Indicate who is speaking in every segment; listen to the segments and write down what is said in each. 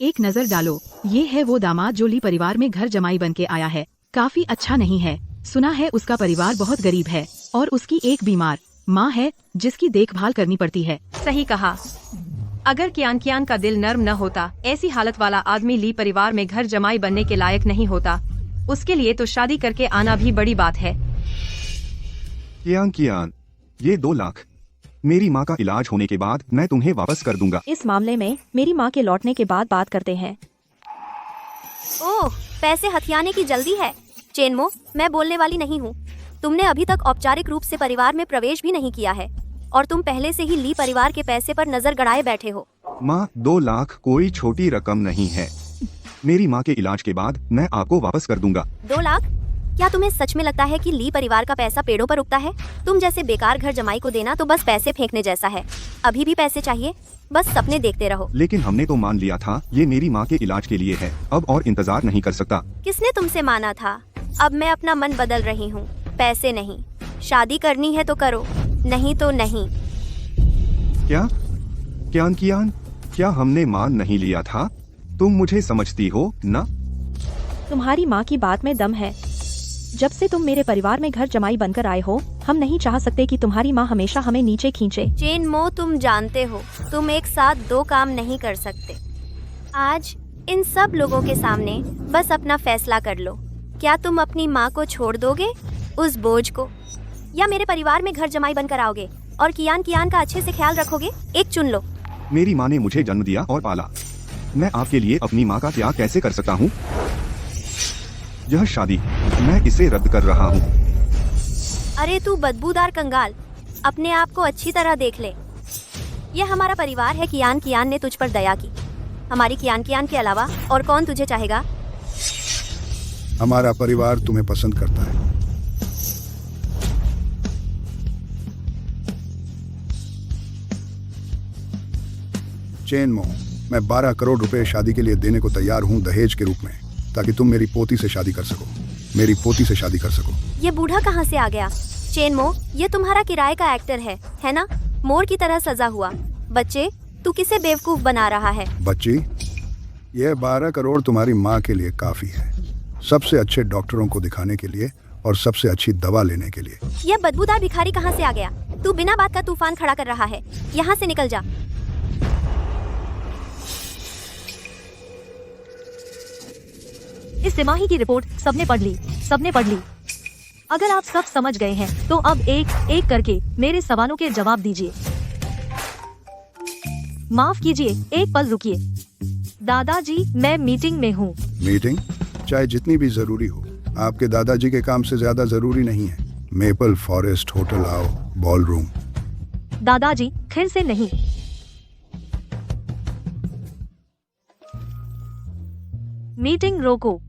Speaker 1: एक नजर डालो, ये है वो दामाद जो ली परिवार में घर जमाई बन के आया है। काफी अच्छा नहीं है। सुना है उसका परिवार बहुत गरीब है और उसकी एक बीमार माँ है जिसकी देखभाल करनी पड़ती है।
Speaker 2: सही कहा। अगर कियान कियान का दिल नर्म न होता, ऐसी हालत वाला आदमी ली परिवार में घर जमाई बनने के लायक नहीं होता। उसके लिए तो शादी करके आना भी बड़ी बात है।
Speaker 3: कियान, ये 2 लाख मेरी माँ का इलाज होने के बाद मैं तुम्हें वापस कर दूंगा।
Speaker 4: इस मामले में मेरी माँ के लौटने के बाद बात करते हैं।
Speaker 5: ओह, पैसे हथियाने की जल्दी है। चेनमो, मैं बोलने वाली नहीं हूँ। तुमने अभी तक औपचारिक रूप से परिवार में प्रवेश भी नहीं किया है और तुम पहले से ही ली परिवार के पैसे पर नजर गड़ाए बैठे हो।
Speaker 3: माँ, 2 लाख कोई छोटी रकम नहीं है। मेरी माँ के इलाज के बाद मैं आपको वापस कर दूंगा।
Speaker 5: 2 लाख? क्या तुम्हें सच में लगता है कि ली परिवार का पैसा पेड़ों पर उगता है? तुम जैसे बेकार घर जमाई को देना तो बस पैसे फेंकने जैसा है। अभी भी पैसे चाहिए? बस सपने देखते रहो।
Speaker 3: लेकिन हमने तो मान लिया था ये मेरी माँ के इलाज के लिए है। अब और इंतजार नहीं कर सकता।
Speaker 5: किसने तुमसे माना था? अब मैं अपना मन बदल रही हूँ। पैसे नहीं, शादी करनी है तो करो, नहीं तो नहीं।
Speaker 3: क्या कियान, क्या हमने मान नहीं लिया था? तुम मुझे समझती हो ना?
Speaker 4: तुम्हारी माँ की बात में दम है। जब से तुम मेरे परिवार में घर जमाई बनकर आए हो, हम नहीं चाह सकते कि तुम्हारी माँ हमेशा हमें नीचे खींचे।
Speaker 5: चेनमो, तुम जानते हो तुम एक साथ 2 काम नहीं कर सकते। आज इन सब लोगों के सामने बस अपना फैसला कर लो। क्या तुम अपनी माँ को छोड़ दोगे, उस बोझ को, या मेरे परिवार में घर जमाई बनकर आओगे और कियान का अच्छे से ख्याल रखोगे? एक चुन लो।
Speaker 3: मेरी माँ ने मुझे जन्म दिया और पाला। मैं आपके लिए अपनी माँ का त्याग कैसे कर सकता हूँ? यह शादी मैं इसे रद्द कर रहा हूँ।
Speaker 5: अरे तू बदबूदार कंगाल, अपने आप को अच्छी तरह देख ले। यह हमारा परिवार है। कियान ने तुझ पर दया की। हमारी कियान के अलावा और कौन तुझे चाहेगा?
Speaker 6: हमारा परिवार तुम्हें पसंद करता है। चेनमो, मैं 12 करोड़ रुपए शादी के लिए देने को तैयार हूँ, दहेज के रूप में, ताकि तुम मेरी पोती से शादी कर सको।
Speaker 5: ये बूढ़ा कहाँ से आ गया? चेनमो, ये तुम्हारा किराए का एक्टर है ना? मोर की तरह सजा हुआ। बच्चे, तू किसे बेवकूफ बना रहा है?
Speaker 6: बच्ची, यह 12 करोड़ तुम्हारी माँ के लिए काफी है, सबसे अच्छे डॉक्टरों को दिखाने के लिए और सबसे अच्छी दवा लेने के लिए।
Speaker 5: यह बदबूदार भिखारी कहाँ से आ गया? तू बिना बात का तूफान खड़ा कर रहा है। यहाँ से निकल जा।
Speaker 4: इस तिमाही की रिपोर्ट सबने पढ़ ली। अगर आप सब समझ गए हैं तो अब एक एक करके मेरे सवालों के जवाब दीजिए। माफ कीजिए, एक पल रुकिए। दादाजी, मैं मीटिंग में हूँ।
Speaker 6: मीटिंग? चाहे जितनी भी जरूरी हो, आपके दादाजी के काम से ज्यादा जरूरी नहीं है। मेपल फॉरेस्ट होटल आओ, बॉल रूम।
Speaker 4: दादाजी, फिर से नहीं। मीटिंग रोको।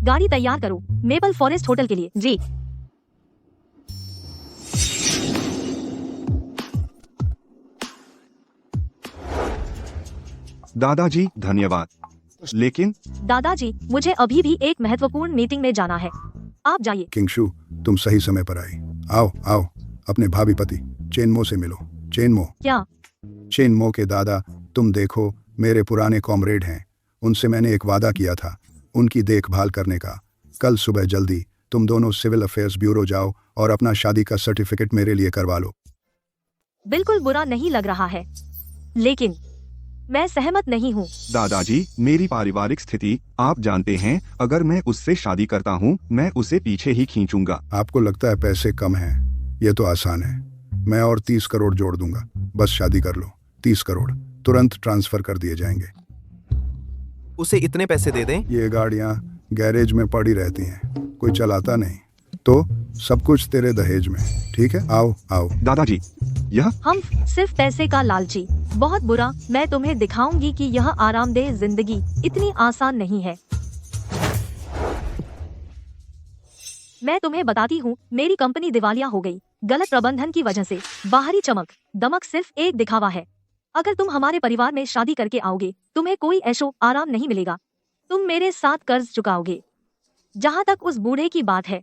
Speaker 4: गाड़ी तैयार करो, मेपल फॉरेस्ट होटल के लिए। जी।
Speaker 3: दादाजी, धन्यवाद। लेकिन
Speaker 4: दादाजी, मुझे अभी भी एक महत्वपूर्ण मीटिंग में जाना है। आप जाइए।
Speaker 6: किंगशु, तुम सही समय पर आई। आओ, अपने भाभी पति चेनमो से मिलो। चेनमो।
Speaker 4: क्या?
Speaker 6: चेनमो के दादा, तुम देखो, मेरे पुराने कॉमरेड हैं। उनसे मैंने एक वादा किया था उनकी देखभाल करने का। कल सुबह जल्दी तुम दोनों सिविल अफेयर्स ब्यूरो जाओ और अपना शादी का सर्टिफिकेट मेरे लिए करवा लो।
Speaker 4: बिल्कुल बुरा नहीं लग रहा है, लेकिन मैं सहमत नहीं हूँ।
Speaker 3: दादाजी, मेरी पारिवारिक स्थिति आप जानते हैं। अगर मैं उससे शादी करता हूँ, मैं उसे पीछे ही खींचूंगा।
Speaker 6: आपको लगता है पैसे कम हैं? ये तो आसान है। मैं और 30 करोड़ जोड़ दूंगा। बस शादी कर लो। 30 करोड़ तुरंत ट्रांसफर कर दिए जाएंगे।
Speaker 7: उसे इतने पैसे दे दें?
Speaker 6: ये गाड़ियाँ गैरेज में पड़ी रहती हैं, कोई चलाता नहीं, तो सब कुछ तेरे दहेज में। ठीक है, आओ।
Speaker 3: दादाजी, यह
Speaker 4: हम सिर्फ पैसे का लालची। बहुत बुरा। मैं तुम्हें दिखाऊंगी कि यह आरामदेह जिंदगी इतनी आसान नहीं है। मैं तुम्हें बताती हूँ, मेरी कंपनी दिवालिया हो गई, गलत प्रबंधन की वजह से। बाहरी चमक दमक सिर्फ एक दिखावा है। अगर तुम हमारे परिवार में शादी करके आओगे, तुम्हें कोई ऐशो आराम नहीं मिलेगा। तुम मेरे साथ कर्ज चुकाओगे। जहाँ तक उस बूढ़े की बात है,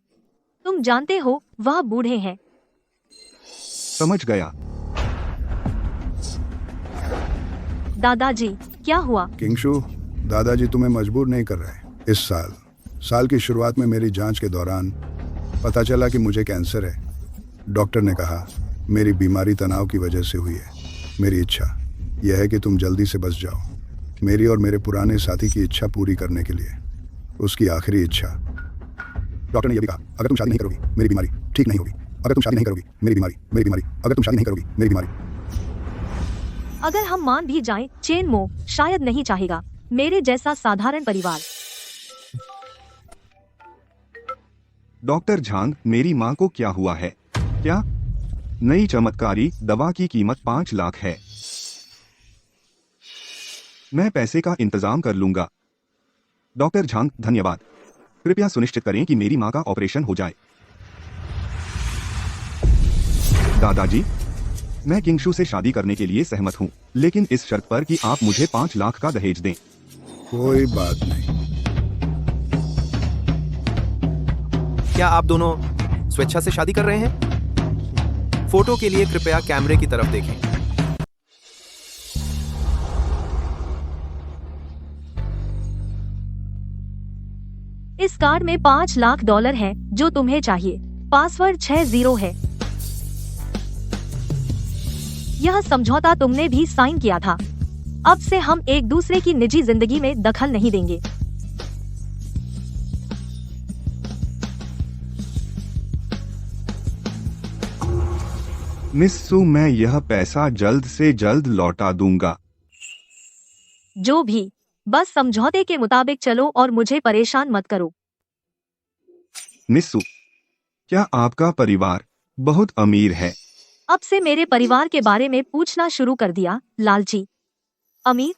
Speaker 4: तुम जानते हो वह बूढ़े हैं।
Speaker 3: समझ गया।
Speaker 4: दादाजी, क्या हुआ?
Speaker 6: किंगशु, दादाजी तुम्हें मजबूर नहीं कर रहे। इस साल की शुरुआत में मेरी जांच के दौरान पता चला कि मुझे कैंसर है। डॉक्टर ने कहा मेरी बीमारी तनाव की वजह से हुई है। मेरी इच्छा यह है कि तुम जल्दी से बच जाओ, मेरी और मेरे पुराने साथी की इच्छा पूरी करने के लिए, उसकी आखिरी इच्छा। डॉक्टर ने यह भी कहा अगर तुम शादी नहीं करोगी मेरी बीमारी ठीक नहीं होगी। अगर तुम शादी नहीं करोगी मेरी बीमारी अगर तुम शादी नहीं करोगी मेरी बीमारी।
Speaker 4: अगर हम मान भी जाएं, चेन मो शायद नहीं चाहेगा मेरे जैसा साधारण परिवार।
Speaker 3: डॉक्टर झांग, मेरी माँ को क्या हुआ है? क्या? नई चमत्कारी दवा की कीमत 5 लाख है। मैं पैसे का इंतजाम कर लूंगा। डॉक्टर झांग, धन्यवाद। कृपया सुनिश्चित करें कि मेरी माँ का ऑपरेशन हो जाए। दादाजी, मैं किंगशु से शादी करने के लिए सहमत हूँ, लेकिन इस शर्त पर कि आप मुझे 5 लाख का दहेज दें।
Speaker 6: कोई बात नहीं।
Speaker 7: क्या आप दोनों स्वेच्छा से शादी कर रहे हैं? फोटो के लिए कृपया कैमरे की तरफ देखें।
Speaker 4: इस कार्ड में $5 लाख है जो तुम्हें चाहिए। पासवर्ड 60 है। यह समझौता तुमने भी साइन किया था। अब से हम एक दूसरे की निजी जिंदगी में दखल नहीं देंगे।
Speaker 3: मिस सू, मैं यह पैसा जल्द से जल्द लौटा दूंगा।
Speaker 4: जो भी, बस समझौते के मुताबिक चलो और मुझे परेशान मत करो।
Speaker 3: मिस सू, क्या आपका परिवार बहुत अमीर है?
Speaker 4: अब से मेरे परिवार के बारे में पूछना शुरू कर दिया, लालची। अमीर?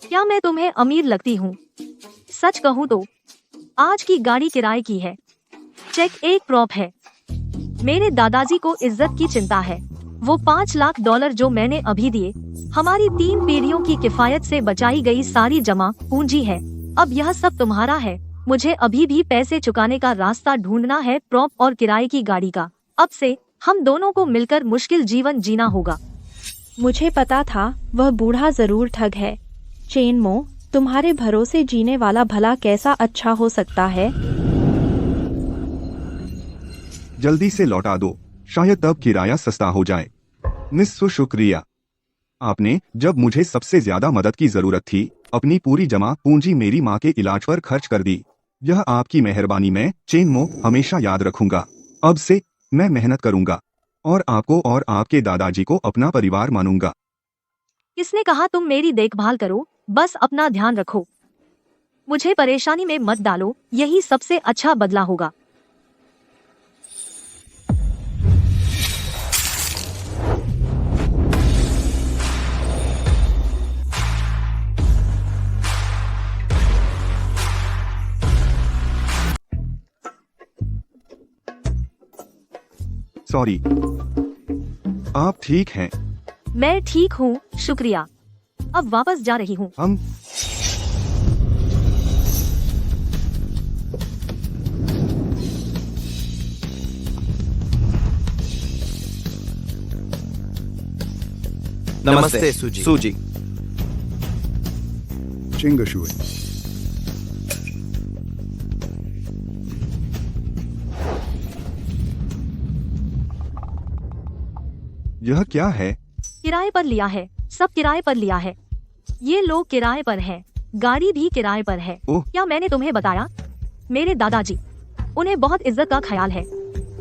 Speaker 4: क्या मैं तुम्हें अमीर लगती हूँ? सच कहूँ तो आज की गाड़ी किराए की है। चेक एक प्रॉप है। मेरे दादाजी को इज्जत की चिंता है। वो $5 लाख जो मैंने अभी दिए, हमारी 3 पीढ़ियों की किफायत से बचाई गई सारी जमा पूंजी है। अब यह सब तुम्हारा है। मुझे अभी भी पैसे चुकाने का रास्ता ढूंढना है, प्रॉप और किराए की गाड़ी का। अब से हम दोनों को मिलकर मुश्किल जीवन जीना होगा।
Speaker 8: मुझे पता था वह बूढ़ा जरूर ठग है। चेनमो, तुम्हारे भरोसे जीने वाला भला कैसा अच्छा हो सकता है?
Speaker 3: जल्दी से लौटा दो, शायद तब किराया सस्ता हो जाए। मिस सू, शुक्रिया। आपने जब मुझे सबसे ज्यादा मदद की जरूरत थी, अपनी पूरी जमा पूंजी मेरी माँ के इलाज पर खर्च कर दी। यह आपकी मेहरबानी मैं चेनमो हमेशा याद रखूंगा। अब से मैं मेहनत करूंगा और आपको और आपके दादाजी को अपना परिवार मानूंगा।
Speaker 4: किसने कहा तुम मेरी देखभाल करो? बस अपना ध्यान रखो। मुझे परेशानी में मत डालो, यही सबसे अच्छा बदला होगा।
Speaker 3: सॉरी, आप ठीक हैं?
Speaker 4: मैं ठीक हूँ, शुक्रिया। अब वापस जा रही हूँ।
Speaker 3: हम
Speaker 7: नमस्ते सूजी।
Speaker 6: चिंगशुई,
Speaker 3: यह क्या है?
Speaker 4: किराए पर लिया है, सब किराए पर लिया है। ये लोग किराए पर हैं, गाड़ी भी किराए पर है।
Speaker 3: ओह।
Speaker 4: क्या मैंने तुम्हें बताया? मेरे दादाजी, उन्हें बहुत इज्जत का ख्याल है।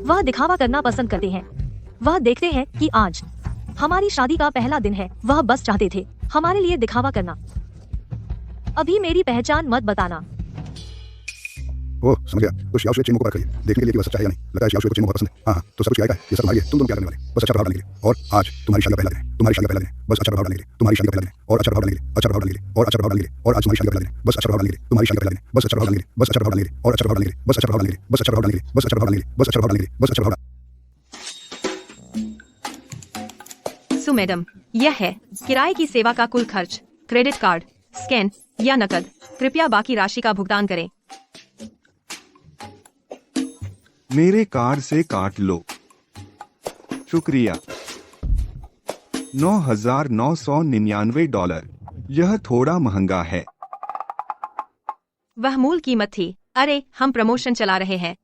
Speaker 4: वह दिखावा करना पसंद करते हैं। वह देखते हैं कि आज हमारी शादी का पहला दिन है। वह बस चाहते थे हमारे लिए दिखावा करना। अभी मेरी पहचान मत बताना।
Speaker 6: ओह समझ गया। तो शियाओ चेनमो को बात करिए, देखने के लिए कि वह सच्चा है या नहीं। लगता है शियाओ को चेनमो बहुत पसंद है। हाँ, तो सब कुछ आएगा। ये सब तुम्हारी है। तुम दोनों क्या करने वाले? बस अच्छा प्रभाव डालने के लिए। और आज तुम्हारी शादी का पहला दिन है। तुम्हारी शादी का पहला दिन है। बस अच्छा प्रभाव डालने के लिए। तुम्हारी शादी का पहला दिन है। और अच्छा प्रभाव डालने के लिए। अच्छा प्रभाव डालने के लिए। और अच्छा प्रभाव डालने के लिए। और आज तुम्हारी शादी का पहला दिन है। बस अच्छा प्रभाव डालने के लिए। तुम्हारी शादी का पहला दिन है। बस अच्छा प्रभाव डालने के लिए। बस अच्छा प्रभाव डालने के लिए। और अच्छा प्रभाव डालने के लिए। बस अच्छा प्रभाव डालने के लिए। बस अच्छा प्रभाव डालने के लिए। बस अच्छा प्रभाव डालने के लिए। बस अच्छा प्रभाव डालने के लिए। बस अच्छा प्रभाव।
Speaker 2: सो मैडम, यह है किराए की सेवा का कुल खर्च। क्रेडिट कार्ड, स्कैन या नकद। कृपया बाकी राशि का भुगतान करें।
Speaker 3: मेरे कार्ड से काट लो। शुक्रिया। $9,999। यह थोड़ा महंगा है।
Speaker 2: वह मूल कीमत थी। अरे, हम प्रमोशन चला रहे हैं।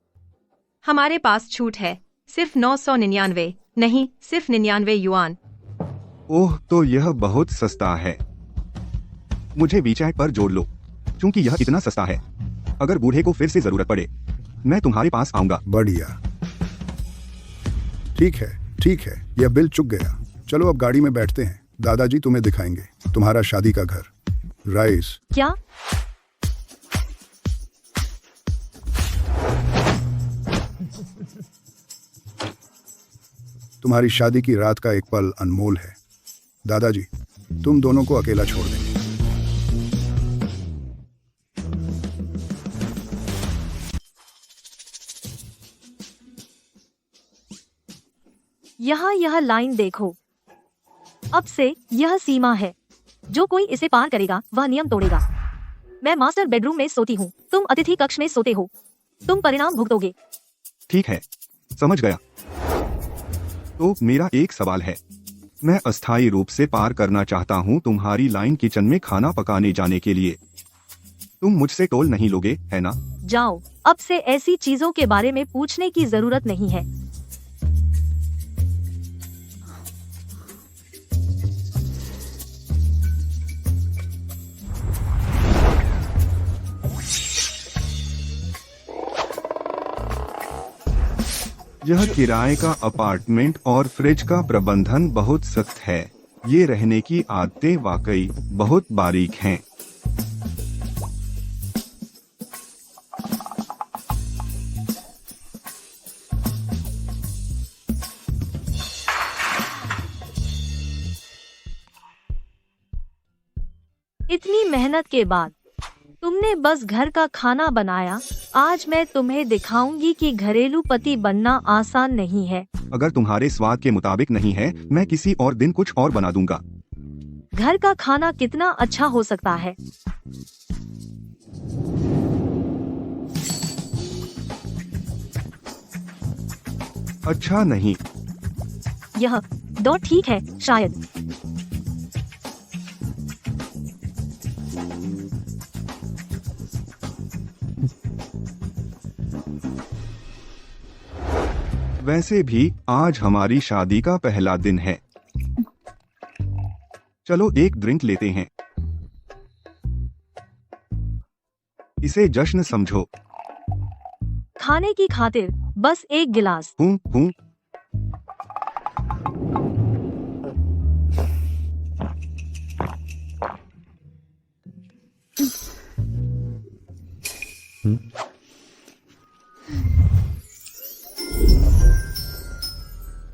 Speaker 2: हमारे पास छूट है, सिर्फ 999, नहीं, सिर्फ 99 युआन।
Speaker 3: ओह, तो यह बहुत सस्ता है। मुझे वीचैट पर जोड़ लो, क्योंकि यह इतना सस्ता है। अगर बूढ़े को फिर से जरूरत पड़े, मैं तुम्हारे पास आऊंगा।
Speaker 6: बढ़िया। ठीक है, यह बिल चुक गया। चलो अब गाड़ी में बैठते हैं। दादाजी तुम्हें दिखाएंगे तुम्हारा शादी का घर। राइस।
Speaker 4: क्या?
Speaker 6: तुम्हारी शादी की रात का एक पल अनमोल है। दादाजी, तुम दोनों को अकेला छोड़ देंगे।
Speaker 4: यहाँ यह लाइन देखो। अब से यह सीमा है। जो कोई इसे पार करेगा वह नियम तोड़ेगा। मैं मास्टर बेडरूम में सोती हूँ, तुम अतिथि कक्ष में सोते हो। तुम परिणाम भुगतोगे।
Speaker 3: ठीक है, समझ गया। तो मेरा एक सवाल है। मैं अस्थायी रूप से पार करना चाहता हूँ तुम्हारी लाइन किचन में खाना पकाने जाने के लिए। तुम मुझसे टोल नहीं लोगे, है ना?
Speaker 4: जाओ, अब से ऐसी चीजों के बारे में पूछने की जरूरत नहीं है।
Speaker 3: यह किराए का अपार्टमेंट और फ्रिज का प्रबंधन बहुत सख्त है। ये रहने की आदतें वाकई बहुत बारीक हैं।
Speaker 4: इतनी मेहनत के बाद तुमने बस घर का खाना बनाया। आज मैं तुम्हें दिखाऊंगी कि घरेलू पति बनना आसान नहीं है।
Speaker 3: अगर तुम्हारे स्वाद के मुताबिक नहीं है, मैं किसी और दिन कुछ और बना दूंगा।
Speaker 4: घर का खाना कितना अच्छा हो सकता है।
Speaker 3: अच्छा नहीं।
Speaker 4: यह दो ठीक है, शायद।
Speaker 3: वैसे भी आज हमारी शादी का पहला दिन है। चलो एक ड्रिंक लेते हैं। इसे जश्न समझो।
Speaker 4: खाने की खातिर बस एक गिलास।
Speaker 3: हूँ।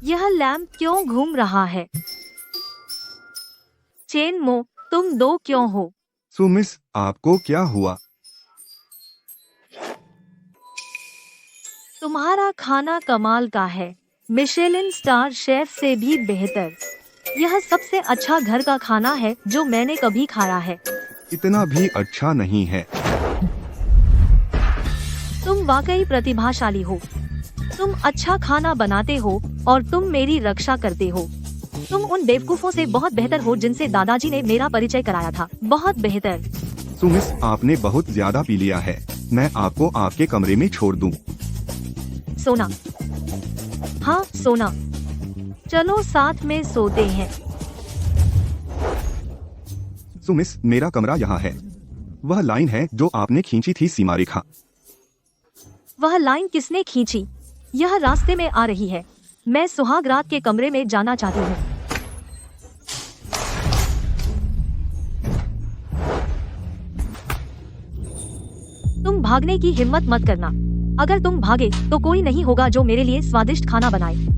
Speaker 4: यह लैंप क्यों घूम रहा है? चेनमो, तुम दो क्यों हो?
Speaker 3: सुमिस, आपको क्या हुआ?
Speaker 4: तुम्हारा खाना कमाल का है, मिशेलिन स्टार शेफ से भी बेहतर। यह सबसे अच्छा घर का खाना है जो मैंने कभी खाया है।
Speaker 3: इतना भी अच्छा नहीं है।
Speaker 4: तुम वाकई प्रतिभाशाली हो। तुम अच्छा खाना बनाते हो और तुम मेरी रक्षा करते हो। तुम उन बेवकूफों से बहुत बेहतर हो जिनसे दादाजी ने मेरा परिचय कराया था। बहुत बेहतर।
Speaker 3: सुमिस, आपने बहुत ज्यादा पी लिया है। मैं आपको आपके कमरे में छोड़ दूं।
Speaker 4: सोना। हाँ, सोना। चलो साथ में सोते हैं।
Speaker 3: सुमिस, मेरा कमरा यहाँ है। वह लाइन है जो आपने खींची थी, सीमा रेखा।
Speaker 4: वह लाइन किसने खींची? यह रास्ते में आ रही है। मैं सुहाग रात के कमरे में जाना चाहती हूँ। तुम भागने की हिम्मत मत करना। अगर तुम भागे तो कोई नहीं होगा जो मेरे लिए स्वादिष्ट खाना बनाए।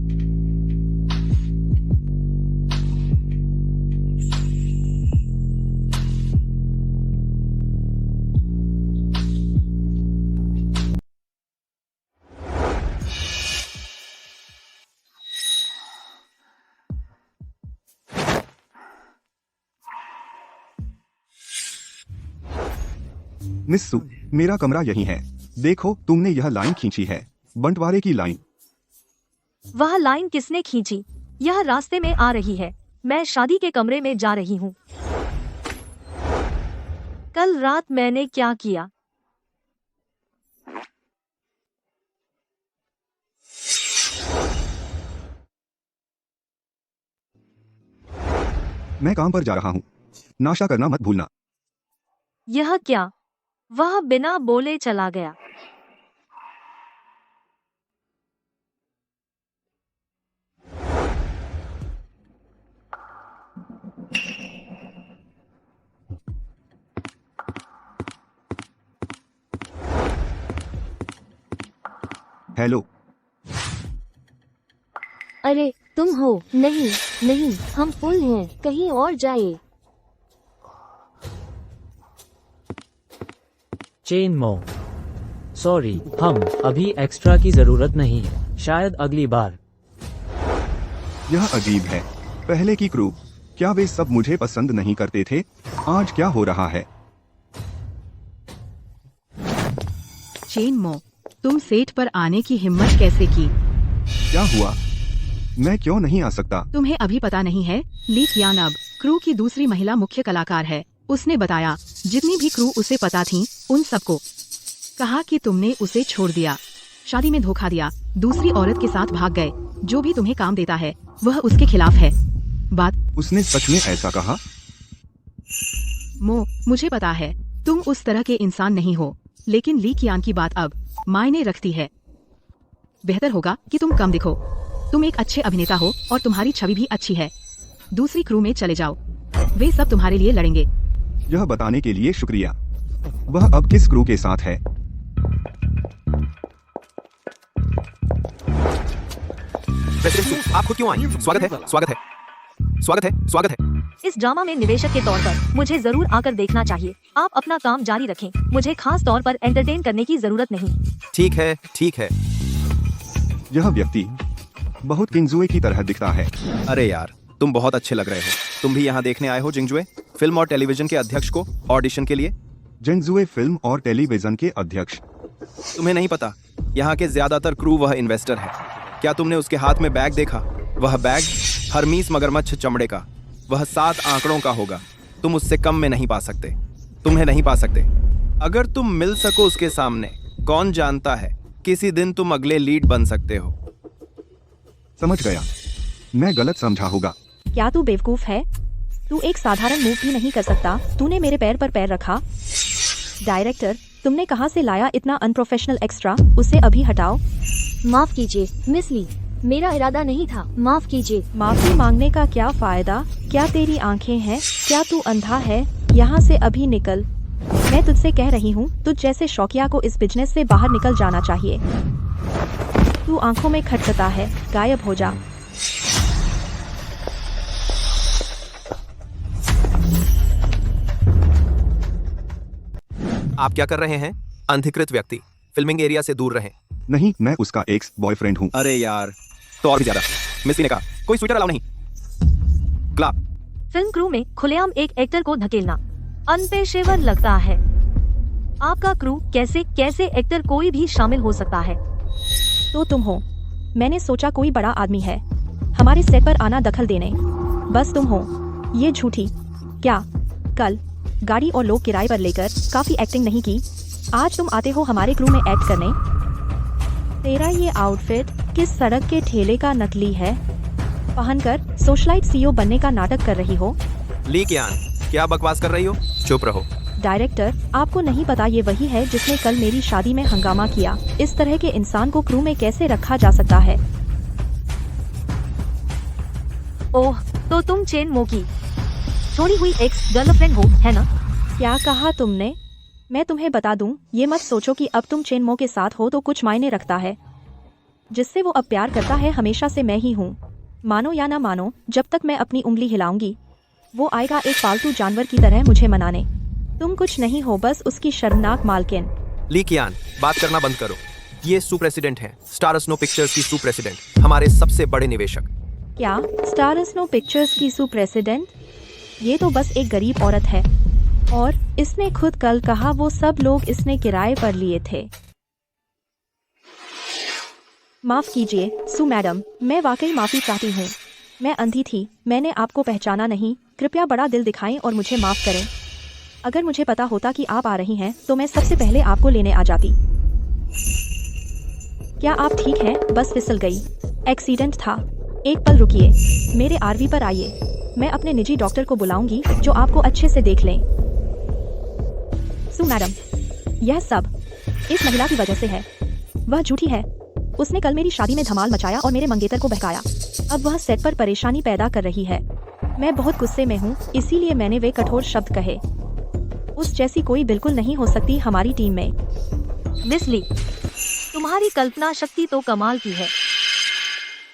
Speaker 3: मिस्सू, मेरा कमरा यही है। देखो, तुमने यह लाइन खींची है, बंटवारे की लाइन।
Speaker 4: वह लाइन किसने खींची? यह रास्ते में आ रही है। मैं शादी के कमरे में जा रही हूँ। कल रात मैंने क्या किया?
Speaker 3: मैं काम पर जा रहा हूँ, नाश्ता करना मत भूलना।
Speaker 4: यह क्या? वह बिना बोले चला गया।
Speaker 3: हेलो,
Speaker 9: अरे तुम हो? नहीं नहीं, हम फुल हैं, कहीं और जाए।
Speaker 10: चेन मो, सॉरी, हम अभी एक्स्ट्रा की जरूरत नहीं है, शायद अगली बार।
Speaker 3: यह अजीब है। पहले की क्रू, क्या वे सब मुझे पसंद नहीं करते थे? आज क्या हो रहा है?
Speaker 1: चेन मो, तुम सेट पर आने की हिम्मत कैसे की?
Speaker 3: क्या हुआ? मैं क्यों नहीं आ सकता?
Speaker 1: तुम्हें अभी पता नहीं है, ली कियान अब क्रू की दूसरी महिला मुख्य कलाकार है। उसने बताया जितनी भी क्रू उसे पता थी, उन सबको कहा कि तुमने उसे छोड़ दिया, शादी में धोखा दिया, दूसरी औरत के साथ भाग गए। जो भी तुम्हें काम देता है वह उसके खिलाफ है। बात
Speaker 3: उसने सच में ऐसा कहा?
Speaker 1: मो, मुझे पता है तुम उस तरह के इंसान नहीं हो, लेकिन ली कियान की बात अब मायने रखती है। बेहतर होगा कि तुम कम दिखो। तुम एक अच्छे अभिनेता हो और तुम्हारी छवि भी अच्छी है। दूसरी क्रू में चले जाओ, वे सब तुम्हारे लिए लड़ेंगे।
Speaker 3: यह बताने के लिए शुक्रिया। वह अब किस क्रू के साथ है?
Speaker 7: प्रेसिडेंट, आप खुद क्यों आई? स्वागत है, स्वागत है, स्वागत है, स्वागत है।
Speaker 4: इस ड्रामा में निवेशक के तौर पर मुझे जरूर आकर देखना चाहिए। आप अपना काम जारी रखें, मुझे खास तौर पर एंटरटेन करने की जरूरत नहीं।
Speaker 7: ठीक है, ठीक है।
Speaker 3: यह व्यक्ति बहुत किंजुए की तरह दिखता है।
Speaker 7: अरे यार, तुम बहुत अच्छे लग रहे हो। तुम भी यहाँ देखने आए हो जिंगजुए, फिल्म और टेलीविजन के अध्यक्ष को ऑडिशन के लिए?
Speaker 3: जिंगजुए फिल्म और टेलीविजन के अध्यक्ष।
Speaker 7: तुम्हें नहीं पता, यहाँ के ज्यादातर क्रू वह इन्वेस्टर है। क्या तुमने उसके हाथ में बैग देखा? वह बैग हरमीस मगरमच्छ चमड़े का, वह 7 आंकड़ों का होगा। तुम उससे कम में नहीं पा सकते, तुम्हें नहीं पा सकते। अगर तुम मिल सको उसके सामने, कौन जानता है किसी दिन तुम अगले लीड बन सकते हो।
Speaker 3: समझ गया, मैं गलत समझा होगा।
Speaker 8: क्या तू बेवकूफ है? तू एक साधारण मूव भी नहीं कर सकता। तूने मेरे पैर पर पैर रखा। डायरेक्टर, तुमने कहाँ से लाया इतना अनप्रोफेशनल एक्स्ट्रा? उसे अभी हटाओ।
Speaker 9: माफ कीजिए मिस ली, मेरा इरादा नहीं था, माफ कीजिए।
Speaker 8: माफी मांगने का क्या फायदा? क्या तेरी आंखें हैं? क्या तू अंधा है? यहाँ से अभी निकल। मैं तुझसे कह रही हूँ, तुझ जैसे शौकिया को इस बिजनेस से बाहर निकल जाना चाहिए। तू आंखों में खटखटा है, गायब हो जा।
Speaker 7: आप क्या कर रहे हैं? अनधिकृत व्यक्ति, फिल्मिंग एरिया से दूर रहें।
Speaker 3: नहीं, मैं उसका एक्स बॉयफ्रेंड हूँ।
Speaker 7: अरे यार, तो और भी ज्यादा। मिस ने कहा कोई स्वेटर अलाउ नहीं। क्लाप।
Speaker 4: फिल्म क्रू में खुलेआम एक एक्टर को धकेलना अनपेशेवर लगता है। आपका क्रू कैसे एक्टर कोई भी शामिल हो सकता है।
Speaker 8: तो तुम हो। मैंने सोचा कोई बड़ा आदमी है हमारे सेट पर आना दखल देने। बस तुम हो। ये झूठी। क्या कल गाड़ी और लोग किराए पर लेकर काफी एक्टिंग नहीं की? आज तुम आते हो हमारे क्रू में एक्ट करने? तेरा ये आउटफिट किस सड़क के ठेले का नकली है? पहनकर सोशलाइट सीईओ बनने का नाटक कर रही हो?
Speaker 7: ली कियान, क्या बकवास कर रही हो? चुप रहो।
Speaker 8: डायरेक्टर, आपको नहीं पता ये वही है जिसने कल मेरी शादी में हंगामा किया। इस तरह के इंसान को क्रू में कैसे रखा जा सकता है?
Speaker 4: ओह, तो तुम चेन मो की छोड़ी हुई एक्स गर्लफ्रेंड हो, है ना?
Speaker 8: क्या कहा तुमने? मैं तुम्हें बता दूं, ये मत सोचो कि अब तुम चेन मो के साथ हो तो कुछ मायने रखता है। जिससे वो अब प्यार करता है हमेशा से मैं ही हूँ। मानो या ना मानो, जब तक मैं अपनी उंगली हिलाऊंगी वो आएगा एक पालतू जानवर की तरह मुझे मनाने। तुम कुछ नहीं हो, बस उसकी शर्मनाक मालकिन।
Speaker 7: ली कियान, बात करना बंद करो। ये सु प्रेसिडेंट हैं, स्टार स्नो पिक्चर्स की सु प्रेसिडेंट, हमारे सबसे बड़े निवेशक।
Speaker 8: क्या स्टार स्नो पिक्चर्स की सु प्रेसिडेंट? ये तो बस एक गरीब औरत है। और इसने खुद कल कहा वो सब लोग इसने किराए पर लिए थे। माफ कीजिए सु मैडम, मैं वाकई माफी चाहती हूँ। मैं अंधी थी, मैंने आपको पहचाना नहीं। कृपया बड़ा दिल दिखाएं और मुझे माफ करें। अगर मुझे पता होता कि आप आ रही हैं तो मैं सबसे पहले आपको लेने आ जाती। क्या आप ठीक हैं? बस फिसल गई। एक्सीडेंट था। एक पल रुकिए, मेरे आरवी पर आइए। मैं अपने निजी डॉक्टर को बुलाऊंगी जो आपको अच्छे से देख लें। सु मैडम, यह सब इस महिला की वजह से है। वह झूठी है। उसने कल मेरी शादी में धमाल मचाया और मेरे मंगेतर को बहकाया। अब वह सेट पर परेशानी पैदा कर रही है। मैं बहुत गुस्से में हूँ, इसीलिए मैंने वे कठोर शब्द कहे। उस जैसी कोई बिल्कुल नहीं हो सकती हमारी टीम में।
Speaker 4: मिस ली, तुम्हारी कल्पना शक्ति तो कमाल की है,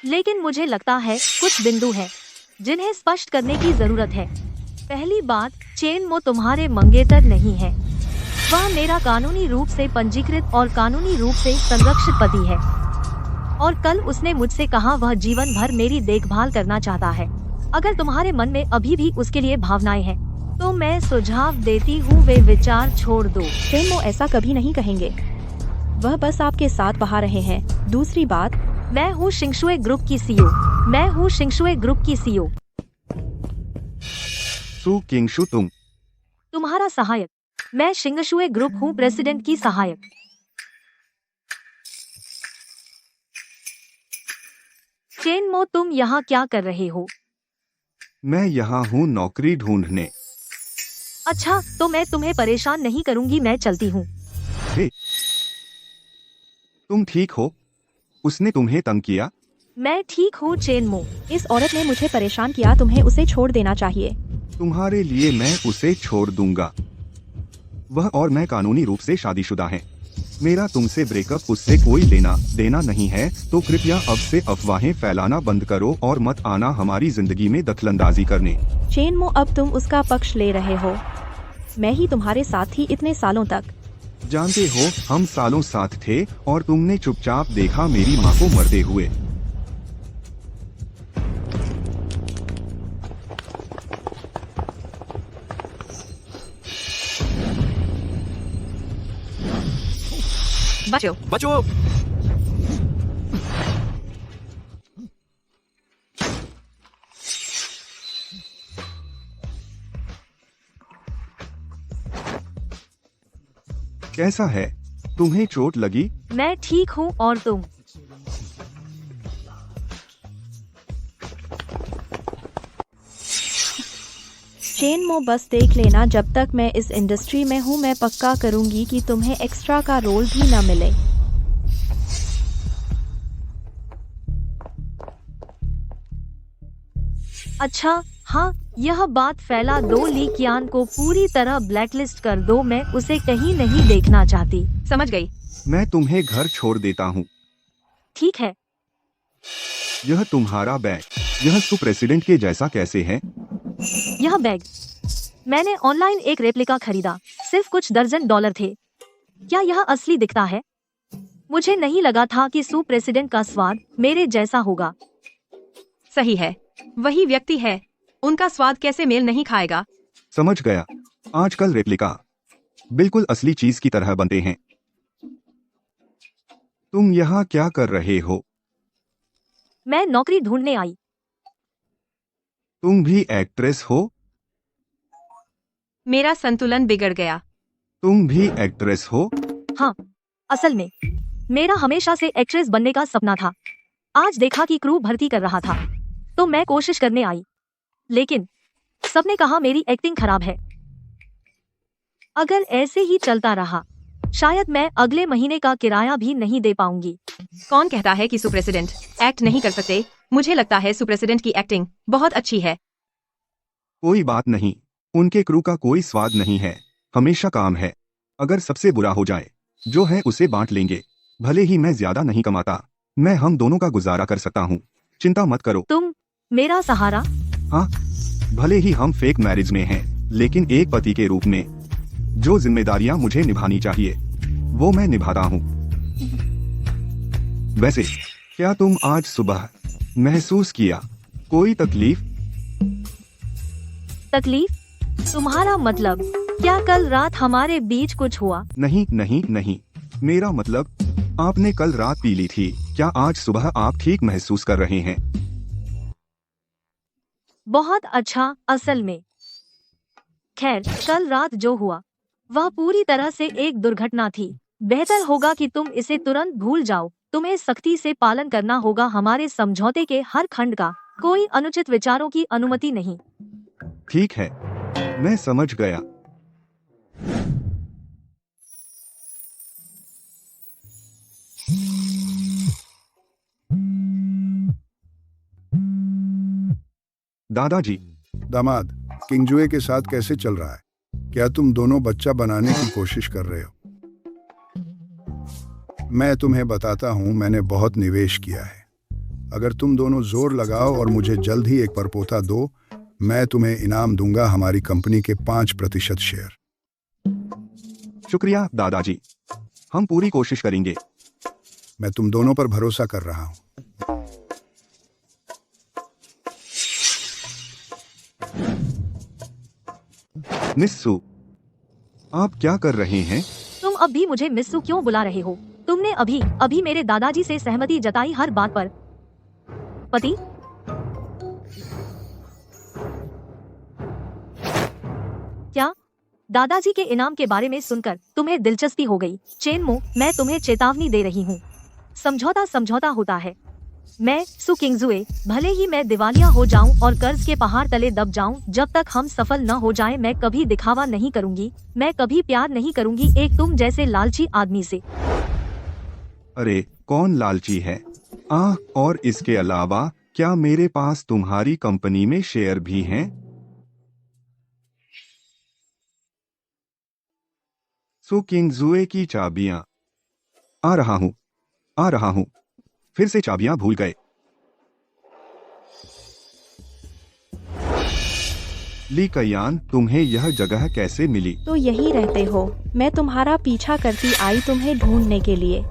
Speaker 4: लेकिन मुझे लगता है कुछ बिंदु हैं जिन्हें स्पष्ट करने की जरूरत है। पहली बात, चेन मो तुम्हारे मंगेतर नहीं है। वह मेरा कानूनी रूप से पंजीकृत और कानूनी रूप से संरक्षित पति है, और कल उसने मुझसे कहा वह जीवन भर मेरी देखभाल करना चाहता है। अगर तुम्हारे मन में अभी भी उसके लिए भावनाएं हैं तो मैं सुझाव देती हूँ वे विचार छोड़ दो।
Speaker 8: चेन मो ऐसा कभी नहीं कहेंगे। वह बस आपके साथ बहा रहे हैं। दूसरी बात,
Speaker 4: मैं हूँ शिंगशुए ग्रुप की सीईओ। मैं हूँ शिंगशुए ग्रुप की सीईओ।
Speaker 3: सु किंगशु तुम।
Speaker 4: तुम्हारा सहायक। मैं शिंगशुए ग्रुप हूँ, प्रेसिडेंट की सहायक। चेन मो, तुम यहाँ क्या कर रहे हो?
Speaker 3: मैं यहाँ हूँ नौकरी ढूंढने।
Speaker 4: अच्छा, तो मैं तुम्हें परेशान नहीं करूँगी, मैं चलती हूँ।
Speaker 3: हे, तुम ठीक हो? उसने तुम्हें तंग किया?
Speaker 4: मैं ठीक हूँ चेन मो।
Speaker 8: इस औरत ने मुझे परेशान किया, तुम्हें उसे छोड़ देना चाहिए।
Speaker 3: तुम्हारे लिए मैं उसे छोड़ दूंगा। वह और मैं कानूनी रूप से शादीशुदा हैं। मेरा तुमसे ब्रेकअप उससे कोई लेना देना नहीं है, तो कृपया अब से अफवाहें फैलाना बंद करो और मत आना हमारी जिंदगी में दखलंदाजी करने।
Speaker 8: चेन मो, अब तुम उसका पक्ष ले रहे हो। मैं ही तुम्हारे साथ थी इतने सालों तक।
Speaker 3: जानते हो, हम सालों साथ थे और तुमने चुपचाप देखा मेरी माँ को मरते हुए।
Speaker 2: बचो।
Speaker 7: बचो।
Speaker 3: कैसा है? तुम्हें चोट लगी?
Speaker 4: मैं ठीक हूँ, और तुम?
Speaker 8: चेन मो, बस देख लेना, जब तक मैं इस इंडस्ट्री में हूँ मैं पक्का करूँगी कि तुम्हें एक्स्ट्रा का रोल भी न मिले।
Speaker 4: अच्छा, हाँ, यह बात फैला दो। ली कियान को पूरी तरह ब्लैकलिस्ट कर दो, मैं उसे कहीं नहीं देखना चाहती।
Speaker 2: समझ गई।
Speaker 3: मैं तुम्हें घर छोड़ देता हूँ।
Speaker 4: ठीक है।
Speaker 3: यह तुम्हारा बैग, यह सुप्रेसिडेंट के जैसा कैसे है?
Speaker 4: यह बैग मैंने ऑनलाइन एक रेप्लिका खरीदा, सिर्फ कुछ दर्जन डॉलर थे। क्या यह असली दिखता है? मुझे नहीं लगा था कि सुप्रेसिडेंट का स्वाद मेरे जैसा होगा।
Speaker 2: सही है, वही व्यक्ति है। उनका स्वाद कैसे मेल नहीं खाएगा?
Speaker 3: समझ गया। आजकल रेप्लिका बिल्कुल असली चीज की तरह बनते हैं। तुम यहाँ क्या कर रहे हो?
Speaker 4: मैं नौकरी ढूंढने आई।
Speaker 3: तुम भी एक्ट्रेस हो?
Speaker 2: मेरा संतुलन बिगड़ गया।
Speaker 3: तुम भी एक्ट्रेस हो?
Speaker 4: हाँ, असल में मेरा हमेशा से एक्ट्रेस बनने का सपना था। आज देखा कि क्रू भर्ती कर रहा था तो मैं कोशिश करने आई, लेकिन सबने कहा मेरी एक्टिंग खराब है। अगर ऐसे ही चलता रहा शायद मैं अगले महीने का किराया भी नहीं दे पाऊंगी।
Speaker 2: कौन कहता है कि सुप्रेसिडेंट एक्ट नहीं कर सकते? मुझे लगता है सुप्रेसिडेंट की एक्टिंग बहुत अच्छी है।
Speaker 3: कोई बात नहीं, उनके क्रू का कोई स्वाद नहीं है, हमेशा काम है। अगर सबसे बुरा हो जाए, जो है उसे बांट लेंगे। भले ही मैं ज्यादा नहीं कमाता, मैं हम दोनों का गुजारा कर सकता हूँ। चिंता मत करो।
Speaker 4: तुम मेरा सहारा?
Speaker 3: हाँ, भले ही हम फेक मैरिज में हैं, लेकिन एक पति के रूप में जो जिम्मेदारियां मुझे निभानी चाहिए वो मैं निभाता हूँ। वैसे क्या तुम आज सुबह महसूस किया कोई तकलीफ?
Speaker 4: तकलीफ? तुम्हारा मतलब क्या कल रात हमारे बीच कुछ हुआ?
Speaker 3: नहीं नहीं नहीं, मेरा मतलब आपने कल रात पी ली थी। क्या आज सुबह आप ठीक महसूस कर रहे हैं?
Speaker 4: बहुत अच्छा। असल में खैर, कल रात जो हुआ वह पूरी तरह से एक दुर्घटना थी। बेहतर होगा कि तुम इसे तुरंत भूल जाओ। तुम्हें सख्ती से पालन करना होगा हमारे समझौते के हर खंड का। कोई अनुचित विचारों की अनुमति नहीं।
Speaker 3: ठीक है, मैं समझ गया। दादाजी,
Speaker 6: दामाद, किंगजुए के साथ कैसे चल रहा है? क्या तुम दोनों बच्चा बनाने की कोशिश कर रहे हो? मैं तुम्हें बताता हूं, मैंने बहुत निवेश किया है। अगर तुम दोनों जोर लगाओ और मुझे जल्द ही एक परपोता दो, मैं तुम्हें इनाम दूंगा हमारी कंपनी के 5% शेयर।
Speaker 3: शुक्रिया दादाजी, हम पूरी कोशिश करेंगे।
Speaker 6: मैं तुम दोनों पर भरोसा कर रहा हूं।
Speaker 3: मिस्सू, आप क्या कर रहे हैं?
Speaker 4: तुम अब भी मुझे मिस्सू क्यों बुला रहे हो? तुमने अभी मेरे दादाजी से सहमति जताई हर बात पर। पति, क्या दादाजी के इनाम के बारे में सुनकर तुम्हें दिलचस्पी हो गई? चेनमो, मैं तुम्हें चेतावनी दे रही हूँ। समझौता होता है। मैं सु किंगजुए, भले ही मैं दिवालिया हो जाऊं और कर्ज के पहाड़ तले दब जाऊं, जब तक हम सफल न हो जाएं, मैं कभी दिखावा नहीं करूंगी। मैं कभी प्यार नहीं करूंगी एक तुम जैसे लालची आदमी से।
Speaker 3: अरे, कौन लालची है? और इसके अलावा क्या मेरे पास तुम्हारी कंपनी में शेयर भी हैं? सु किंगजुए की चाबियां। आ रहा हूं। फिर से चाबियां भूल गए। ली कयान, तुम्हें यह जगह कैसे मिली?
Speaker 8: तो यही रहते हो। मैं तुम्हारा पीछा करती आई तुम्हें ढूंढने के लिए।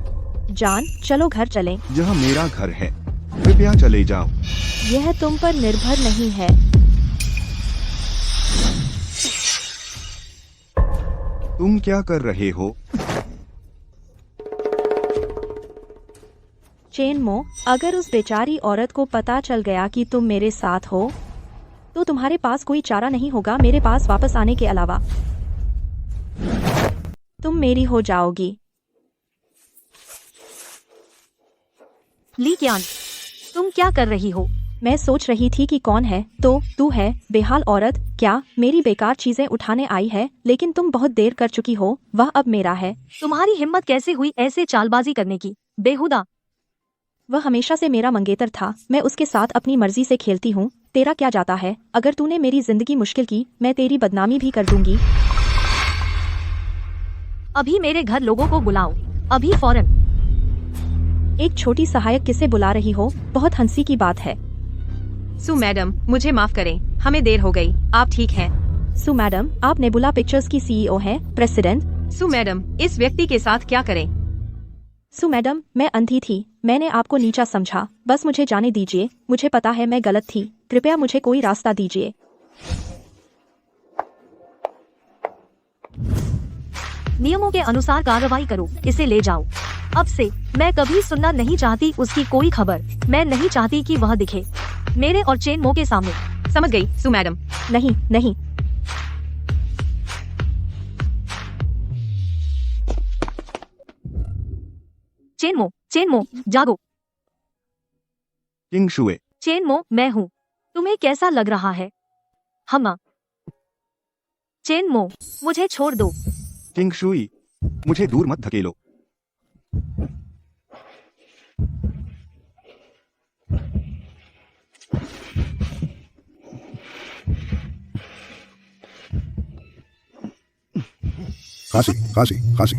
Speaker 8: जान, चलो घर चलें।
Speaker 3: यह मेरा घर है, कृपया चले जाओ।
Speaker 8: यह तुम पर निर्भर नहीं है।
Speaker 3: तुम क्या कर रहे हो?
Speaker 8: चेनमो, अगर उस बेचारी औरत को पता चल गया कि तुम मेरे साथ हो, तो तुम्हारे पास कोई चारा नहीं होगा मेरे पास वापस आने के अलावा। तुम मेरी हो जाओगी।
Speaker 4: ली क्यान, तुम क्या कर रही हो?
Speaker 8: मैं सोच रही थी कि कौन है तो तू है, बेहाल औरत। क्या मेरी बेकार चीजें उठाने आई है? लेकिन तुम बहुत देर कर चुकी हो, वह अब मेरा है।
Speaker 4: तुम्हारी हिम्मत कैसे हुई ऐसे चालबाजी करने की? बेहुदा।
Speaker 8: वह हमेशा से मेरा मंगेतर था, मैं उसके साथ अपनी मर्जी से खेलती हूँ। तेरा क्या जाता है? अगर तूने मेरी जिंदगी मुश्किल की, मैं तेरी बदनामी भी कर दूंगी।
Speaker 4: अभी मेरे घर लोगों को बुलाओ, अभी फौरन।
Speaker 8: एक छोटी सहायक किसे बुला रही हो? बहुत हंसी की बात है।
Speaker 2: सु मैडम, मुझे माफ करें, हमें देर हो गई। आप ठीक हैं?
Speaker 8: सु मैडम, आप नेबुला पिक्चर्स की सीईओ हैं, प्रेसिडेंट।
Speaker 2: सु मैडम, इस व्यक्ति के साथ क्या करें?
Speaker 8: सु मैडम, मैं अंधी थी, मैंने आपको नीचा समझा। बस मुझे जाने दीजिए, मुझे पता है मैं गलत थी। कृपया मुझे कोई रास्ता दीजिए।
Speaker 4: नियमों के अनुसार कार्रवाई करो, इसे ले जाओ। अब से मैं कभी सुनना नहीं चाहती उसकी कोई खबर। मैं नहीं चाहती कि वह दिखे मेरे और चेनमो के सामने।
Speaker 2: समझ गई सु मैडम।
Speaker 8: नहीं।
Speaker 4: चेनमो, जागो।
Speaker 3: किंगशुए,
Speaker 4: चेनमो, मैं हूँ। तुम्हें कैसा लग रहा है? हम्मा। चेनमो, मुझे छोड़ दो।
Speaker 3: किंगशुई, मुझे दूर मत धकेलो।
Speaker 6: खांसी।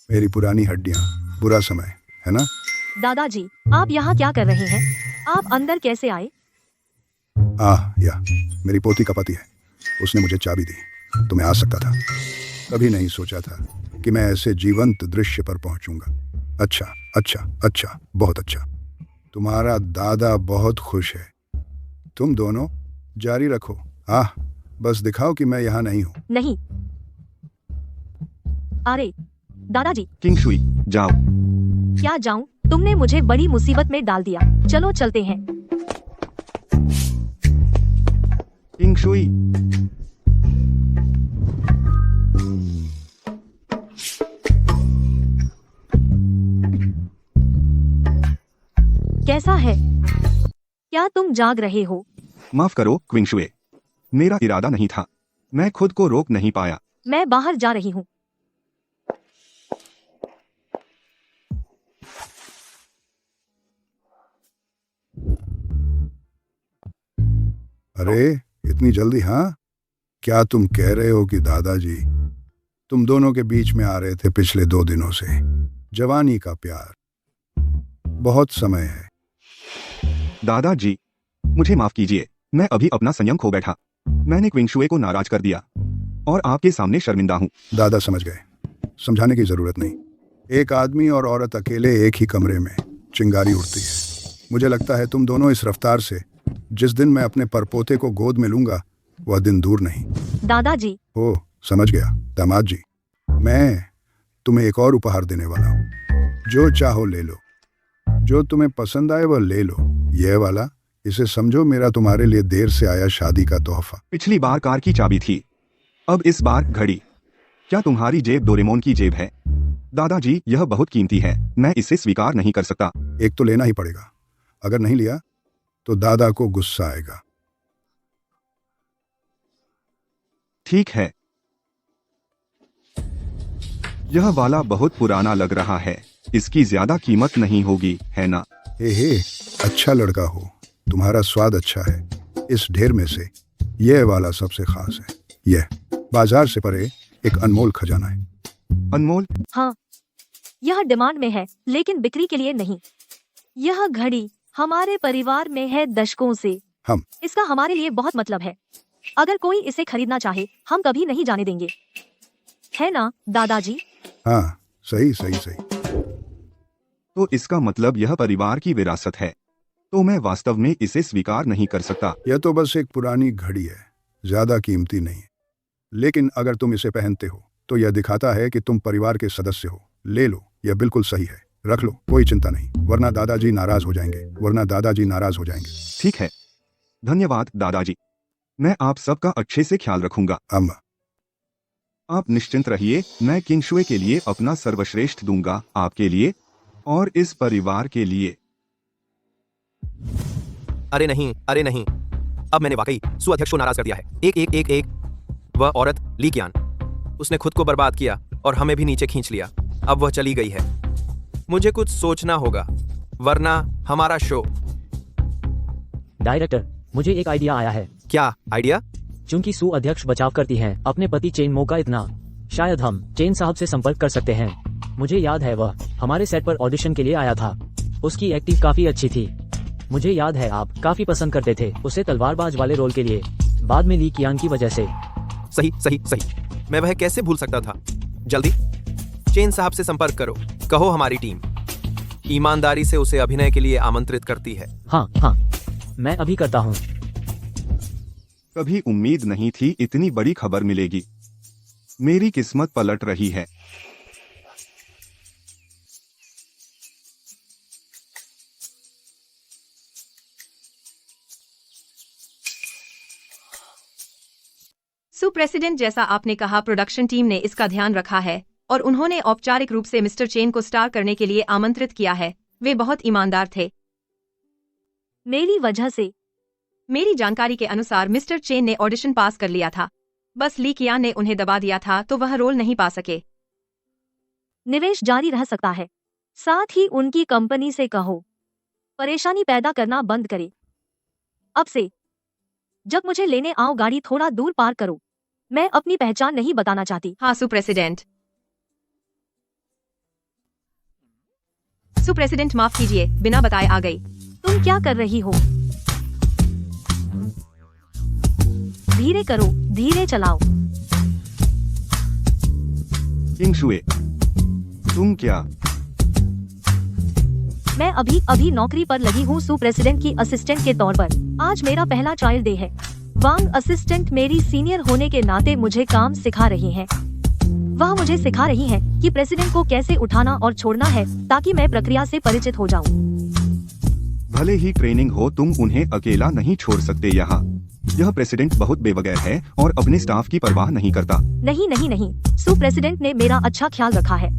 Speaker 6: मेरी पुरानी हड्डियां, बुरा समय है ना?
Speaker 4: दादाजी, आप यहाँ क्या कर रहे हैं? आप अंदर कैसे आए?
Speaker 6: मेरी पोती का पति है, उसने मुझे चाबी दी तो मैं आ सकता था। कभी नहीं सोचा था कि मैं ऐसे जीवंत दृश्य पर पहुंचूंगा। अच्छा, बहुत अच्छा। तुम्हारा दादा बहुत खुश है। तुम दोनों जारी रखो। बस दिखाओ कि मैं यहाँ नहीं हूँ।
Speaker 4: नहीं। अरे दादाजी।
Speaker 3: किंगशुई, जाओ।
Speaker 4: क्या जाऊं? तुमने मुझे बड़ी मुसीबत में डाल दिया। चलो चलते हैं।
Speaker 3: किंग शुई,
Speaker 4: कैसा है? क्या तुम जाग रहे हो?
Speaker 3: माफ करो क्विंग शुए, मेरा इरादा नहीं था, मैं खुद को रोक नहीं पाया।
Speaker 4: मैं बाहर जा रही हूँ।
Speaker 6: अरे इतनी जल्दी? हाँ, क्या तुम कह रहे हो कि दादाजी तुम दोनों के बीच में आ रहे थे पिछले 2 दिनों से? जवानी का प्यार, बहुत समय है।
Speaker 3: दादाजी, मुझे माफ कीजिए, मैं अभी अपना संयम खो बैठा। मैंने क्विंग शुए को नाराज कर दिया और आपके सामने शर्मिंदा हूँ।
Speaker 6: दादा समझ गए, समझाने की जरूरत नहीं। एक आदमी और औरत अकेले एक ही कमरे में चिंगारी उड़ती है। मुझे लगता है तुम दोनों इस रफ्तार से जिस दिन मैं अपने परपोते को गोद में लूंगा वह दिन दूर नहीं।
Speaker 4: दादाजी।
Speaker 6: ओ, समझ गया दामाद जी, मैं तुम्हें एक और उपहार देने वाला हूँ। जो चाहो ले लो, जो तुम्हें पसंद आए वह ले लो। यह वाला, इसे समझो मेरा तुम्हारे लिए देर से आया शादी का तोहफा।
Speaker 3: पिछली बार कार की चाबी थी, अब इस बार घड़ी। क्या तुम्हारी जेब डोरेमोन की जेब है? दादाजी, यह बहुत कीमती है, मैं इसे स्वीकार नहीं कर सकता।
Speaker 6: एक तो लेना ही पड़ेगा, अगर नहीं लिया तो दादा को गुस्सा आएगा।
Speaker 3: ठीक है, यह वाला बहुत पुराना लग रहा है, इसकी ज्यादा कीमत नहीं होगी, है ना?
Speaker 6: हे, अच्छा लड़का हो, तुम्हारा स्वाद अच्छा है। इस ढेर में से यह वाला सबसे खास है। यह बाजार से परे एक अनमोल खजाना है।
Speaker 3: अनमोल?
Speaker 4: हाँ, यह डिमांड में है लेकिन बिक्री के लिए नहीं। यह घड़ी हमारे परिवार में है दशकों से। इसका हमारे लिए बहुत मतलब है। अगर कोई इसे खरीदना चाहे हम कभी नहीं जाने देंगे, है ना दादाजी?
Speaker 6: हाँ, सही सही सही।
Speaker 3: तो इसका मतलब यह परिवार की विरासत है, तो मैं वास्तव में इसे स्वीकार नहीं कर सकता।
Speaker 6: यह तो बस एक पुरानी घड़ी है, ज्यादा कीमती नहीं है। लेकिन अगर तुम इसे पहनते हो तो यह दिखाता है कि तुम परिवार के सदस्य हो। ले लो, यह बिल्कुल सही है, रख लो, कोई चिंता नहीं, वरना दादाजी नाराज हो जाएंगे।
Speaker 3: ठीक है, धन्यवाद दादाजी, मैं आप सबका अच्छे से ख्याल रखूंगा।
Speaker 6: अम्मा,
Speaker 3: आप निश्चिंत रहिए, मैं किंग शुए के लिए अपना सर्वश्रेष्ठ दूंगा, आपके लिए और इस परिवार के लिए।
Speaker 7: अरे नहीं, अब मैंने वाकई सुअध्यक्ष को नाराज कर दिया है। एक वह औरत ली कियान, उसने खुद को बर्बाद किया और हमें भी नीचे खींच लिया। अब वह चली गई है। मुझे कुछ सोचना होगा, वरना हमारा शो।
Speaker 10: डायरेक्टर, मुझे एक आइडिया आया है।
Speaker 7: क्या आइडिया?
Speaker 10: चूंकि सु अध्यक्ष बचाव करती हैं अपने पति चेन मो का इतना, शायद हम चेन साहब से संपर्क कर सकते हैं। मुझे याद है वह हमारे सेट पर ऑडिशन के लिए आया था। उसकी एक्टिंग काफी अच्छी थी। मुझे याद है आप काफी पसंद करते थे उसे तलवारबाज वाले रोल के लिए, बाद में ली कियान की वजह से।
Speaker 7: सही, मैं वह कैसे भूल सकता था। जल्दी चेन साहब से संपर्क करो, कहो हमारी टीम ईमानदारी से उसे अभिनय के लिए आमंत्रित करती है।
Speaker 10: हाँ, मैं अभी करता हूँ।
Speaker 3: कभी उम्मीद नहीं थी इतनी बड़ी खबर मिलेगी। मेरी किस्मत पलट रही है।
Speaker 2: सुप्रेसिडेंट, जैसा आपने कहा, प्रोडक्शन टीम ने इसका ध्यान रखा है और उन्होंने औपचारिक रूप से मिस्टर चेन को स्टार करने के लिए आमंत्रित किया है। वे बहुत ईमानदार थे।
Speaker 4: मेरी वजह से?
Speaker 2: मेरी जानकारी के अनुसार मिस्टर चेन ने ऑडिशन पास कर लिया था, बस ली कियान ने उन्हें दबा दिया था तो वह रोल नहीं पा सके।
Speaker 4: निवेश जारी रह सकता है, साथ ही उनकी कंपनी से कहो परेशानी पैदा करना बंद करे। अब से जब मुझे लेने आओ गाड़ी थोड़ा दूर पार करो। मैं अपनी पहचान नहीं बताना चाहती।
Speaker 2: हाँ सुप्रेसिडेंट। सुप्रेसिडेंट माफ कीजिए, बिना बताए आ गई।
Speaker 4: तुम क्या कर रही हो? धीरे करो, धीरे चलाओ।
Speaker 3: किंग शुए, तुम क्या?
Speaker 4: मैं अभी नौकरी पर लगी हूँ सुप्रेसिडेंट की असिस्टेंट के तौर पर। आज मेरा पहला ट्रायल डे है। वांग असिस्टेंट मेरी सीनियर होने के नाते मुझे काम सिखा रही हैं। वह मुझे सिखा रही हैं कि प्रेसिडेंट को कैसे उठाना और छोड़ना है ताकि मैं प्रक्रिया से परिचित हो जाऊं।
Speaker 3: भले ही ट्रेनिंग हो, तुम उन्हें अकेला नहीं छोड़ सकते यहाँ। यह प्रेसिडेंट बहुत बेवगैर है और अपने स्टाफ की परवाह नहीं करता।
Speaker 4: नहीं नहीं नहीं, सु प्रेसिडेंट ने मेरा अच्छा ख्याल रखा है।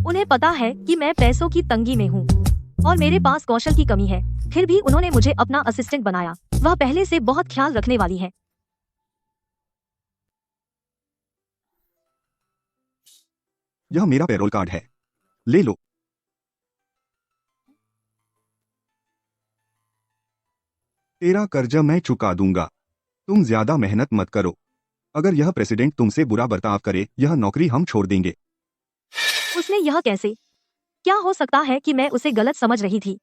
Speaker 4: उन्हें पता है कि मैं पैसों की तंगी में हूँ और मेरे पास कौशल की कमी है, फिर भी उन्होंने मुझे अपना असिस्टेंट बनाया। वह पहले से बहुत ख्याल रखने वाली है।
Speaker 3: यह मेरा पेरोल कार्ड है, ले लो। तेरा कर्जा मैं चुका दूंगा, तुम ज्यादा मेहनत मत करो। अगर यह प्रेसिडेंट तुमसे बुरा बर्ताव करे, यह नौकरी हम छोड़ देंगे।
Speaker 4: उसने यह कैसे? क्या हो सकता है कि मैं उसे गलत समझ रही थी?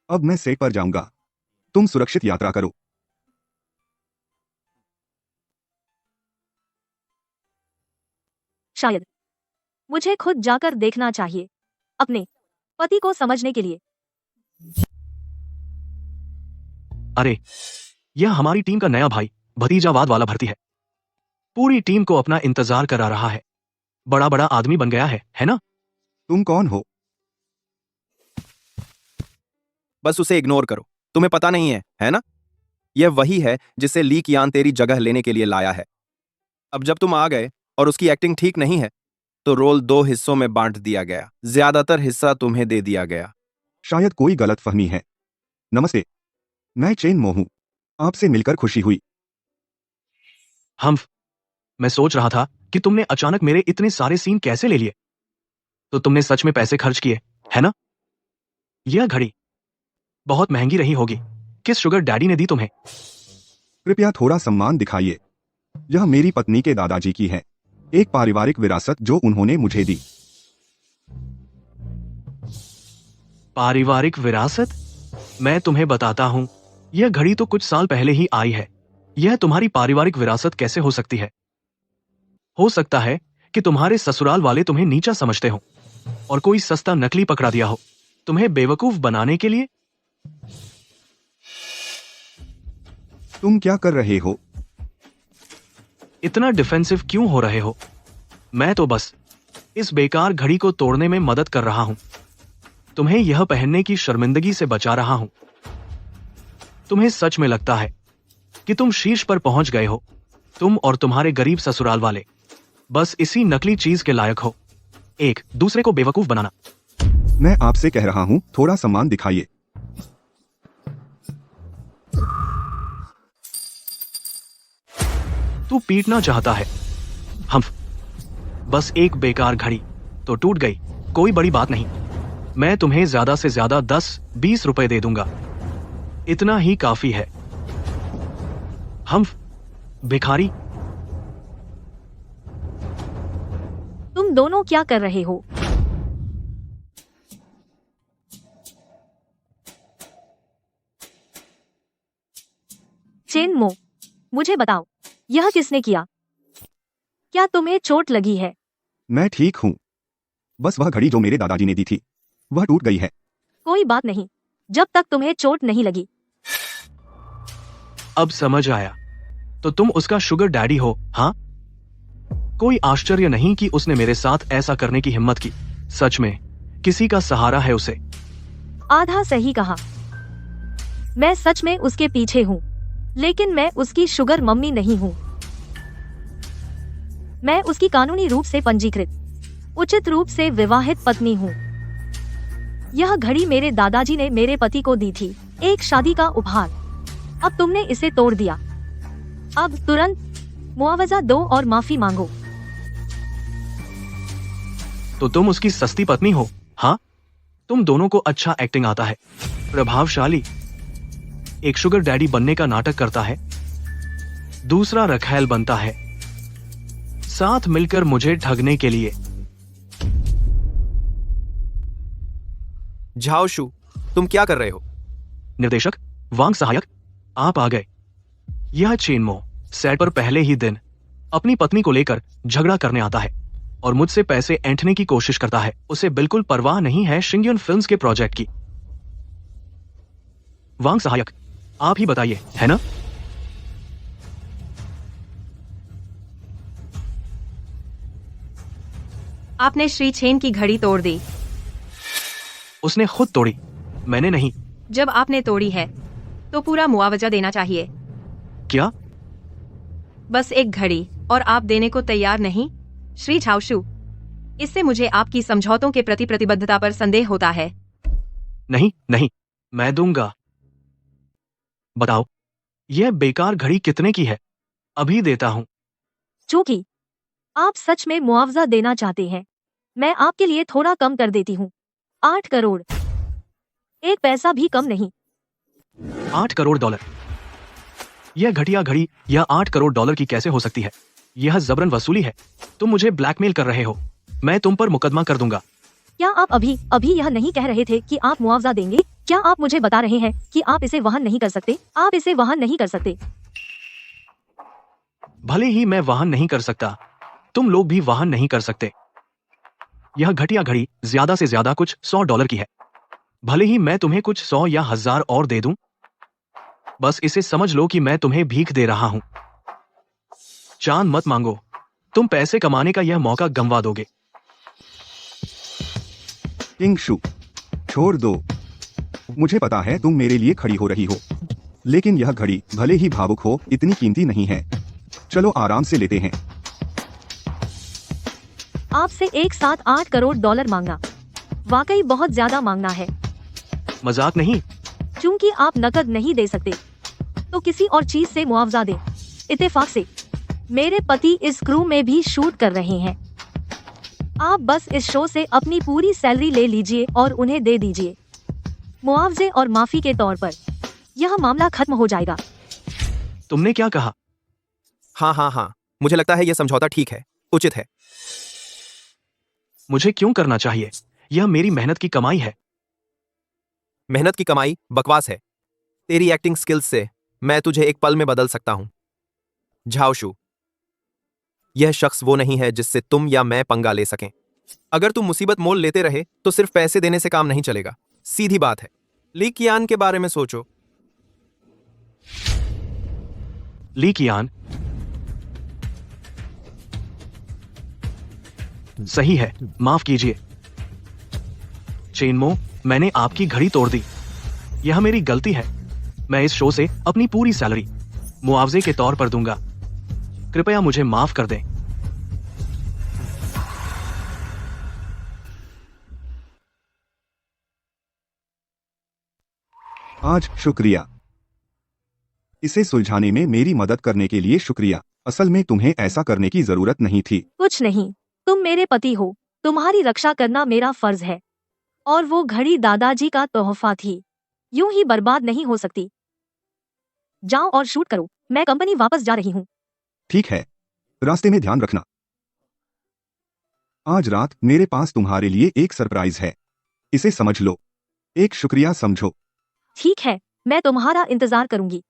Speaker 3: अब मैं सेट पर जाऊंगा, तुम सुरक्षित यात्रा करो।
Speaker 4: शायद मुझे खुद जाकर देखना चाहिए, अपने पति को समझने के लिए।
Speaker 11: अरे, यह हमारी टीम का नया भाई भतीजावाद वाला भर्ती है। पूरी टीम को अपना इंतजार करा रहा है। बड़ा बड़ा आदमी बन गया है ना?
Speaker 3: तुम कौन हो?
Speaker 7: बस उसे इग्नोर करो, तुम्हें पता नहीं है ना? यह वही है जिसे ली कियान तेरी जगह लेने के लिए लाया है। अब जब तुम आ गए और उसकी एक्टिंग ठीक नहीं है, तो रोल 2 हिस्सों में बांट दिया गया। ज्यादातर हिस्सा तुम्हें दे दिया गया।
Speaker 3: शायद कोई गलतफहमी है। नमस्ते, मैं चेन मो हूं, आपसे मिलकर खुशी हुई।
Speaker 11: मैं सोच रहा था कि तुमने अचानक मेरे इतने सारे सीन कैसे ले लिए। तो तुमने सच में पैसे खर्च किए, है ना? यह घड़ी बहुत महंगी रही होगी। किस शुगर डैडी ने दी तुम्हें?
Speaker 3: कृपया थोड़ा सम्मान दिखाइए। यह मेरी पत्नी के दादाजी की है, एक पारिवारिक विरासत जो उन्होंने मुझे दी।
Speaker 11: पारिवारिक विरासत? मैं तुम्हें बताता हूं, यह घड़ी तो कुछ साल पहले ही आई है। यह तुम्हारी पारिवारिक विरासत कैसे हो सकती है? हो सकता है कि तुम्हारे ससुराल वाले तुम्हें नीचा समझते हो और कोई सस्ता नकली पकड़ा दिया हो तुम्हें बेवकूफ बनाने के लिए।
Speaker 3: तुम क्या कर रहे हो?
Speaker 11: इतना डिफेंसिव क्यों हो रहे हो? मैं तो बस इस बेकार घड़ी को तोड़ने में मदद कर रहा हूं। तुम्हें यह पहनने की शर्मिंदगी से बचा रहा हूं। तुम्हें सच में लगता है कि तुम शीर्ष पर पहुंच गए हो? तुम और तुम्हारे गरीब ससुराल वाले बस इसी नकली चीज के लायक हो, एक दूसरे को बेवकूफ बनाना।
Speaker 3: मैं आपसे कह रहा हूं, थोड़ा सम्मान दिखाइए।
Speaker 11: तू पीटना चाहता है? बस एक बेकार घड़ी तो टूट गई, कोई बड़ी बात नहीं। मैं तुम्हें ज्यादा से ज्यादा 10-20 रुपए दे दूंगा, इतना ही काफी है। भिखारी।
Speaker 4: तुम दोनों क्या कर रहे हो? चेन मो, मुझे बताओ, यह किसने किया? क्या तुम्हें चोट लगी है?
Speaker 3: मैं ठीक हूं, बस वह घड़ी जो मेरे दादाजी ने दी थी वह टूट गई है।
Speaker 4: कोई बात नहीं, जब तक तुम्हें चोट नहीं लगी।
Speaker 11: अब समझ आया, तो तुम उसका शुगर डैडी हो, हाँ? कोई आश्चर्य नहीं कि उसने मेरे साथ ऐसा करने की हिम्मत की। सच में किसी का सहारा है उसे।
Speaker 4: आधा सही कहा। मैं सच में उसके पीछे हूँ, लेकिन मैं उसकी शुगर मम्मी नहीं हूँ। मैं उसकी कानूनी रूप से पंजीकृत, उचित रूप से विवाहित पत्नी हूँ। यह घड़ी मेरे दादाजी ने मेरे पति को दी थी, एक शादी का उपहार। अब तुमने इसे तोड़ दिया। अब तुरंत मुआवजा दो और माफी मांगो।
Speaker 11: तो तुम उसकी सस्ती पत्नी हो, हाँ? तुम दोनों को अच्छा एक्टिंग आता है, प्रभावशाली। एक शुगर डैडी बनने का नाटक करता है, दूसरा रखैल बनता है, साथ मिलकर मुझे ठगने के लिए।
Speaker 7: झाओशु, तुम क्या कर रहे हो?
Speaker 11: निर्देशक वांग सहायक, आप आ गए। यह चेनमो सेट पर पहले ही दिन अपनी पत्नी को लेकर झगड़ा करने आता है और मुझसे पैसे ऐंठने की कोशिश करता है। उसे बिल्कुल परवाह नहीं है शिंग्युन फिल्म्स के प्रोजेक्ट की। वांग सहायक, आप ही बताइए, है ना?
Speaker 2: आपने श्री छेन की घड़ी तोड़ दी।
Speaker 11: उसने खुद तोड़ी, मैंने नहीं।
Speaker 2: जब आपने तोड़ी है तो पूरा मुआवजा देना चाहिए।
Speaker 11: क्या?
Speaker 2: बस एक घड़ी, और आप देने को तैयार नहीं, श्री झाओशु। इससे मुझे आपकी समझौतों के प्रति प्रतिबद्धता पर संदेह होता है।
Speaker 11: नहीं नहीं, मैं दूंगा। बताओ, यह बेकार घड़ी कितने की है? अभी देता हूँ।
Speaker 4: चूंकि आप सच में मुआवजा देना चाहते हैं, मैं आपके लिए थोड़ा कम कर देती हूँ। 8 करोड़। एक पैसा भी कम नहीं।
Speaker 11: 8 करोड़ डॉलर? यह घटिया घड़ी यह 8 करोड़ डॉलर की कैसे हो सकती है? यह जबरन वसूली है। तुम मुझे ब्लैकमेल कर रहे हो। मैं तुम पर मुकदमा कर दूंगा।
Speaker 4: क्या आप अभी यह नहीं कह रहे थे कि आप मुआवजा देंगे? क्या आप मुझे बता रहे हैं कि आप इसे वहन नहीं कर सकते? आप इसे वहन नहीं कर सकते।
Speaker 11: भले ही मैं वहन नहीं कर सकता, तुम लोग भी वहन नहीं कर सकते। यह घटिया घड़ी ज्यादा से ज्यादा कुछ $100 की है। भले ही मैं तुम्हें कुछ 100 या 1000 और दे दूं, बस इसे समझ लो कि मैं तुम्हें भीख दे रहा हूं। चांद मत मांगो, तुम पैसे कमाने का यह मौका गंवा दोगे।
Speaker 3: किंग शू, छोड़ दो। मुझे पता है तुम मेरे लिए खड़ी हो रही हो, लेकिन यह घड़ी भले ही भावुक हो, इतनी कीमती नहीं है। चलो आराम से लेते हैं।
Speaker 4: आपसे एक साथ 8 करोड़ डॉलर मांगना वाकई बहुत ज्यादा मांगना है।
Speaker 11: मजाक नहीं।
Speaker 4: चूंकि आप नकद नहीं दे सकते, तो किसी और चीज से मुआवजा दें। इत्तेफाक से मेरे पति इस क्रू में भी शूट कर रहे हैं। आप बस इस शो से अपनी पूरी सैलरी ले लीजिए और उन्हें दे दीजिए। मुआवजे और माफी के तौर पर यह मामला खत्म हो जाएगा।
Speaker 11: तुमने क्या कहा?
Speaker 7: हाँ, मुझे लगता है यह समझौता ठीक है, उचित है।
Speaker 11: मुझे क्यों करना चाहिए? यह मेरी मेहनत की कमाई है।
Speaker 7: मेहनत की कमाई बकवास है। तेरी एक्टिंग स्किल्स से मैं तुझे एक पल में बदल सकता हूं। झाओशु, यह शख्स वो नहीं है जिससे तुम या मैं पंगा ले सकें। अगर तुम मुसीबत मोल लेते रहे तो सिर्फ पैसे देने से काम नहीं चलेगा। सीधी बात है। ली कियान के बारे में सोचो।
Speaker 11: ली कियान? सही है, माफ कीजिए। चेनमो, मैंने आपकी घड़ी तोड़ दी। यह मेरी गलती है। मैं इस शो से अपनी पूरी सैलरी मुआवजे के तौर पर दूंगा। कृपया मुझे माफ कर दें।
Speaker 3: आज शुक्रिया। इसे सुलझाने में मेरी मदद करने के लिए शुक्रिया। असल में तुम्हें ऐसा करने की जरूरत नहीं थी।
Speaker 4: कुछ नहीं, तुम मेरे पति हो, तुम्हारी रक्षा करना मेरा फर्ज है। और वो घड़ी दादाजी का तोहफा थी, यूं ही बर्बाद नहीं हो सकती। जाओ और शूट करो, मैं कंपनी वापस जा रही हूँ।
Speaker 3: ठीक है, रास्ते में ध्यान रखना। आज रात मेरे पास तुम्हारे लिए एक सरप्राइज है, इसे समझ लो। एक शुक्रिया समझो।
Speaker 4: ठीक है, मैं तुम्हारा इंतजार करूंगी।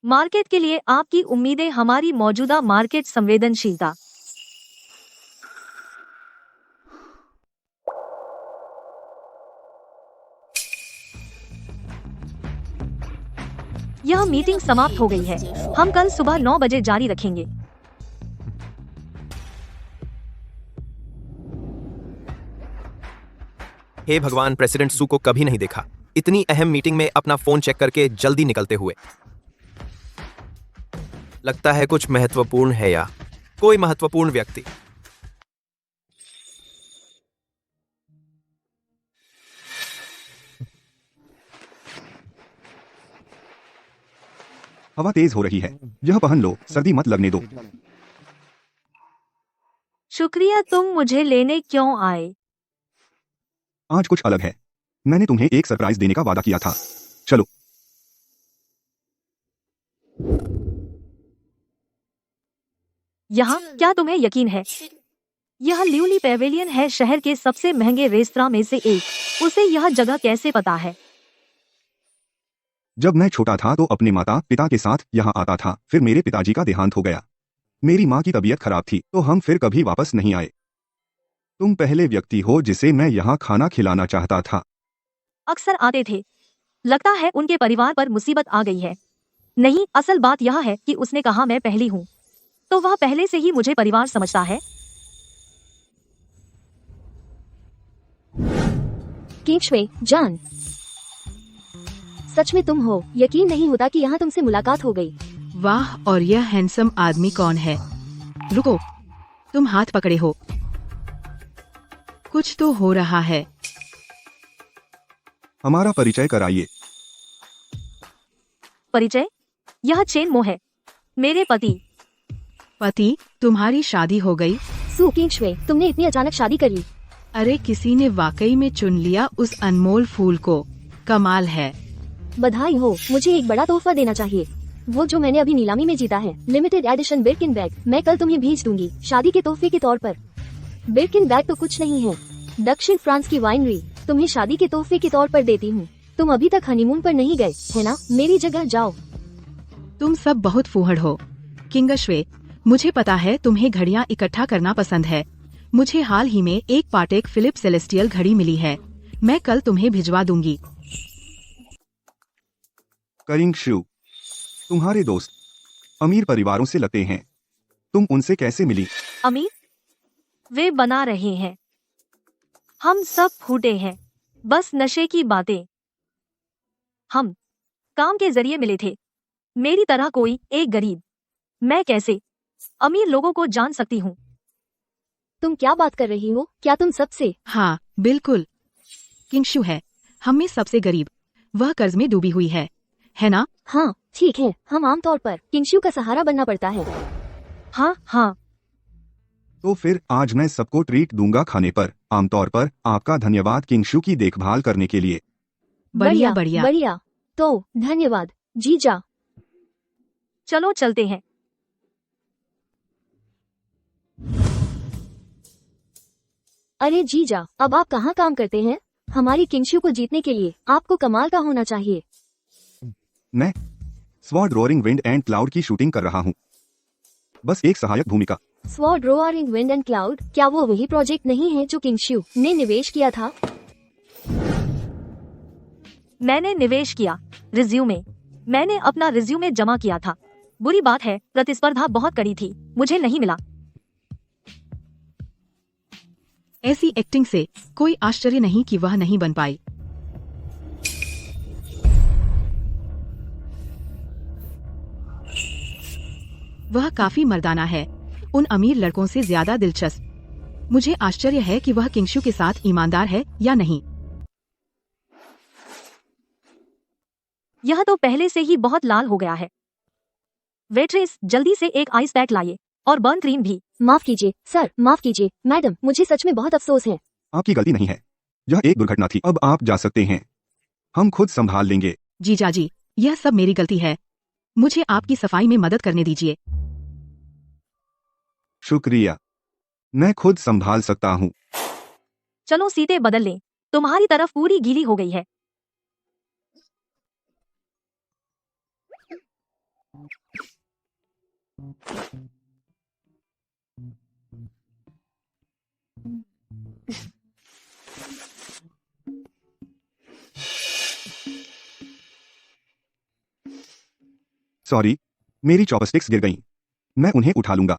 Speaker 4: मार्केट के लिए आपकी उम्मीदें, हमारी मौजूदा मार्केट संवेदनशीलता। यह मीटिंग समाप्त हो गई है। हम कल सुबह 9 बजे जारी रखेंगे।
Speaker 7: हे भगवान, प्रेसिडेंट सू को कभी नहीं देखा इतनी अहम मीटिंग में अपना फोन चेक करके जल्दी निकलते हुए। लगता है कुछ महत्वपूर्ण है या कोई महत्वपूर्ण व्यक्ति।
Speaker 3: हवा तेज हो रही है, यह पहन लो, सर्दी मत लगने दो।
Speaker 4: शुक्रिया, तुम मुझे लेने क्यों आए?
Speaker 3: आज कुछ अलग है। मैंने तुम्हें एक सरप्राइज देने का वादा किया था। चलो।
Speaker 4: यहाँ क्या तुम्हें यकीन है? यह ल्यूली पेवेलियन है, शहर के सबसे महंगे रेस्तरां में से एक। उसे यह जगह कैसे पता है?
Speaker 3: जब मैं छोटा था तो अपने माता पिता के साथ यहाँ आता था। फिर मेरे पिताजी का देहांत हो गया। मेरी माँ की तबीयत खराब थी तो हम फिर कभी वापस नहीं आए। तुम पहले व्यक्ति हो जिसे मैं यहाँ खाना खिलाना चाहता था।
Speaker 4: अक्सर आते थे। लगता है उनके परिवार पर मुसीबत आ गई है। नहीं, असल बात यह है कि उसने कहा मैं पहली हूँ, तो वह पहले से ही मुझे परिवार समझता है।
Speaker 9: किंगशुए, जान, सच में तुम हो। यकीन नहीं होता कि यहाँ तुमसे मुलाकात हो गई।
Speaker 1: वाह, और यह हैंडसम आदमी कौन है? रुको, तुम हाथ पकड़े हो। कुछ तो हो रहा है।
Speaker 3: हमारा परिचय कराइए।
Speaker 4: परिचय? यह चेन मो है, मेरे पति।
Speaker 1: पति? तुम्हारी शादी हो गई?
Speaker 9: सू किंगशुए, तुमने इतनी अचानक शादी कर ली।
Speaker 1: अरे किसी ने वाकई में चुन लिया उस अनमोल फूल को। कमाल है।
Speaker 9: बधाई हो, मुझे एक बड़ा तोहफा देना चाहिए। वो जो मैंने अभी नीलामी में जीता है, लिमिटेड एडिशन बिर्किन बैग। मैं कल तुम्हें भेज दूंगी शादी के तोहफे के तौर पर। बिर्किन बैग तो कुछ नहीं है, दक्षिण फ्रांस की वाइनरी तुम्हें शादी के तोहफे के तौर पर देती हूँ। तुम अभी तक हनीमून पर नहीं गए है ना? मेरी जगह जाओ।
Speaker 1: तुम सब बहुत फूहड़ हो। किंगशुए, मुझे पता है तुम्हें घड़ियां इकट्ठा करना पसंद है। मुझे हाल ही में एक पाटेक फिलिप सेलेस्टियल घड़ी मिली है। मैं कल तुम्हें भिजवा दूंगी।
Speaker 3: करिंगशु, तुम्हारे दोस्त अमीर परिवारों से लगते हैं। तुम उनसे कैसे मिली?
Speaker 4: अमीर? वे बना रहे हैं। हम सब फूटे हैं, बस नशे की बातें। हम काम के जरिए मिले थे। मेरी तरह कोई एक गरीब, मैं कैसे अमीर लोगों को जान सकती हूँ?
Speaker 9: तुम क्या बात कर रही हो? क्या तुम सबसे?
Speaker 1: हाँ बिल्कुल, किंगशु है हम में सबसे गरीब। वह कर्ज में डूबी हुई है ना?
Speaker 9: हाँ ठीक है, हम आमतौर पर किंगशु का सहारा बनना पड़ता है।
Speaker 4: हाँ हाँ।
Speaker 3: तो फिर आज मैं सबको ट्रीट दूंगा खाने पर। आमतौर पर आपका धन्यवाद किंगशु की देखभाल करने के लिए।
Speaker 1: बढ़िया बढ़िया।
Speaker 9: बढ़िया। तो धन्यवाद जीजा।
Speaker 4: चलो चलते हैं।
Speaker 9: अरे जीजा, अब आप कहाँ काम करते हैं? हमारी किंगशु को जीतने के लिए आपको कमाल का होना चाहिए।
Speaker 3: मैं sword roaring wind and cloud की शूटिंग कर रहा हूँ, बस एक सहायक भूमिका।
Speaker 9: Sword roaring wind and cloud? क्या वो वही प्रोजेक्ट नहीं है जो किंगशु ने निवेश किया था?
Speaker 4: मैंने निवेश किया। रिज्यूमे, मैंने अपना रिज्यूमे जमा किया था। बुरी बात है, प्रतिस्पर्धा बहुत कड़ी थी, मुझे नहीं मिला।
Speaker 1: ऐसी एक्टिंग से कोई आश्चर्य नहीं कि वह नहीं बन पाई। वह काफी मर्दाना है, उन अमीर लड़कों से ज्यादा दिलचस्प। मुझे आश्चर्य है कि वह किंगशु के साथ ईमानदार है या नहीं।
Speaker 4: यह तो पहले से ही बहुत लाल हो गया है। वेट्रेस, जल्दी से एक आइस पैक लाइए और बर्न क्रीम भी।
Speaker 9: माफ कीजिए सर, माफ कीजिए मैडम, मुझे सच में बहुत अफसोस है।
Speaker 3: आपकी गलती नहीं है, यह एक दुर्घटना थी। अब आप जा सकते हैं, हम खुद संभाल लेंगे।
Speaker 1: जीजा जी, यह सब मेरी गलती है। मुझे आपकी सफाई में मदद करने दीजिए।
Speaker 3: शुक्रिया, मैं खुद संभाल सकता हूँ।
Speaker 4: चलो सीटें बदल लें, तुम्हारी तरफ पूरी गीली हो गई है।
Speaker 3: सॉरी, मेरी चॉपस्टिक्स गिर गईं। मैं उन्हें उठा लूंगा।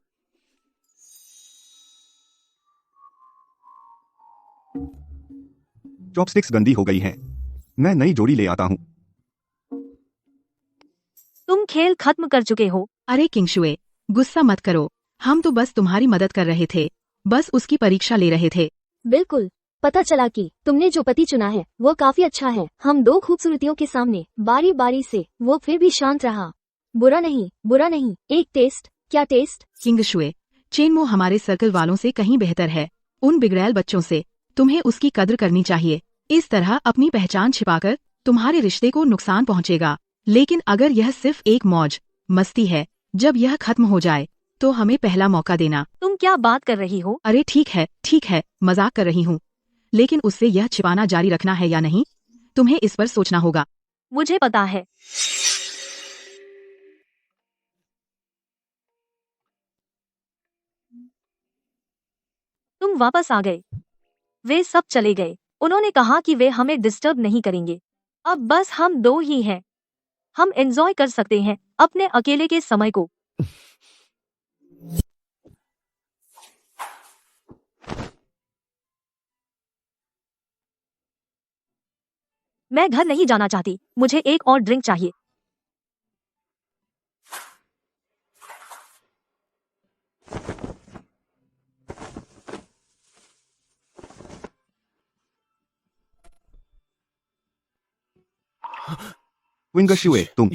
Speaker 3: चॉपस्टिक्स गंदी हो गई हैं। मैं नई जोड़ी ले आता हूँ।
Speaker 4: तुम खेल खत्म कर चुके हो।
Speaker 1: अरे किंगशुए, गुस्सा मत करो, हम तो बस तुम्हारी मदद कर रहे थे, बस उसकी परीक्षा ले रहे थे।
Speaker 9: बिल्कुल, पता चला कि तुमने जो पति चुना है वो काफी अच्छा है। हम दो खूबसूरतियों के सामने बारी बारी से, वो फिर भी शांत रहा। बुरा नहीं, बुरा नहीं। एक टेस्ट? क्या टेस्ट?
Speaker 1: किंगशुए, चेनमो हमारे सर्कल वालों से कहीं बेहतर है। उन बिगड़ैल बच्चों से तुम्हें उसकी कद्र करनी चाहिए। इस तरह अपनी पहचान छिपाकर तुम्हारे रिश्ते को नुकसान पहुंचेगा। लेकिन अगर यह सिर्फ एक मौज मस्ती है, जब यह खत्म हो जाए तो हमें पहला मौका देना।
Speaker 4: तुम क्या बात कर रही हो?
Speaker 1: अरे ठीक है, मजाक कर रही हूँ। लेकिन उससे यह छिपाना जारी रखना है या नहीं, तुम्हें इस पर सोचना होगा।
Speaker 4: मुझे पता है। तुम वापस आ गए। वे सब चले गए। उन्होंने कहा कि वे हमें डिस्टर्ब नहीं करेंगे। अब बस हम दो ही हैं। हम एंजॉय कर सकते हैं अपने अकेले के समय को। मैं घर नहीं जाना चाहती, मुझे एक और ड्रिंक चाहिए।
Speaker 3: विंगशुए, तुम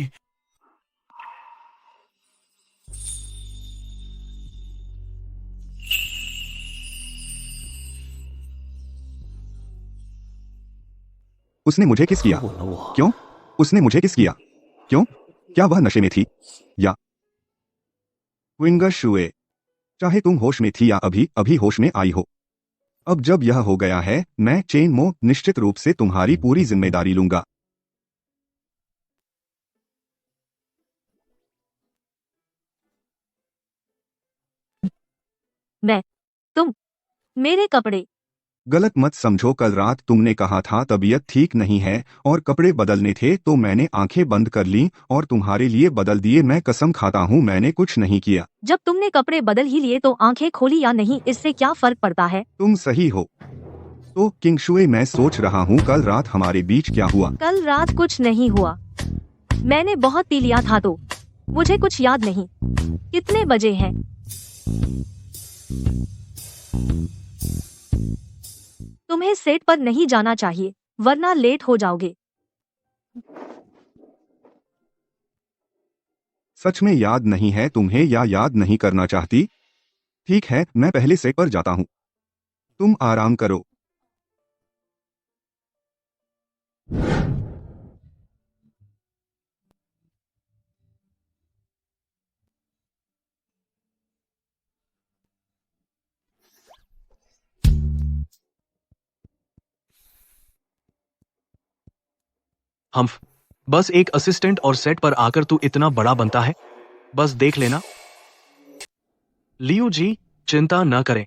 Speaker 3: उसने मुझे किस किया? क्यों? उसने मुझे किस किया? क्यों? क्या वह नशे में थी? या विंगशुए, चाहे तुम होश में थी या अभी अभी होश में आई हो, अब जब यह हो गया है, मैं चेन मो निश्चित रूप से तुम्हारी पूरी जिम्मेदारी लूंगा।
Speaker 4: तुम मेरे कपड़े।
Speaker 3: गलत मत समझो, कल रात तुमने कहा था तबीयत ठीक नहीं है और कपड़े बदलने थे, तो मैंने आंखें बंद कर ली और तुम्हारे लिए बदल दिए। मैं कसम खाता हूँ मैंने कुछ नहीं किया।
Speaker 4: जब तुमने कपड़े बदल ही लिए तो आंखें खोली या नहीं, इससे क्या फर्क पड़ता है?
Speaker 3: तुम सही हो। तो किंगशुए, मैं सोच रहा हूँ कल रात हमारे बीच क्या हुआ।
Speaker 4: कल रात कुछ नहीं हुआ, मैंने बहुत पी लिया था तो मुझे कुछ याद नहीं। कितने बजे हैं? तुम्हें सेट पर नहीं जाना चाहिए, वरना लेट हो जाओगे।
Speaker 3: सच में याद नहीं है तुम्हें या याद नहीं करना चाहती? ठीक है, मैं पहले सेट पर जाता हूँ, तुम आराम करो।
Speaker 11: हम्फ, बस एक असिस्टेंट और सेट पर आकर तू इतना बड़ा बनता है, बस देख लेना। लियू जी, चिंता न करें,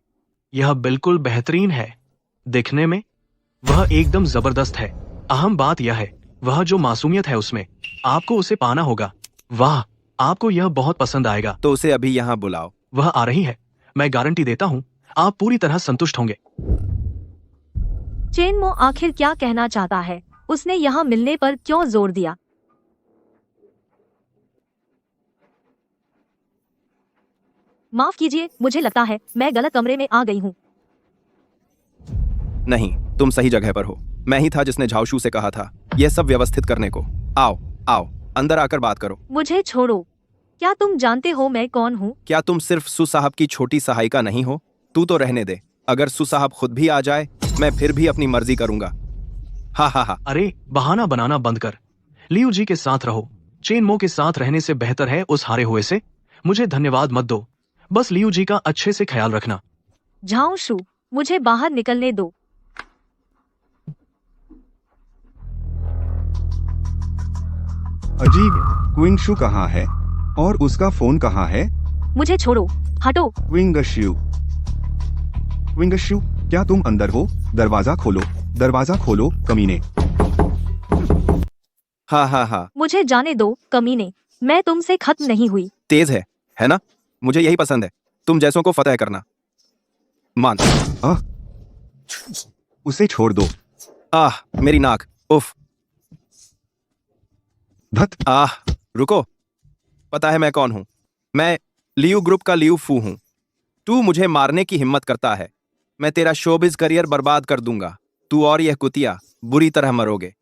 Speaker 11: यह बिल्कुल बेहतरीन है। दिखने में वह एकदम जबरदस्त है। अहम बात यह है, वह जो मासूमियत है उसमें, आपको उसे पाना होगा। वाह, आपको यह बहुत पसंद आएगा।
Speaker 7: तो उसे अभी यहाँ बुलाओ।
Speaker 11: वह आ रही है, मैं गारंटी देता हूँ आप पूरी तरह संतुष्ट होंगे।
Speaker 4: चेनमो आखिर क्या कहना चाहता है? उसने यहाँ मिलने पर क्यों जोर दिया? माफ कीजिए, मुझे लगता है मैं गलत कमरे में आ गई हूँ।
Speaker 7: नहीं, तुम सही जगह पर हो। मैं ही था जिसने झाओशू से कहा था यह सब व्यवस्थित करने को। आओ आओ, अंदर आकर बात करो।
Speaker 4: मुझे छोड़ो, क्या तुम जानते हो मैं कौन हूँ?
Speaker 7: क्या तुम सिर्फ सु साहब की छोटी सहायिका नहीं हो? तू तो रहने दे, अगर सु साहब खुद भी आ जाए मैं फिर भी अपनी मर्जी करूंगा। हा हा हा।
Speaker 11: अरे, बहाना बनाना बंद कर। लियू जी के साथ रहो, चेनमो के साथ रहने से बेहतर है उस हारे हुए से। मुझे धन्यवाद मत दो, बस लियू जी का अच्छे से ख्याल रखना।
Speaker 4: झाओशू, मुझे बाहर निकलने दो।
Speaker 3: अजीब, क्विंगशु कहाँ है और उसका फोन कहाँ है?
Speaker 4: मुझे छोड़ो, हटो।
Speaker 3: विंगशु, विंगशु, क्या तुम अंदर हो? दरवाजा खोलो, दरवाजा खोलो कमीने।
Speaker 7: हा हा हा।
Speaker 4: मुझे जाने दो कमीने, मैं तुमसे खत्म नहीं हुई।
Speaker 7: तेज है ना? मुझे यही पसंद है, तुम जैसों को फतेह करना। मान।
Speaker 3: उसे छोड़ दो।
Speaker 7: आह, मेरी नाक, उफ।
Speaker 3: धत।
Speaker 7: आह, रुको, पता है मैं कौन हूं? मैं लियू ग्रुप का लियू फू हूं। तू मुझे मारने की हिम्मत करता है, मैं तेरा शोबिज करियर बर्बाद कर दूंगा। तू और यह कुतिया बुरी तरह मरोगे।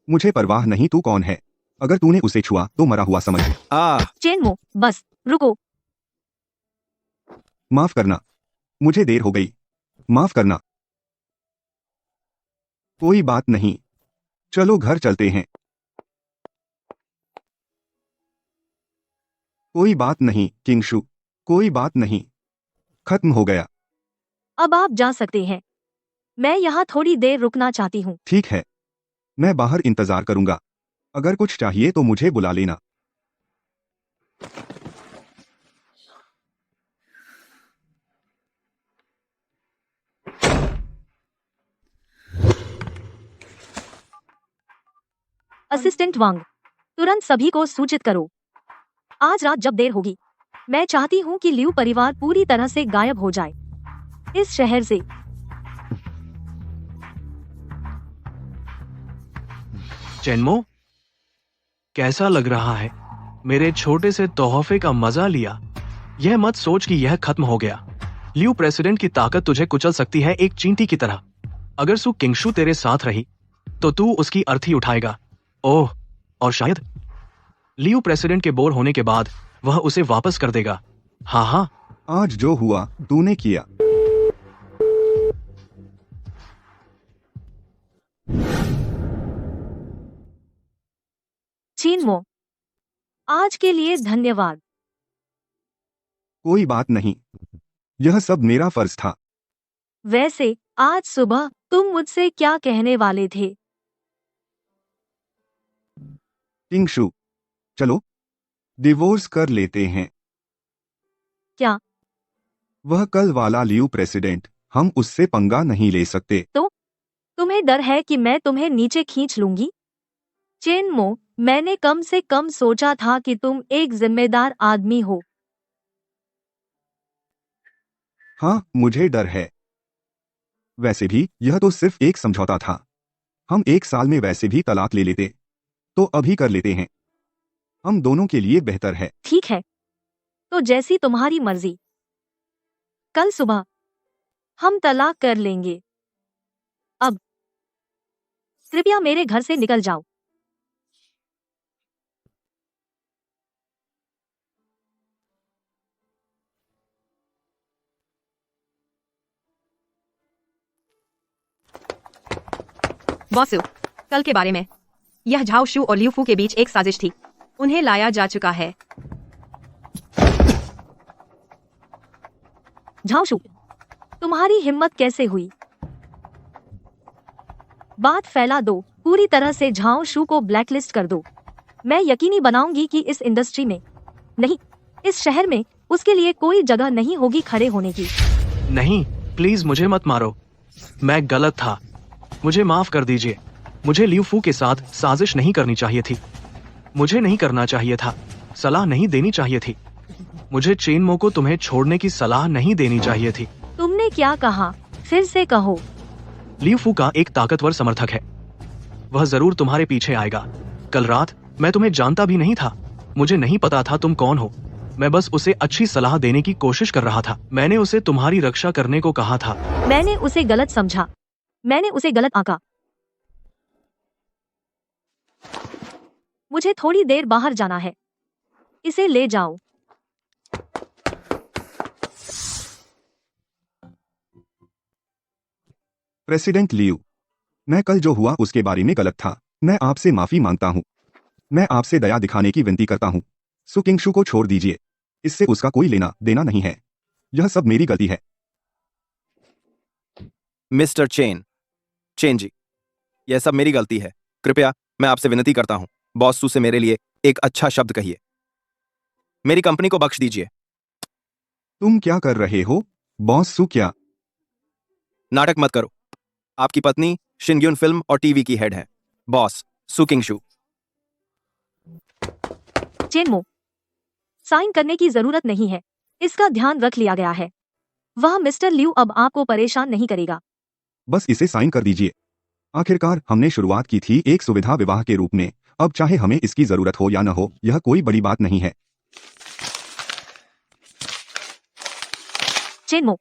Speaker 3: मुझे परवाह नहीं तू कौन है, अगर तूने उसे छुआ तो मरा हुआ समझ।
Speaker 4: चेनमो, बस रुको।
Speaker 3: माफ करना, मुझे देर हो गई, माफ करना। कोई बात नहीं, चलो घर चलते हैं। कोई बात नहीं किंगशु, कोई बात नहीं, खत्म हो गया।
Speaker 4: अब आप जा सकते हैं, मैं यहाँ थोड़ी देर रुकना चाहती हूँ।
Speaker 3: ठीक है, मैं बाहर इंतजार करूंगा, अगर कुछ चाहिए तो मुझे बुला लेना।
Speaker 4: असिस्टेंट वांग, तुरंत सभी को सूचित करो। आज रात जब देर होगी, मैं चाहती हूँ कि लियू परिवार पूरी तरह से गायब हो जाए इस शहर से।
Speaker 11: चेनमो, कैसा लग रहा है? मेरे छोटे से तोहफे का मजा लिया? यह मत सोच कि यह खत्म हो गया। लियू प्रेसिडेंट की ताकत तुझे कुचल सकती है, एक चींटी की तरह। अगर सु किंगशु तेरे साथ रही तो तू उसकी अर्थी उठाएगा। ओह, और शायद लियू प्रेसिडेंट के बोर होने के बाद वह उसे वापस कर देगा। हाँ हाँ,
Speaker 3: आज जो हुआ तूने किया।
Speaker 4: चेनमो, आज के लिए धन्यवाद।
Speaker 3: कोई बात नहीं, यह सब मेरा फर्ज था।
Speaker 4: वैसे आज सुबह तुम मुझसे क्या कहने वाले थे?
Speaker 3: किंगशु, चलो डिवोर्स कर लेते हैं।
Speaker 4: क्या?
Speaker 3: वह कल वाला लियू प्रेसिडेंट, हम उससे पंगा नहीं ले सकते।
Speaker 4: तुम्हें डर है कि मैं तुम्हें नीचे खींच लूंगी? चेनमो, मैंने कम से कम सोचा था कि तुम एक जिम्मेदार आदमी हो।
Speaker 3: हाँ, मुझे डर है। वैसे भी यह तो सिर्फ एक समझौता था। हम 1 साल में वैसे भी तलाक ले लेते, तो अभी कर लेते हैं। हम दोनों के लिए बेहतर है।
Speaker 4: ठीक है, तो जैसी तुम्हारी मर्जी। कल सुबह हम तलाक कर लेंगे। अब कृपया मेरे घर से निकल जाओ।
Speaker 2: बॉसू, कल के बारे में। यह झाओ शू और लियू फू के बीच एक साजिश थी। उन्हें लाया जा चुका है।
Speaker 4: झाओशू, तुम्हारी हिम्मत कैसे हुई? बात फैला दो, पूरी तरह से झाओशू को ब्लैकलिस्ट कर दो। मैं यकीनी बनाऊंगी कि इस इंडस्ट्री में, नहीं, इस शहर में उसके लिए कोई जगह नहीं होगी खड़े होने की।
Speaker 11: नहीं, प्लीज मुझे मत मारो। मैं गलत था, मुझे माफ कर दीजिए। मुझे लियू फू के साथ साजिश नहीं करनी चाहिए थी। मुझे नहीं करना चाहिए था। सलाह नहीं देनी चाहिए थी। मुझे चेनमो को तुम्हें छोड़ने की सलाह नहीं देनी चाहिए थी।
Speaker 4: तुमने क्या कहा? फिर से कहो।
Speaker 11: लियू फू का एक ताकतवर समर्थक है। वह जरूर तुम्हारे पीछे आएगा। कल रात मैं तुम्हें जानता भी नहीं था। मुझे नहीं पता था तुम कौन हो। मैं बस उसे अच्छी सलाह देने की कोशिश कर रहा था। मैंने उसे तुम्हारी रक्षा करने को कहा था।
Speaker 4: मैंने उसे गलत समझा। मैंने उसे गलत आंका। मुझे थोड़ी देर बाहर जाना है। इसे ले जाओ।
Speaker 3: प्रेसिडेंट लियू, मैं कल जो हुआ उसके बारे में गलत था। मैं आपसे माफी मांगता हूँ। मैं आपसे दया दिखाने की विनती करता हूँ। सु किंगशु को छोड़ दीजिए। इससे उसका कोई लेना देना नहीं है। यह सब मेरी गलती है।
Speaker 7: मिस्टर चेन जी, यह सब मेरी गलती है। कृपया मैं आपसे विनती करता हूं, बॉस सू से मेरे लिए एक अच्छा शब्द कहिए। मेरी कंपनी को बख्श दीजिए।
Speaker 3: तुम क्या कर रहे हो? बॉस सु क्या?
Speaker 7: नाटक मत करो। आपकी पत्नी शिनग्युन फिल्म और टीवी की हेड है। बॉस सु किंगशु।
Speaker 4: चेनमो, साइन करने की जरूरत नहीं है। इसका ध्यान रख लिया गया है। वह मिस्टर लियू अब आपको परेशान नहीं करेगा।
Speaker 3: बस इसे साइन कर दीजिए। आखिरकार हमने शुरुआत की थी एक सुविधा विवाह के रूप में। अब चाहे हमें इसकी जरूरत हो या न हो, यह कोई बड़ी बात नहीं है।
Speaker 4: चेनमो,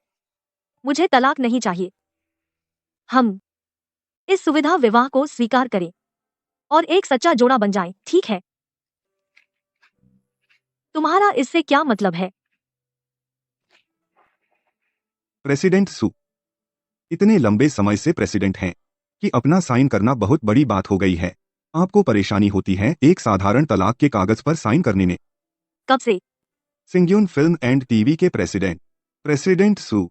Speaker 4: मुझे तलाक नहीं चाहिए। हम इस सुविधा विवाह को स्वीकार करें और एक सच्चा जोड़ा बन जाएं, ठीक है? तुम्हारा इससे क्या मतलब है?
Speaker 3: प्रेसिडेंट सु इतने लंबे समय से प्रेसिडेंट हैं कि अपना साइन करना बहुत बड़ी बात हो गई है। आपको परेशानी होती है एक साधारण तलाक के कागज पर साइन करने में।
Speaker 4: कब से?
Speaker 3: शिनग्युन फिल्म एंड टीवी के प्रेसिडेंट सु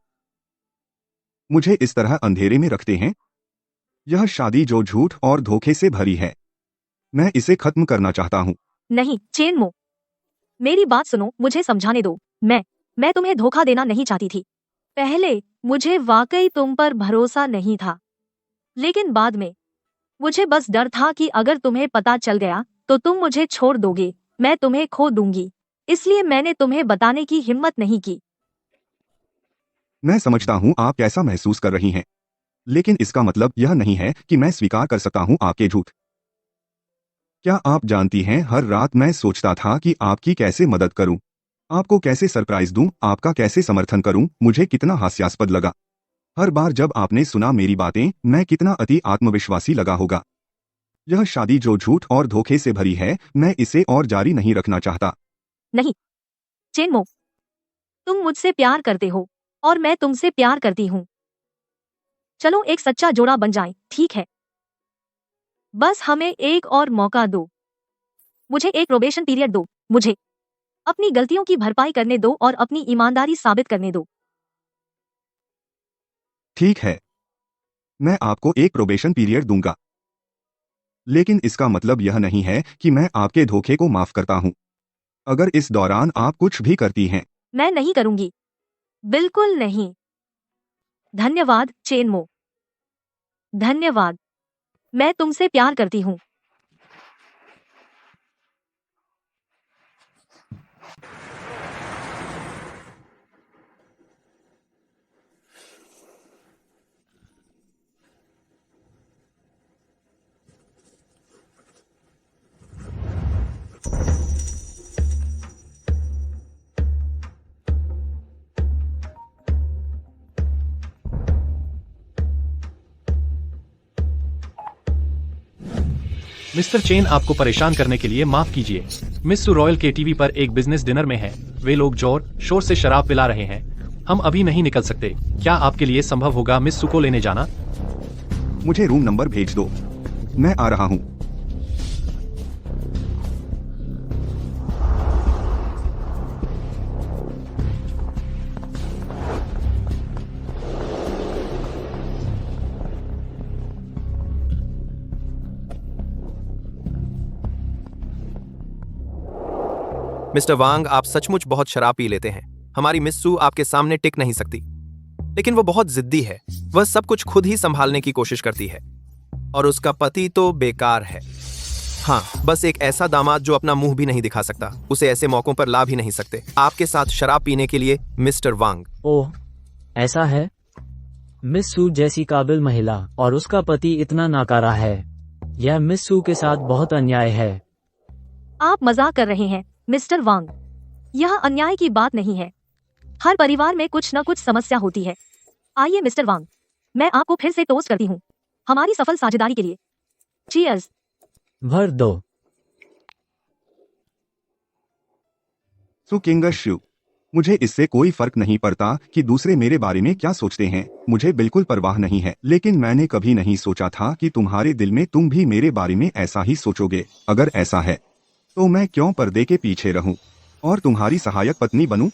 Speaker 3: मुझे इस तरह अंधेरे में रखते हैं। यह शादी जो झूठ और धोखे से भरी है। मैं इसे खत्म करना चाहता हूँ।
Speaker 4: नहीं चेनमो, मेरी बात सुनो, मुझे समझाने दो। मैं तुम्हें धोखा देना नहीं चाहती थी। पहले मुझे वाकई तुम पर भरोसा नहीं था, लेकिन बाद में मुझे बस डर था कि अगर तुम्हें पता चल गया तो तुम मुझे छोड़ दोगे, मैं तुम्हें खो दूंगी। इसलिए मैंने तुम्हें बताने की हिम्मत नहीं की।
Speaker 3: मैं समझता हूँ आप कैसा महसूस कर रही हैं, लेकिन इसका मतलब यह नहीं है कि मैं स्वीकार कर सकता हूँ आपके झूठ। क्या आप जानती हैं, हर रात मैं सोचता था कि आपकी कैसे मदद करूं, आपको कैसे सरप्राइज दूं, आपका कैसे समर्थन करूं। मुझे कितना हास्यास्पद लगा। हर बार जब आपने सुना मेरी बातें, मैं कितना अति आत्मविश्वासी लगा होगा। यह शादी जो झूठ और धोखे से भरी है, मैं इसे और जारी नहीं रखना चाहता।
Speaker 4: नहीं चेनमो, तुम मुझसे प्यार करते हो और मैं तुमसे प्यार करती हूँ। चलो एक सच्चा जोड़ा बन जाए, ठीक है? बस हमें एक और मौका दो। मुझे एक प्रोबेशन पीरियड दो। मुझे अपनी गलतियों की भरपाई करने दो और अपनी ईमानदारी साबित करने दो।
Speaker 3: ठीक है, मैं आपको एक प्रोबेशन पीरियड दूंगा, लेकिन इसका मतलब यह नहीं है कि मैं आपके धोखे को माफ करता हूं। अगर इस दौरान आप कुछ भी करती हैं,
Speaker 4: मैं नहीं करूंगी, बिल्कुल नहीं। धन्यवाद चेनमो, धन्यवाद। मैं तुमसे प्यार करती हूँ।
Speaker 11: मिस्टर चेन, आपको परेशान करने के लिए माफ कीजिए। मिस सू रॉयल के टीवी पर एक बिजनेस डिनर में है। वे लोग जोर शोर से शराब पिला रहे हैं। हम अभी नहीं निकल सकते। क्या आपके लिए संभव होगा मिस सू को लेने जाना?
Speaker 3: मुझे रूम नंबर भेज दो, मैं आ रहा हूं।
Speaker 7: मिस्टर वांग, आप सचमुच बहुत शराब पी लेते हैं। हमारी मिस सू आपके सामने टिक नहीं सकती, लेकिन वो बहुत जिद्दी है। वह सब कुछ खुद ही संभालने की कोशिश करती है और उसका पति तो बेकार है। हाँ, बस एक ऐसा दामाद जो अपना मुंह भी नहीं दिखा सकता। उसे ऐसे मौकों पर ला भी नहीं सकते। आपके साथ शराब पीने के लिए मिस्टर वांग।
Speaker 10: ओह, ऐसा है? मिस सू जैसी काबिल महिला और उसका पति इतना नाकारा है। यह मिस सू के साथ बहुत अन्याय है।
Speaker 4: आप मजाक कर रहे हैं मिस्टर वांग। यह अन्याय की बात नहीं है। हर परिवार में कुछ न कुछ समस्या होती है। आइए मिस्टर वांग, मैं आपको फिर से टोस्ट करती हूँ हमारी सफल साझेदारी के लिए। चीयर्स।
Speaker 10: भर दो।
Speaker 3: सुकिंगशु, मुझे इससे कोई फर्क नहीं पड़ता कि दूसरे मेरे बारे में क्या सोचते हैं। मुझे बिल्कुल परवाह नहीं है, लेकिन मैंने कभी नहीं सोचा था कि तुम्हारे दिल में तुम भी मेरे बारे में ऐसा ही सोचोगे। अगर ऐसा है तो मैं क्यों पर्दे के पीछे रहूं और तुम्हारी सहायक पत्नी बनूं?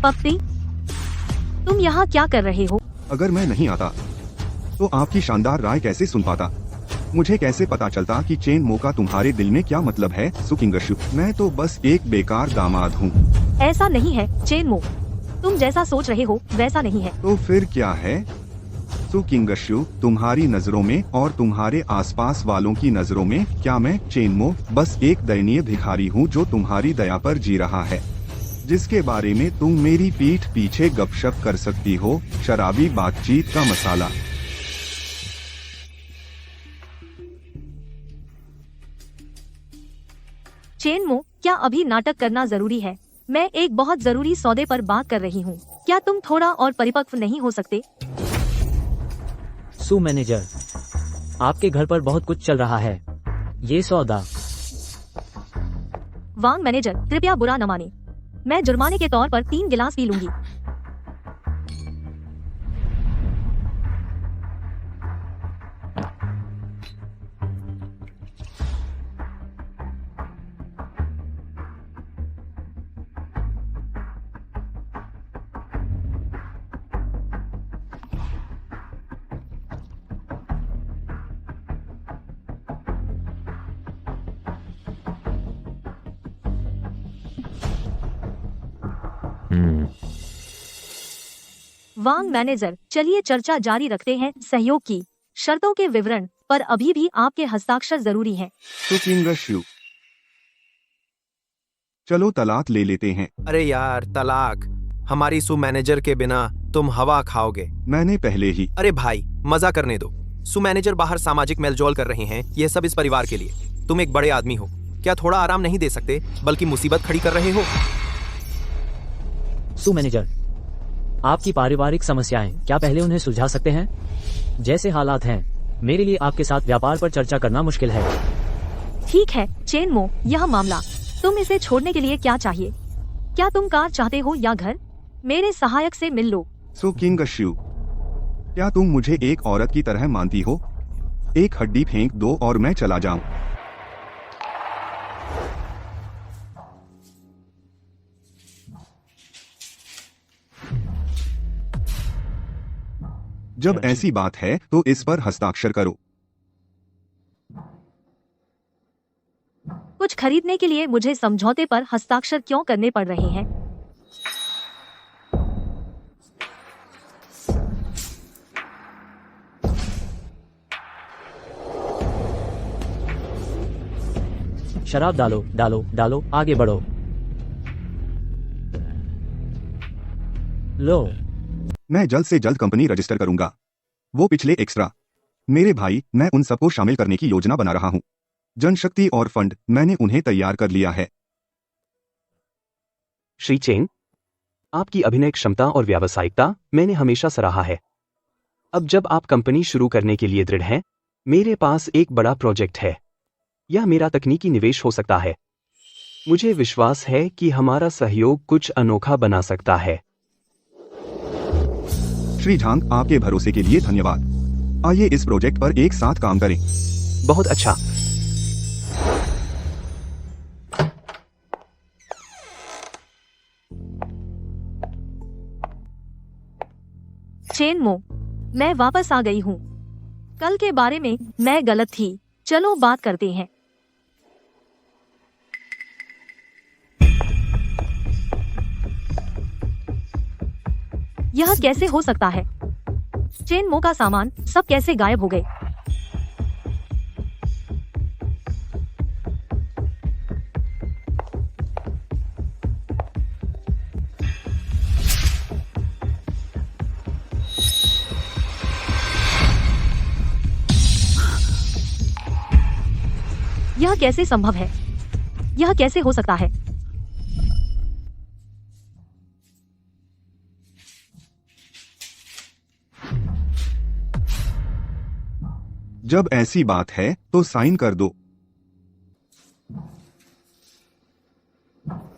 Speaker 4: पप्पी, तुम यहाँ क्या कर रहे हो?
Speaker 3: अगर मैं नहीं आता तो आपकी शानदार राय कैसे सुन पाता? मुझे कैसे पता चलता कि चेन मो का तुम्हारे दिल में क्या मतलब है? सुकिंगशु, मैं तो बस एक बेकार दामाद हूँ।
Speaker 4: ऐसा नहीं है चेनमो, तुम जैसा सोच रहे हो वैसा नहीं है।
Speaker 3: तो फिर क्या है? सुकिंगशु, तुम्हारी नजरों में और तुम्हारे आसपास वालों की नजरों में क्या मैं चेनमो बस एक दयनीय भिखारी हूँ जो तुम्हारी दया पर जी रहा है, जिसके बारे में तुम मेरी पीठ पीछे गपशप कर सकती हो? शराबी बातचीत का मसाला।
Speaker 4: चेनमो, क्या अभी नाटक करना जरूरी है? मैं एक बहुत जरूरी सौदे पर बात कर रही हूँ। क्या तुम थोड़ा और परिपक्व नहीं हो सकते?
Speaker 10: सू मैनेजर, आपके घर पर बहुत कुछ चल रहा है। ये सौदा।
Speaker 4: वांग मैनेजर, कृपया बुरा न माने। मैं जुर्माने के तौर पर 3 गिलास पी लूंगी। वांग मैनेजर, चलिए चर्चा जारी रखते हैं सहयोग की शर्तों के विवरण पर। अभी भी आपके हस्ताक्षर जरूरी हैं।
Speaker 3: सुकिंगशु, चलो तलाक ले लेते हैं।
Speaker 7: अरे यार, तलाक? हमारी सु मैनेजर के बिना तुम हवा खाओगे।
Speaker 3: मैंने पहले ही।
Speaker 7: अरे भाई, मजा करने दो। सु मैनेजर बाहर सामाजिक मेलजोल कर रहे हैं, यह सब इस परिवार के लिए। तुम एक बड़े आदमी हो, क्या थोड़ा आराम नहीं दे सकते, बल्कि मुसीबत खड़ी कर रहे हो?
Speaker 10: सु मैनेजर, आपकी पारिवारिक समस्याएं क्या पहले उन्हें सुलझा सकते हैं? जैसे हालात हैं, मेरे लिए आपके साथ व्यापार पर चर्चा करना मुश्किल है।
Speaker 4: ठीक है चेन मो, यह मामला, तुम इसे छोड़ने के लिए क्या चाहिए? क्या तुम कार चाहते हो या घर? मेरे सहायक से मिल लो।
Speaker 3: सो किंग शू, क्या तुम मुझे एक औरत की तरह मानती हो? एक हड्डी फेंक दो और मैं चला जाऊं। जब ऐसी बात है तो इस पर हस्ताक्षर करो।
Speaker 4: कुछ खरीदने के लिए मुझे समझौते पर हस्ताक्षर क्यों करने पड़ रहे हैं?
Speaker 10: शराब डालो, डालो, डालो, आगे बढ़ो। लो।
Speaker 3: मैं जल्द से जल्द कंपनी रजिस्टर करूंगा। वो पिछले एक्स्ट्रा। मेरे भाई, मैं उन सबको शामिल करने की योजना बना रहा हूं। जनशक्ति और फंड, मैंने उन्हें तैयार कर लिया है।
Speaker 12: श्री चेन, आपकी अभिनय क्षमता और व्यावसायिकता मैंने हमेशा सराहा है। अब जब आप कंपनी शुरू करने के लिए दृढ़ हैं, मेरे पास एक बड़ा प्रोजेक्ट है। यह मेरा तकनीकी निवेश हो सकता है। मुझे विश्वास है कि हमारा सहयोग कुछ अनोखा बना सकता है।
Speaker 3: श्री झांग, आपके भरोसे के लिए धन्यवाद। आइए इस प्रोजेक्ट पर एक साथ काम करें।
Speaker 12: बहुत अच्छा।
Speaker 4: चेन मो, मैं वापस आ गई हूँ। कल के बारे में मैं गलत थी। चलो बात करते हैं। यह कैसे हो सकता है? चेन मो का सामान सब कैसे गायब हो गए? यह कैसे संभव है? यह कैसे हो सकता है?
Speaker 3: जब ऐसी बात है तो साइन कर दो।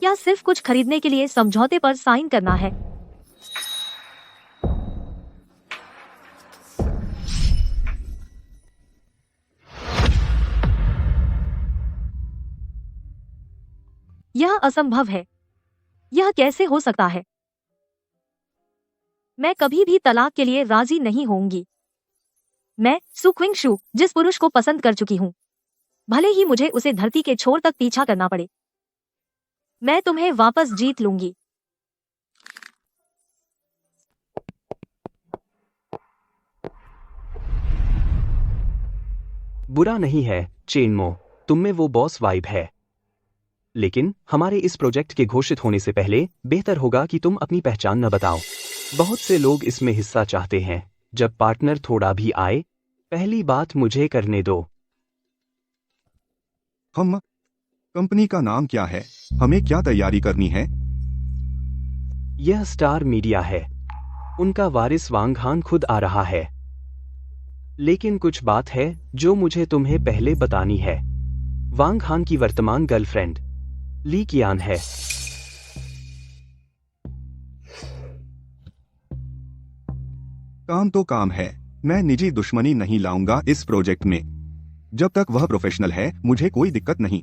Speaker 4: या सिर्फ कुछ खरीदने के लिए समझौते पर साइन करना है? यह असंभव है। यह कैसे हो सकता है? मैं कभी भी तलाक के लिए राजी नहीं होंगी। मैं सु क्विंग शू जिस पुरुष को पसंद कर चुकी हूं, भले ही मुझे उसे धरती के छोर तक पीछा करना पड़े, मैं तुम्हें वापस जीत लूंगी।
Speaker 12: बुरा नहीं है चेनमो, तुम में वो बॉस वाइब है। लेकिन हमारे इस प्रोजेक्ट के घोषित होने से पहले बेहतर होगा कि तुम अपनी पहचान न बताओ। बहुत से लोग इसमें हिस्सा चाहते हैं। जब पार्टनर थोड़ा भी आए, पहली बात मुझे करने दो।
Speaker 3: हम कंपनी का नाम क्या है? हमें क्या तैयारी करनी है?
Speaker 12: यह स्टार मीडिया है। उनका वारिस वांग हान खुद आ रहा है। लेकिन कुछ बात है जो मुझे तुम्हें पहले बतानी है। वांग हान की वर्तमान गर्लफ्रेंड ली कियान है।
Speaker 3: काम तो काम है। मैं निजी दुश्मनी नहीं लाऊंगा इस प्रोजेक्ट में। जब तक वह प्रोफेशनल है, मुझे कोई दिक्कत नहीं।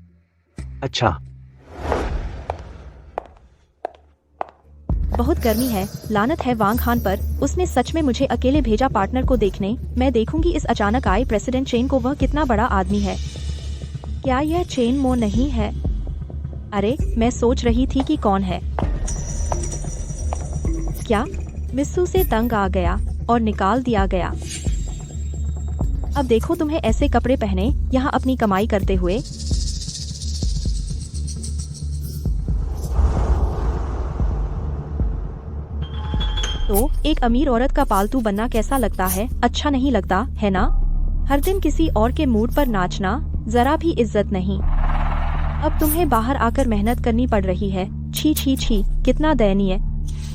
Speaker 12: अच्छा।
Speaker 8: बहुत गर्मी है, लानत है वांग हान पर। उसने सच में मुझे अकेले भेजा पार्टनर को देखने। मैं देखूंगी इस अचानक आए प्रेसिडेंट चेन को, वह कितना बड़ा आदमी है। क्या यह चेन मो नहीं है? अरे, मैं सोच रही थी कि कौन है। क्या मिस्सू से तंग आ गया और निकाल दिया गया? अब देखो तुम्हें ऐसे कपड़े पहने यहाँ अपनी कमाई करते हुए। तो एक अमीर औरत का पालतू बनना कैसा लगता है? अच्छा नहीं लगता है ना? हर दिन किसी और के मूड पर नाचना जरा भी इज्जत नहीं। अब तुम्हें बाहर आकर मेहनत करनी पड़ रही है। छी छी छी, कितना दयनीय।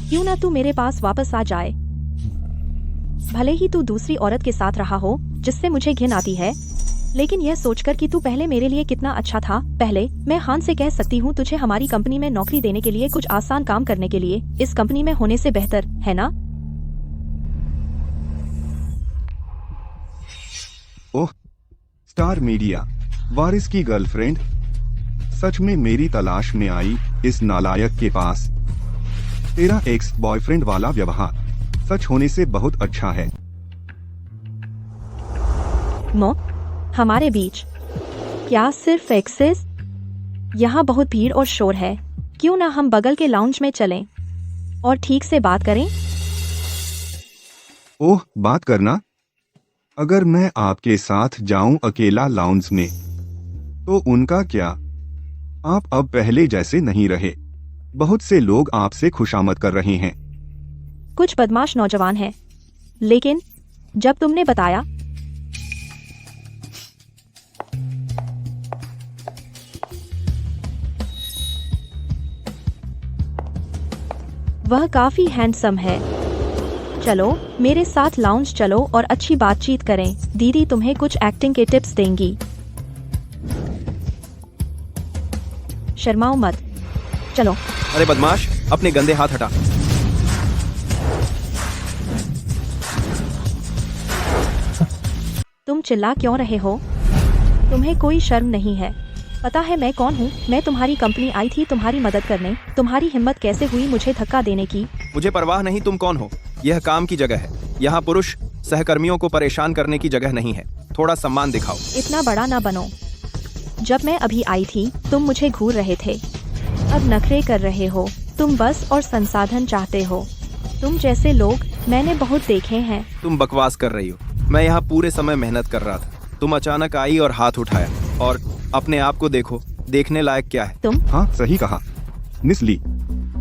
Speaker 8: क्यों ना तू मेरे पास वापस आ जाए। भले ही तू दूसरी औरत के साथ रहा हो जिससे मुझे घिन आती है, लेकिन यह सोचकर कि तू पहले मेरे लिए कितना अच्छा था। पहले मैं हान से कह सकती हूँ तुझे हमारी कंपनी में नौकरी देने के लिए, कुछ आसान काम करने के लिए। इस कंपनी में होने से बेहतर है ना?
Speaker 3: ओह, स्टार मीडिया वारिस की गर्लफ्रेंड सच में मेरी तलाश में आई इस नालायक के पास। तेरा एक्स बॉयफ्रेंड वाला व्यवहार सच होने से बहुत अच्छा है।
Speaker 8: मो, हमारे बीच क्या सिर्फ एक्सेस? यहाँ बहुत भीड़ और शोर है। क्यों ना हम बगल के लाउंज में चलें और ठीक से बात करें?
Speaker 3: ओह, बात करना? अगर मैं आपके साथ जाऊं अकेला लाउंज में, तो उनका क्या? आप अब पहले जैसे नहीं रहे। बहुत से लोग आपसे खुशामद कर रहे हैं।
Speaker 8: कुछ बदमाश नौजवान हैं, लेकिन जब तुमने बताया वह काफी हैंडसम है। चलो मेरे साथ लाउंज चलो और अच्छी बातचीत करें। दीदी तुम्हें कुछ एक्टिंग के टिप्स देंगी। शर्माओ मत, चलो।
Speaker 7: अरे बदमाश, अपने गंदे हाथ हटा।
Speaker 8: तुम चिल्ला क्यों रहे हो? तुम्हें कोई शर्म नहीं है? पता है मैं कौन हूँ? मैं तुम्हारी कंपनी आई थी तुम्हारी मदद करने। तुम्हारी हिम्मत कैसे हुई मुझे धक्का देने की?
Speaker 7: मुझे परवाह नहीं तुम कौन हो। यह काम की जगह है। यहाँ पुरुष सहकर्मियों को परेशान करने की जगह नहीं है। थोड़ा सम्मान दिखाओ।
Speaker 8: इतना बड़ा ना बनो। जब मैं अभी आई थी तुम मुझे घूर रहे थे, अब नखरे कर रहे हो। तुम बस और संसाधन चाहते हो। तुम जैसे लोग मैंने बहुत देखे हैं।
Speaker 7: तुम बकवास कर रही हो। मैं यहाँ पूरे समय मेहनत कर रहा था। तुम अचानक आई और हाथ उठाया। और अपने आप को देखो, देखने लायक क्या है
Speaker 8: तुम?
Speaker 3: हाँ, सही कहा मिस ली।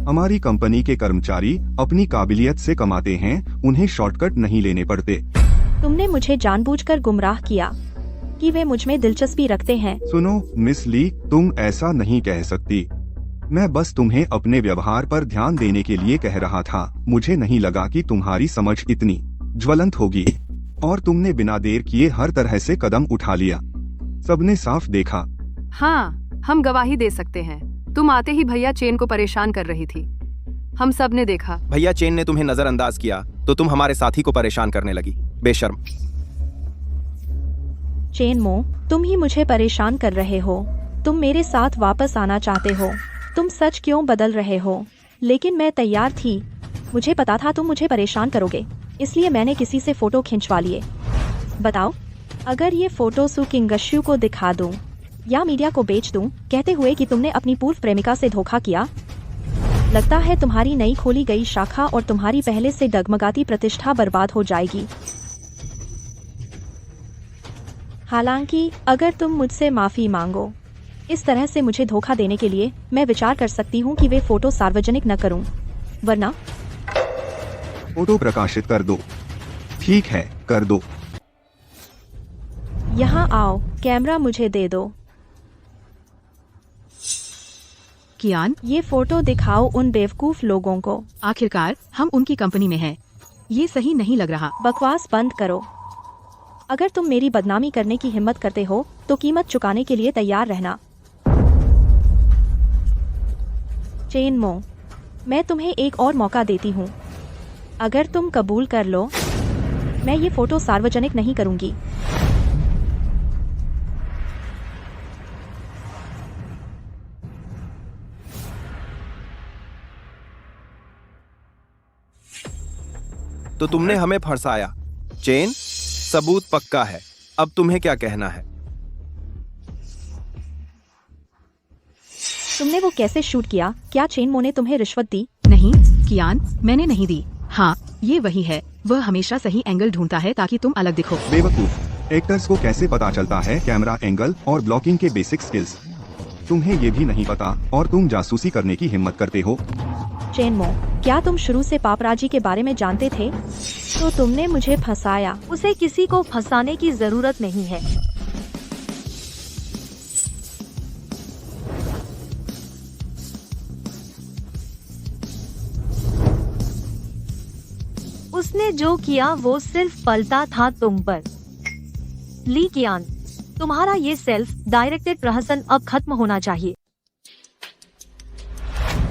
Speaker 3: हमारी कंपनी के कर्मचारी अपनी काबिलियत से कमाते हैं, उन्हें शॉर्टकट नहीं लेने पड़ते।
Speaker 8: तुमने मुझे जानबूझकर गुमराह किया कि वे मुझ में दिलचस्पी रखते हैं।
Speaker 3: सुनो मिस ली, तुम ऐसा नहीं कह सकती। मैं बस तुम्हें अपने व्यवहार पर ध्यान देने के लिए कह रहा था। मुझे नहीं लगा कि तुम्हारी समझ इतनी ज्वलंत होगी, और तुमने बिना देर किए हर तरह से कदम उठा लिया। सबने साफ देखा।
Speaker 2: हाँ, हम गवाही दे सकते हैं। तुम आते ही भैया चेन को परेशान कर रही थी। हम सब ने देखा।
Speaker 7: भैया चेन ने तुम्हें नजरअंदाज किया तो तुम हमारे साथी को परेशान करने लगी। बेशर्म।
Speaker 8: चेन मो, तुम ही मुझे परेशान कर रहे हो। तुम मेरे साथ वापस आना चाहते हो। तुम सच क्यों बदल रहे हो? लेकिन मैं तैयार थी। मुझे पता था तुम मुझे परेशान करोगे, इसलिए मैंने किसी से फोटो खिंचवा लिए। बताओ, अगर ये फोटो सु किंगशु को दिखा दूं या मीडिया को बेच दूं, कहते हुए कि तुमने अपनी पूर्व प्रेमिका से धोखा किया, लगता है तुम्हारी नई खोली गई शाखा और तुम्हारी पहले से डगमगाती प्रतिष्ठा बर्बाद हो जाएगी। हालांकि अगर तुम मुझसे माफी मांगो इस तरह से मुझे धोखा देने के लिए, मैं विचार कर सकती हूँ कि वे फोटो सार्वजनिक न करूँ, वरना
Speaker 3: फोटो प्रकाशित कर दो। ठीक है, कर दो।
Speaker 8: यहाँ आओ, कैमरा मुझे दे दो।
Speaker 1: कियान,
Speaker 8: ये फोटो दिखाओ उन बेवकूफ लोगों को।
Speaker 1: आखिरकार हम उनकी कंपनी में हैं। ये सही नहीं लग रहा।
Speaker 8: बकवास बंद करो। अगर तुम मेरी बदनामी करने की हिम्मत करते हो तो कीमत चुकाने के लिए तैयार रहना। चेन मो, मैं तुम्हें एक और मौका देती हूँ। अगर तुम कबूल कर लो, मैं ये फोटो सार्वजनिक नहीं करूंगी।
Speaker 7: तो तुमने हमें फंसाया। चेन, सबूत पक्का है। अब तुम्हें क्या कहना है?
Speaker 8: तुमने वो कैसे शूट किया? क्या चेन मो ने तुम्हें रिश्वत दी?
Speaker 1: नहीं कियान, मैंने नहीं दी। हाँ, ये वही है। वह हमेशा सही एंगल ढूंढता है ताकि तुम अलग दिखो।
Speaker 3: बेवकूफ, एक्टर्स को कैसे पता चलता है कैमरा एंगल और ब्लॉकिंग के बेसिक स्किल्स? तुम्हें ये भी नहीं पता और तुम जासूसी करने की हिम्मत करते हो।
Speaker 8: चेनमो, क्या तुम शुरू से पापराजी के बारे में जानते थे? तो तुमने मुझे फंसाया।
Speaker 4: उसे किसी को फंसाने की जरूरत नहीं है। उसने जो किया वो सिर्फ पलटा था तुम पर। ली कियान, तुम्हारा ये सेल्फ डायरेक्टेड प्रहसन अब खत्म होना चाहिए।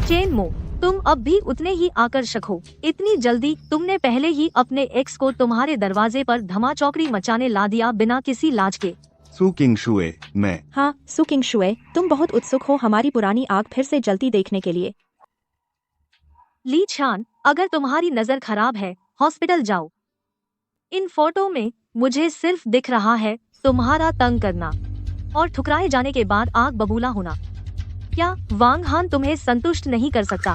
Speaker 4: चेनमो, तुम अब भी उतने ही आकर्षक हो। इतनी जल्दी तुमने पहले ही अपने एक्स को तुम्हारे दरवाजे पर धमाचौकड़ी मचाने ला दिया बिना किसी लाज के।
Speaker 3: सु किंग शुए, मैं
Speaker 8: हाँ, सु किंग शुए, तुम बहुत उत्सुक हो हमारी पुरानी आग फिर से जलती देखने के लिए।
Speaker 4: ली छान, अगर तुम्हारी नजर खराब है, हॉस्पिटल जाओ। इन फोटो में मुझे सिर्फ दिख रहा है तुम्हारा तंग करना और ठुकराए जाने के बाद आग बबूला होना। क्या वांग हान तुम्हें संतुष्ट नहीं कर सकता?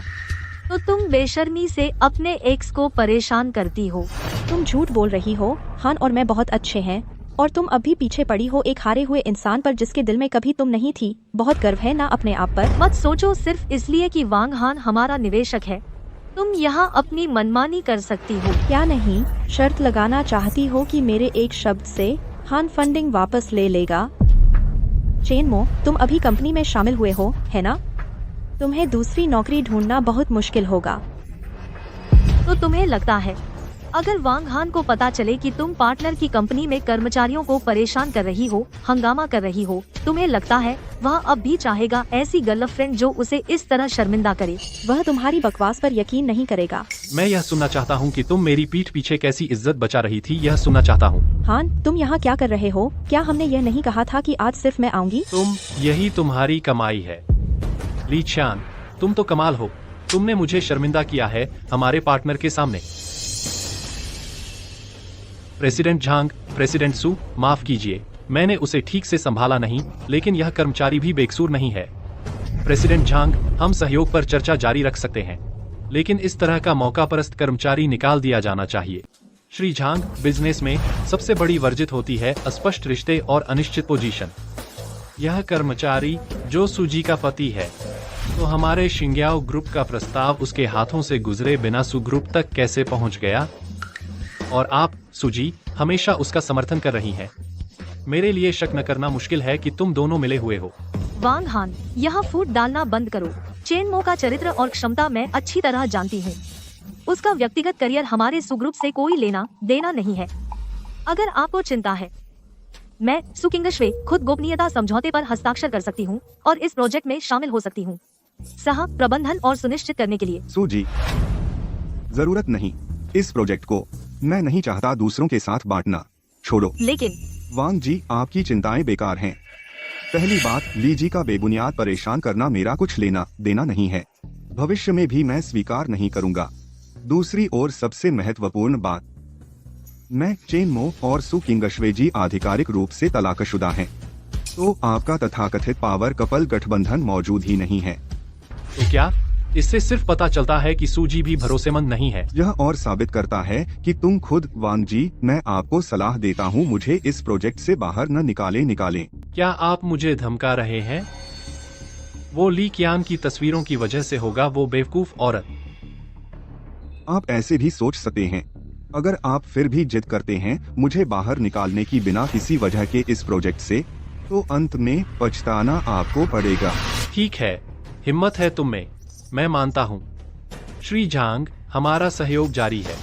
Speaker 4: तो तुम बेशर्मी से अपने एक्स को परेशान करती हो।
Speaker 8: तुम झूठ बोल रही हो। हान और मैं बहुत अच्छे हैं और तुम अब भी पीछे पड़ी हो एक हारे हुए इंसान पर जिसके दिल में कभी तुम नहीं थी। बहुत गर्व है ना अपने आप पर?
Speaker 4: मत सोचो सिर्फ इसलिए कि वांग हान हमारा निवेशक है तुम यहाँ अपनी मनमानी कर सकती हो।
Speaker 8: क्या नहीं शर्त लगाना चाहती हो कि मेरे एक शब्द से हान फंडिंग वापस ले लेगा? चेनमो, तुम अभी कंपनी में शामिल हुए हो, है ना? तुम्हें दूसरी नौकरी ढूंढना बहुत मुश्किल होगा।
Speaker 4: तो तुम्हें लगता है अगर वांग हान को पता चले कि तुम पार्टनर की कंपनी में कर्मचारियों को परेशान कर रही हो, हंगामा कर रही हो, तुम्हें लगता है वह अब भी चाहेगा ऐसी गर्लफ्रेंड जो उसे इस तरह शर्मिंदा करे?
Speaker 8: वह तुम्हारी बकवास पर यकीन नहीं करेगा।
Speaker 11: मैं यह सुनना चाहता हूँ कि तुम मेरी पीठ पीछे कैसी इज्जत बचा रही थी, यह सुनना चाहता हूँ।
Speaker 8: हान, तुम यहाँ क्या कर रहे हो? क्या हमने यह नहीं कहा था कि आज सिर्फ मैं आऊंगी?
Speaker 11: यही तुम्हारी कमाई है। ली चान, तुम तो कमाल हो। तुमने मुझे शर्मिंदा किया है हमारे पार्टनर के सामने। प्रेसिडेंट झांग, प्रेसिडेंट सु, माफ कीजिए, मैंने उसे ठीक से संभाला नहीं, लेकिन यह कर्मचारी भी बेकसूर नहीं है। प्रेसिडेंट झांग, हम सहयोग पर चर्चा जारी रख सकते हैं, लेकिन इस तरह का मौकापरस्त कर्मचारी निकाल दिया जाना चाहिए। श्री झांग, बिजनेस में सबसे बड़ी वर्जित होती है अस्पष्ट रिश्ते और अनिश्चित पोजीशन। यह कर्मचारी जो सुजी का पति है, तो हमारे शिंग्याओ ग्रुप का प्रस्ताव उसके हाथों से गुजरे बिना सु ग्रुप तक कैसे पहुंच गया? और आप, सुजी, हमेशा उसका समर्थन कर रही हैं। मेरे लिए शक न करना मुश्किल है कि तुम दोनों मिले हुए हो।
Speaker 4: वांग हान, यहाँ फूट डालना बंद करो। चेनमो का चरित्र और क्षमता मैं अच्छी तरह जानती हूँ। उसका व्यक्तिगत करियर हमारे सुग्रुप से कोई लेना देना नहीं है। अगर आपको चिंता है, मैं सुकिंगश्वे खुद गोपनीयता समझौते पर हस्ताक्षर कर सकती हूँ और इस प्रोजेक्ट में शामिल हो सकती हूँ, सह प्रबंधन और सुनिश्चित करने के लिए।
Speaker 3: सूजी, जरूरत नहीं। इस प्रोजेक्ट को मैं नहीं चाहता दूसरों के साथ बांटना। छोड़ो।
Speaker 4: लेकिन
Speaker 3: वांग जी, आपकी चिंताएं बेकार हैं। पहली बात, ली जी का बेबुनियाद परेशान करना मेरा कुछ लेना देना नहीं है, भविष्य में भी मैं स्वीकार नहीं करूंगा। दूसरी और सबसे महत्वपूर्ण बात, मैं चेनमो और सु किंगश्वे जी आधिकारिक रूप से तलाकशुदा हैं, तो आपका तथाकथित पावर कपल गठबंधन मौजूद ही नहीं है।
Speaker 11: तो क्या इससे सिर्फ पता चलता है कि सूजी भी भरोसेमंद नहीं है?
Speaker 3: यह और साबित करता है कि तुम खुद। वांग जी, मैं आपको सलाह देता हूँ, मुझे इस प्रोजेक्ट से बाहर न निकालें।
Speaker 11: क्या आप मुझे धमका रहे हैं? वो ली कियान की तस्वीरों की वजह से होगा, वो बेवकूफ औरत।
Speaker 3: आप ऐसे भी सोच सकते हैं। अगर आप फिर भी जिद करते हैं मुझे बाहर निकालने की बिना किसी वजह के इस प्रोजेक्ट से, तो अंत में पछताना आपको पड़ेगा।
Speaker 11: ठीक है, हिम्मत है तुम में, मैं मानता हूँ। श्री झांग, हमारा सहयोग जारी है,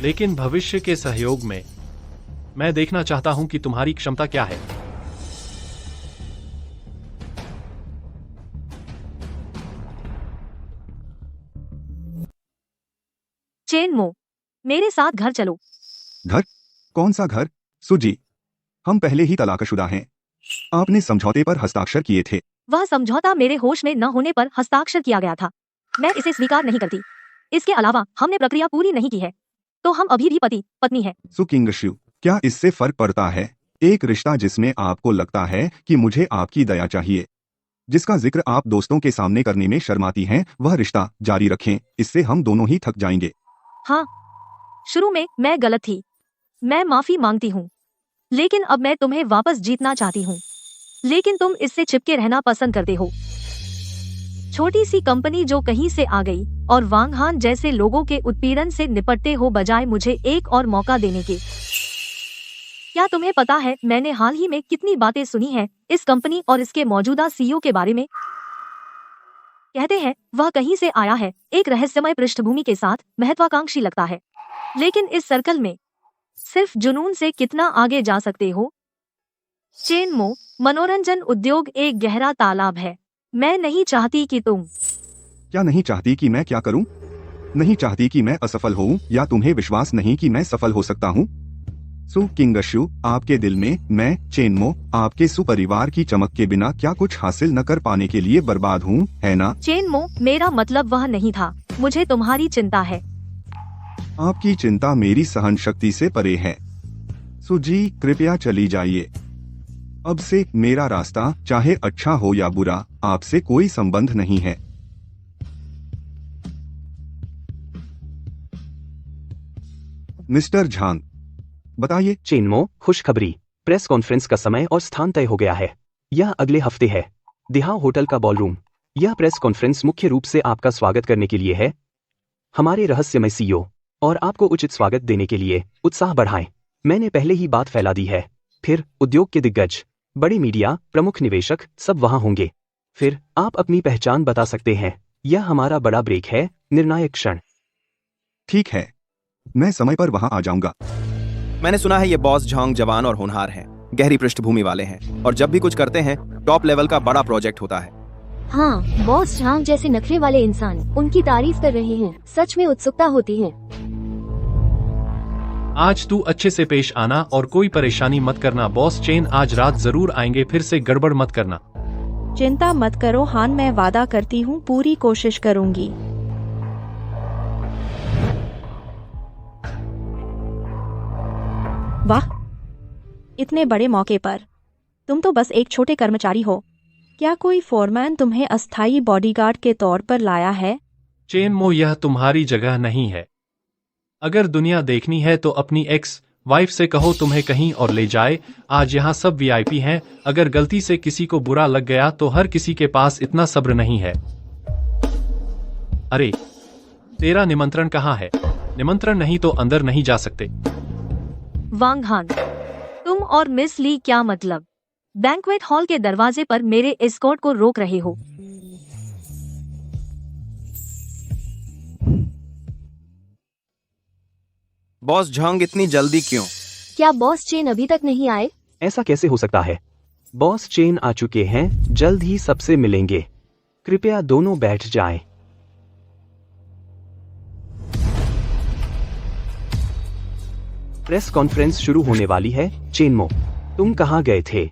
Speaker 11: लेकिन भविष्य के सहयोग में मैं देखना चाहता हूँ कि तुम्हारी क्षमता क्या है।
Speaker 4: चेनमो, मेरे साथ घर चलो।
Speaker 3: घर? कौन सा घर? सुजी, हम पहले ही तलाकशुदा हैं। आपने समझौते पर हस्ताक्षर किए थे।
Speaker 4: वह समझौता मेरे होश में न होने पर हस्ताक्षर किया गया था। मैं इसे स्वीकार नहीं करती। इसके अलावा हमने प्रक्रिया पूरी नहीं की है, तो हम अभी भी पति पत्नी हैं।
Speaker 3: सु किंगश्यू, क्या इससे फर्क पड़ता है? एक रिश्ता जिसमें आपको लगता है कि मुझे आपकी दया चाहिए, जिसका जिक्र आप दोस्तों के सामने करने में शर्माती हैं, वह रिश्ता जारी रखें। इससे हम दोनों ही थक जाएंगे।
Speaker 4: हाँ, शुरू में मैं गलत थी, मैं माफी मांगती हूँ, लेकिन अब मैं तुम्हें वापस जीतना चाहती हूँ। लेकिन तुम इससे चिपके रहना पसंद करते हो। छोटी सी कंपनी जो कहीं से आ गई और वांग हान जैसे लोगों के उत्पीड़न से निपटते हो बजाय मुझे एक और मौका देने के। क्या तुम्हें पता है मैंने हाल ही में कितनी बातें सुनी हैं इस कंपनी और इसके मौजूदा सीईओ के बारे में? कहते हैं वह कहीं से आया है, एक रहस्यमय पृष्ठभूमि के साथ, महत्वाकांक्षी लगता है। लेकिन इस सर्कल में सिर्फ जुनून से कितना आगे जा सकते हो? चेन मो, मनोरंजन उद्योग एक गहरा तालाब है। मैं नहीं चाहती कि तुम।
Speaker 3: क्या नहीं चाहती कि मैं क्या करूं? नहीं चाहती कि मैं असफल होऊं या तुम्हें विश्वास नहीं कि मैं सफल हो सकता हूं? सु किंगशु, आपके दिल में मैं चेनमो आपके सुपरिवार की चमक के बिना क्या कुछ हासिल न कर पाने के लिए बर्बाद हूं, है ना?
Speaker 4: चेनमो, मेरा मतलब वह नहीं था। मुझे तुम्हारी चिंता है।
Speaker 3: आपकी चिंता मेरी सहन शक्ति से परे है। सुजी, कृपया चली जाइए। अब से मेरा रास्ता, चाहे अच्छा हो या बुरा, आपसे कोई संबंध नहीं है। मिस्टर झांग, बताइए।
Speaker 12: चेनमो, खुशखबरी। प्रेस कॉन्फ्रेंस का समय और स्थान तय हो गया है। यह अगले हफ्ते है। दिहा होटल का बॉलरूम। यह प्रेस कॉन्फ्रेंस मुख्य रूप से आपका स्वागत करने के लिए है। हमारे रहस्यमय सीईओ और आपको उचित स्वागत देने के लिए उत्साह बढ़ाएं। मैंने पहले ही बात फैला दी है। फिर उद्योग के दिग्गज, बड़े मीडिया, प्रमुख निवेशक सब वहां होंगे। फिर आप अपनी पहचान बता सकते हैं। यह हमारा बड़ा ब्रेक है, निर्णायक क्षण।
Speaker 3: ठीक है, मैं समय पर वहां आ जाऊंगा।
Speaker 7: मैंने सुना है ये बॉस झांग जवान और होनहार हैं, गहरी पृष्ठभूमि वाले हैं और जब भी कुछ करते हैं टॉप लेवल का बड़ा प्रोजेक्ट होता है।
Speaker 9: हाँ, बॉस झांग जैसे नखरे वाले इंसान उनकी तारीफ कर रहे हैं। सच में उत्सुकता होती है।
Speaker 11: आज तू अच्छे से पेश आना और कोई परेशानी मत करना। बॉस चेन आज रात जरूर आएंगे, फिर से गड़बड़ मत करना।
Speaker 8: चिंता मत करो हान, मैं वादा करती हूँ पूरी कोशिश करूंगी। वाह, इतने बड़े मौके पर तुम तो बस एक छोटे कर्मचारी हो। क्या कोई फोरमैन तुम्हें अस्थायी बॉडीगार्ड के तौर पर लाया है?
Speaker 11: चेनमो, यह तुम्हारी जगह नहीं है। अगर दुनिया देखनी है तो अपनी एक्स वाइफ से कहो तुम्हें कहीं और ले जाए। आज यहाँ सब वीआईपी हैं। अगर गलती से किसी को बुरा लग गया तो हर किसी के पास इतना सब्र नहीं है। अरे, तेरा निमंत्रण कहाँ है? निमंत्रण नहीं तो अंदर नहीं जा सकते।
Speaker 4: वांग हान, तुम और मिस ली क्या मतलब? बैंक्वेट हॉल के दरवाजे पर मेरे एस्कॉर्ट को रोक रहे हो।
Speaker 7: बॉस झांग, इतनी जल्दी क्यों?
Speaker 9: क्या बॉस चेन अभी तक नहीं आए?
Speaker 12: ऐसा कैसे हो सकता है? बॉस चेन आ चुके हैं, जल्द ही सबसे मिलेंगे। कृपया दोनों बैठ जाएं। प्रेस कॉन्फ्रेंस शुरू होने वाली है। चेनमो, तुम कहाँ गए थे?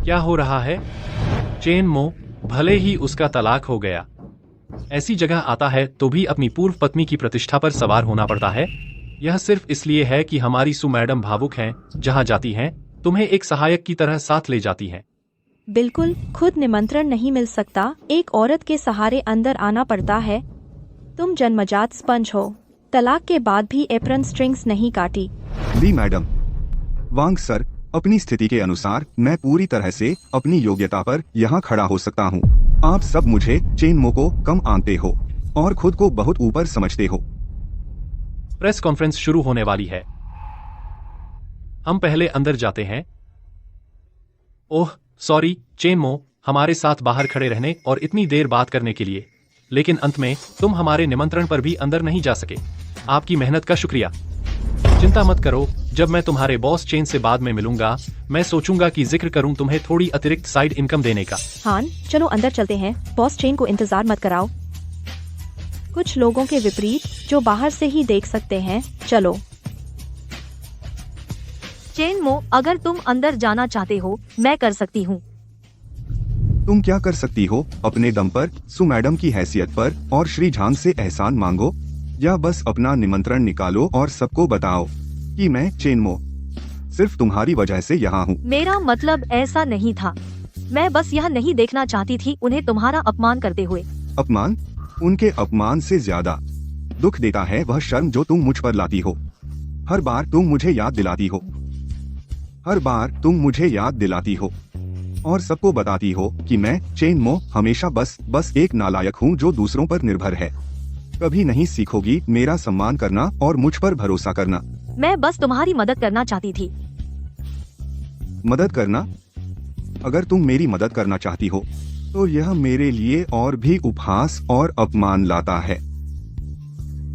Speaker 11: क्या हो रहा है? चेनमो, भले ही उसका तलाक हो गया, ऐसी जगह आता है तो भी अपनी पूर्व पत्नी की प्रतिष्ठा पर सवार होना पड़ता है। यह सिर्फ इसलिए है कि हमारी सु मैडम भावुक हैं, जहां जाती हैं तुम्हें एक सहायक की तरह साथ ले जाती हैं।
Speaker 8: बिल्कुल, खुद निमंत्रण नहीं मिल सकता, एक औरत के सहारे अंदर आना पड़ता है। तुम जन्मजात स्पंज हो, तलाक के बाद भी एप्रन स्ट्रिंग्स नहीं काटी।
Speaker 3: ली मैडम, वांग सर, अपनी स्थिति के अनुसार मैं पूरी तरह से अपनी योग्यता पर यहाँ खड़ा हो सकता हूँ। आप सब मुझे चेनमो को कम आंकते हो और खुद को बहुत ऊपर समझते हो।
Speaker 11: प्रेस कॉन्फ्रेंस शुरू होने वाली है। हम पहले अंदर जाते हैं। ओह सॉरी चेनमो, हमारे साथ बाहर खड़े रहने और इतनी देर बात करने के लिए, लेकिन अंत में तुम हमारे निमंत्रण पर भी अंदर नहीं जा सके। आपकी मेहनत का शुक्रिया। चिंता मत करो, जब मैं तुम्हारे बॉस चेन से बाद में मिलूंगा मैं सोचूंगा कि जिक्र करूं तुम्हें थोड़ी अतिरिक्त साइड इनकम देने का।
Speaker 8: हान, चलो अंदर चलते हैं। बॉस चेन को इंतजार मत कराओ। कुछ लोगों के विपरीत जो बाहर से ही देख सकते हैं। चलो।
Speaker 4: चेनमो, अगर तुम अंदर जाना चाहते हो मैं कर सकती हूँ।
Speaker 3: तुम क्या कर सकती हो? अपने दम पर, सु मैडम की हैसियत पर और श्री झांग से एहसान मांगो, या बस अपना निमंत्रण निकालो और सबको बताओ कि मैं चेनमो सिर्फ तुम्हारी वजह से यहाँ हूँ।
Speaker 4: मेरा मतलब ऐसा नहीं था। मैं बस यह नहीं देखना चाहती थी उन्हें तुम्हारा अपमान करते हुए।
Speaker 3: अपमान? उनके अपमान से ज्यादा दुख देता है वह शर्म जो तुम मुझ पर लाती हो। हर बार तुम मुझे याद दिलाती हो। हर बार तुम मुझे याद दिलाती हो और सबको बताती हो कि मैं चेन मो हमेशा बस एक नालायक हूँ जो दूसरों पर निर्भर है। कभी नहीं सीखोगी मेरा सम्मान करना और मुझ पर भरोसा करना।
Speaker 4: मैं बस तुम्हारी मदद करना चाहती थी।
Speaker 3: मदद करना? अगर तुम मेरी मदद करना चाहती हो तो यह मेरे लिए और भी उपहास और अपमान लाता है।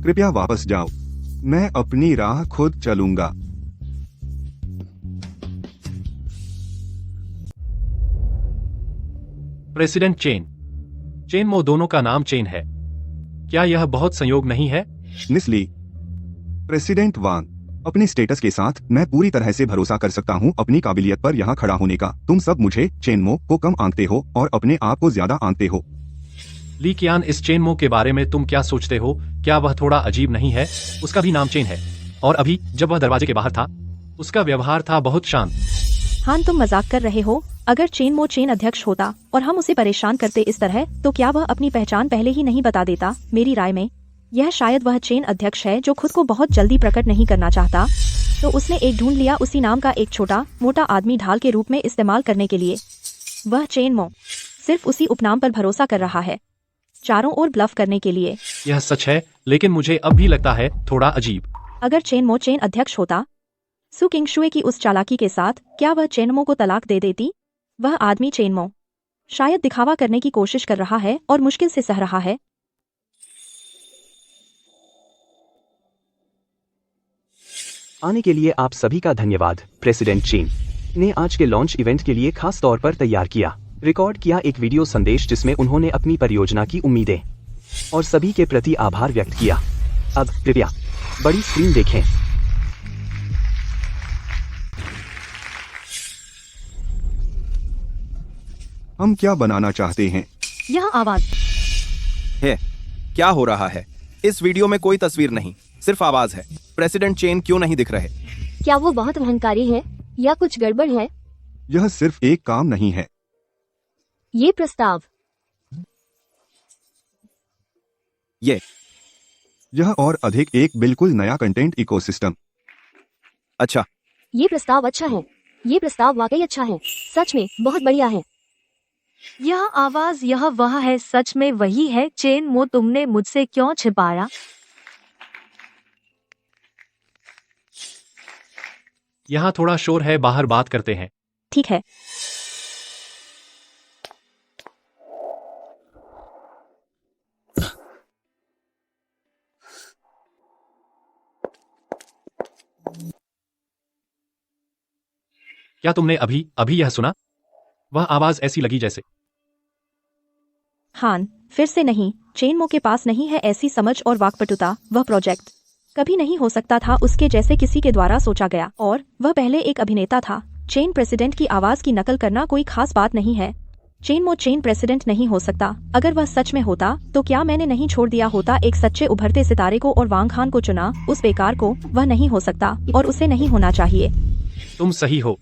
Speaker 3: कृपया वापस जाओ, मैं अपनी राह खुद चलूंगा।
Speaker 11: प्रेसिडेंट चेन, चेन मो दोनों का नाम चेन है। क्या यह बहुत संयोग नहीं है?
Speaker 3: निस्ली, प्रेसिडेंट वांग, अपने स्टेटस के साथ मैं पूरी तरह से भरोसा कर सकता हूँ अपनी काबिलियत पर यहाँ खड़ा होने का। तुम सब मुझे चेनमो को कम आंकते हो और अपने आप को ज्यादा आंकते हो।
Speaker 11: ली कियान, इस चेनमो के बारे में तुम क्या सोचते हो? क्या वह थोड़ा अजीब नहीं है? उसका भी नाम चेन है और अभी जब वह दरवाजे के बाहर था उसका व्यवहार था बहुत शांत।
Speaker 8: हान, तुम मजाक कर रहे हो? अगर चेन मो चेन अध्यक्ष होता और हम उसे परेशान करते इस तरह, तो क्या वह अपनी पहचान पहले ही नहीं बता देता? मेरी राय में यह शायद वह चेन अध्यक्ष है जो खुद को बहुत जल्दी प्रकट नहीं करना चाहता, तो उसने एक ढूंढ लिया उसी नाम का एक छोटा मोटा आदमी ढाल के रूप में इस्तेमाल करने के लिए। वह चेन मो सिर्फ उसी उपनाम पर भरोसा कर रहा है, चारों ओर ब्लफ करने के लिए।
Speaker 11: यह सच है, लेकिन मुझे अब भी लगता है थोड़ा अजीब।
Speaker 8: अगर चेन मो चेन अध्यक्ष होता, सु किंगशुए की उस चालाकी के साथ क्या वह चेनमो को तलाक दे देती? वह आदमी चेनमो शायद दिखावा करने की कोशिश कर रहा है और मुश्किल से सह रहा है।
Speaker 12: आने के लिए आप सभी का धन्यवाद। प्रेसिडेंट चेन ने आज के लॉन्च इवेंट के लिए खास तौर पर तैयार किया, रिकॉर्ड किया एक वीडियो संदेश जिसमें उन्होंने अपनी परियोजना की उम्मीदें और सभी के प्रति आभार व्यक्त किया। अब कृपया बड़ी स्क्रीन देखें।
Speaker 3: हम क्या बनाना चाहते हैं?
Speaker 4: यह आवाज
Speaker 7: है। क्या हो रहा है? इस वीडियो में कोई तस्वीर नहीं, सिर्फ आवाज है। प्रेसिडेंट चेन क्यों नहीं दिख रहे?
Speaker 9: क्या वो बहुत अहंकारी है या कुछ गड़बड़ है?
Speaker 3: यह सिर्फ एक काम नहीं है।
Speaker 9: ये प्रस्ताव,
Speaker 3: यह और अधिक एक बिल्कुल नया कंटेंट इकोसिस्टम।
Speaker 7: अच्छा,
Speaker 9: ये प्रस्ताव अच्छा है। ये प्रस्ताव वाकई अच्छा है, सच में बहुत बढ़िया है।
Speaker 4: यह आवाज, यह वह है, सच में वही है। चेन मो, तुमने मुझसे क्यों छिपाया?
Speaker 11: यहाँ थोड़ा शोर है, बाहर बात करते हैं।
Speaker 8: ठीक है।
Speaker 11: क्या तुमने अभी अभी यह सुना? वह आवाज ऐसी लगी जैसे।
Speaker 8: हान, फिर से नहीं, चेनमो के पास नहीं है ऐसी समझ और वाकपटुता। वह प्रोजेक्ट कभी नहीं हो सकता था उसके जैसे किसी के द्वारा सोचा गया, और वह पहले एक अभिनेता था। चेन प्रेसिडेंट की आवाज की नकल करना कोई खास बात नहीं है। चेनमो चेन प्रेसिडेंट नहीं हो सकता। अगर वह सच में होता तो क्या मैंने नहीं छोड़ दिया होता एक सच्चे उभरते सितारे को और वांग खान को चुना? उस बेकार को। वह नहीं हो सकता और उसे नहीं होना चाहिए।
Speaker 11: तुम सही हो।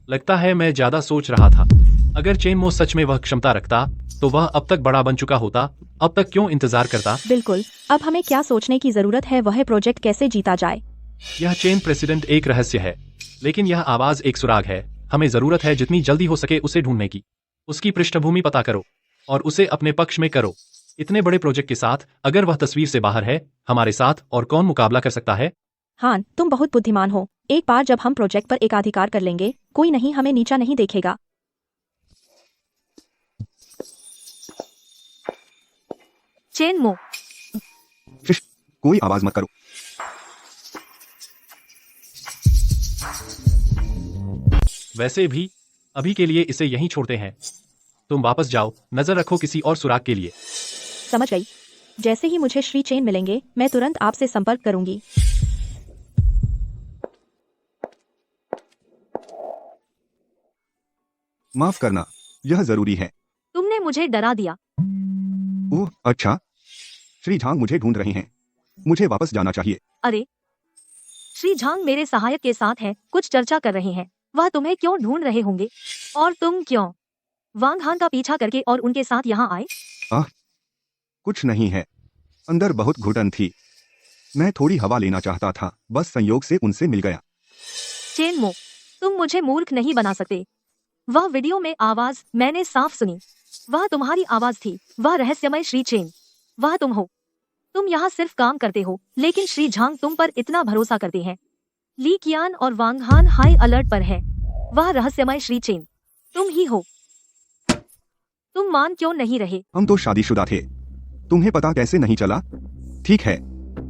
Speaker 11: लगता है मैं ज्यादा सोच रहा था। अगर चेनमो सच में वह क्षमता रखता तो वह अब तक बड़ा बन चुका होता। अब तक क्यों इंतजार करता?
Speaker 8: बिल्कुल। अब हमें क्या सोचने की जरूरत है, वह प्रोजेक्ट कैसे जीता जाए।
Speaker 11: यह चेन प्रेसिडेंट एक रहस्य है, लेकिन यह आवाज एक सुराग है। हमें जरूरत है जितनी जल्दी हो सके उसे ढूंढने की। उसकी पृष्ठभूमि पता करो और उसे अपने पक्ष में करो। इतने बड़े प्रोजेक्ट के साथ अगर वह तस्वीर से बाहर है, हमारे साथ और कौन मुकाबला कर सकता है?
Speaker 8: हान, तुम बहुत बुद्धिमान हो। एक बार जब हम प्रोजेक्ट पर एकाधिकार कर लेंगे, कोई नहीं हमें नीचा नहीं देखेगा।
Speaker 4: चेनमो,
Speaker 3: कोई आवाज मत करो।
Speaker 11: वैसे भी अभी के लिए इसे यहीं छोड़ते हैं। तुम वापस जाओ, नजर रखो किसी और सुराग के लिए।
Speaker 8: समझ गई। जैसे ही मुझे श्री चेन मिलेंगे, मैं तुरंत आपसे संपर्क करूंगी।
Speaker 3: माफ करना, यह जरूरी है।
Speaker 4: तुमने मुझे डरा दिया।
Speaker 3: ओह अच्छा, श्री झांग मुझे ढूंढ रहे हैं। मुझे वापस जाना चाहिए।
Speaker 4: अरे, श्री झांग मेरे सहायक के साथ है, कुछ चर्चा कर रहे हैं। वह तुम्हें क्यों ढूंढ रहे होंगे? और तुम क्यों वांग हान का पीछा करके और उनके साथ यहाँ आए?
Speaker 3: कुछ नहीं है, अंदर बहुत घुटन थी। मैं थोड़ी हवा लेना चाहता था, बस संयोग से उनसे मिल गया।
Speaker 4: चेनमो, तुम मुझे मूर्ख नहीं बना सकते। वह वीडियो में आवाज मैंने साफ सुनी। वह तुम्हारी आवाज थी, वह रहस्यमय श्री चेन, वह तुम हो। तुम यहाँ सिर्फ काम करते हो, लेकिन श्री झांग तुम पर इतना भरोसा करते हैं। ली कियान और वांग हान हाई अलर्ट पर है। वह रहस्यमय श्री चेन तुम ही हो। तुम मान क्यों नहीं रहे?
Speaker 3: हम तो शादीशुदा थे, तुम्हें पता कैसे नहीं चला? ठीक है,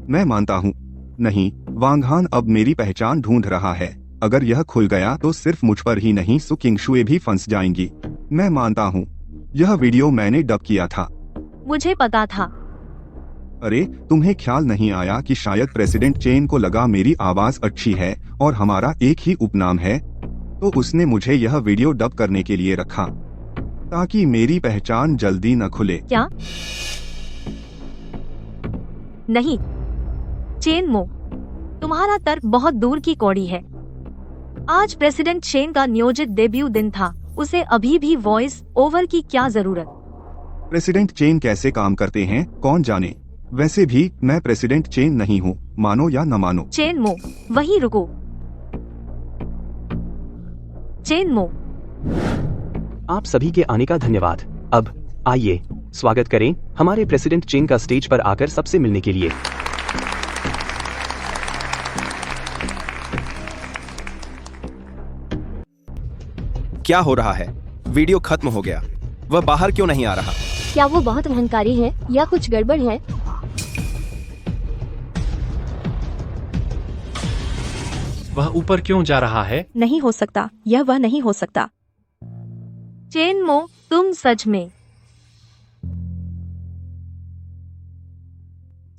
Speaker 3: मैं मानता हूँ। नहीं, वांगहान अब मेरी पहचान ढूंढ रहा है। अगर यह खुल गया तो सिर्फ मुझ पर ही नहीं, सु किंगशुए भी फंस जाएंगी। मैं मानता हूँ, यह वीडियो मैंने डब किया था।
Speaker 4: मुझे पता था।
Speaker 3: अरे, तुम्हें ख्याल नहीं आया कि शायद प्रेसिडेंट चेन को लगा मेरी आवाज अच्छी है और हमारा एक ही उपनाम है, तो उसने मुझे यह वीडियो डब करने के लिए रखा ताकि मेरी पहचान जल्दी न खुले।
Speaker 4: क्या? नहीं चेन मो, तुम्हारा तर्क बहुत दूर की कौड़ी है। आज प्रेसिडेंट चेन का नियोजित डेब्यू दिन था, उसे अभी भी वॉइस ओवर की क्या जरूरत?
Speaker 3: प्रेसिडेंट चेन कैसे काम करते हैं कौन जाने। वैसे भी मैं प्रेसिडेंट चेन नहीं हूँ, मानो या न मानो।
Speaker 4: चेन मो, वहीं रुको। चेन मो,
Speaker 12: आप सभी के आने का धन्यवाद। अब आइए स्वागत करें हमारे प्रेसिडेंट चेन का स्टेज पर आकर सबसे मिलने के लिए।
Speaker 7: क्या हो रहा है? वीडियो खत्म हो गया, वह बाहर क्यों नहीं आ रहा?
Speaker 9: क्या वो बहुत अहंकारी है या कुछ गड़बड़ है?
Speaker 11: वह ऊपर क्यों जा रहा है?
Speaker 8: नहीं हो सकता, यह वह नहीं हो सकता।
Speaker 4: चेन मो, तुम सच में।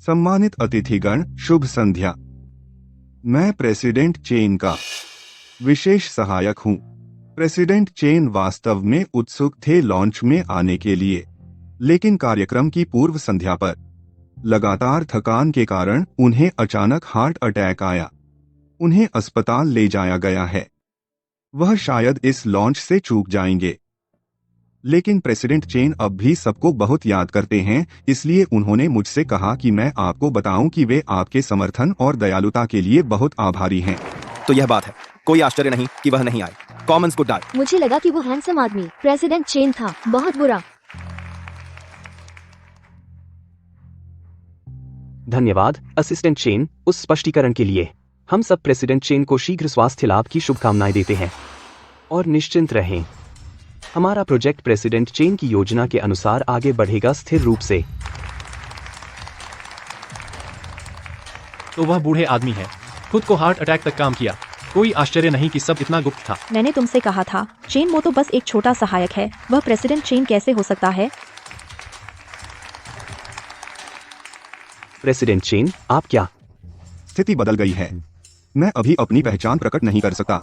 Speaker 3: सम्मानित अतिथिगण, शुभ संध्या। मैं प्रेसिडेंट चेन का विशेष सहायक हूँ। प्रेसिडेंट चेन वास्तव में उत्सुक थे लॉन्च में आने के लिए, लेकिन कार्यक्रम की पूर्व संध्या पर लगातार थकान के कारण उन्हें अचानक हार्ट अटैक आया। उन्हें अस्पताल ले जाया गया है। वह शायद इस लॉन्च से चूक जाएंगे, लेकिन प्रेसिडेंट चेन अब भी सबको बहुत याद करते हैं, इसलिए उन्होंने मुझसे कहा कि मैं आपको बताऊं कि वे आपके समर्थन और दयालुता के लिए बहुत आभारी हैं।
Speaker 7: तो यह बात है, कोई आश्चर्य नहीं कि वह नहीं आए। कॉमन्स को डाल।
Speaker 9: मुझे लगा कि वो हैंडसम आदमी प्रेसिडेंट चेन था, बहुत बुरा।
Speaker 12: धन्यवाद असिस्टेंट चेन उस स्पष्टीकरण के लिए। हम सब प्रेसिडेंट चेन को शीघ्र स्वास्थ्य लाभ की शुभकामनाएं देते हैं और निश्चिंत रहें, हमारा प्रोजेक्ट प्रेसिडेंट चेन की योजना के अनुसार आगे बढ़ेगा स्थिर रूप से।
Speaker 11: तो वह बूढ़े आदमी है, खुद को हार्ट अटैक तक काम किया। कोई आश्चर्य नहीं कि सब इतना गुप्त था।
Speaker 8: मैंने तुमसे कहा था, चेन मो तो बस एक छोटा सहायक है, वह प्रेसिडेंट चेन कैसे हो सकता है?
Speaker 12: प्रेसिडेंट चेन, आप क्या?
Speaker 3: स्थिति बदल गई है, मैं अभी अपनी पहचान प्रकट नहीं कर सकता।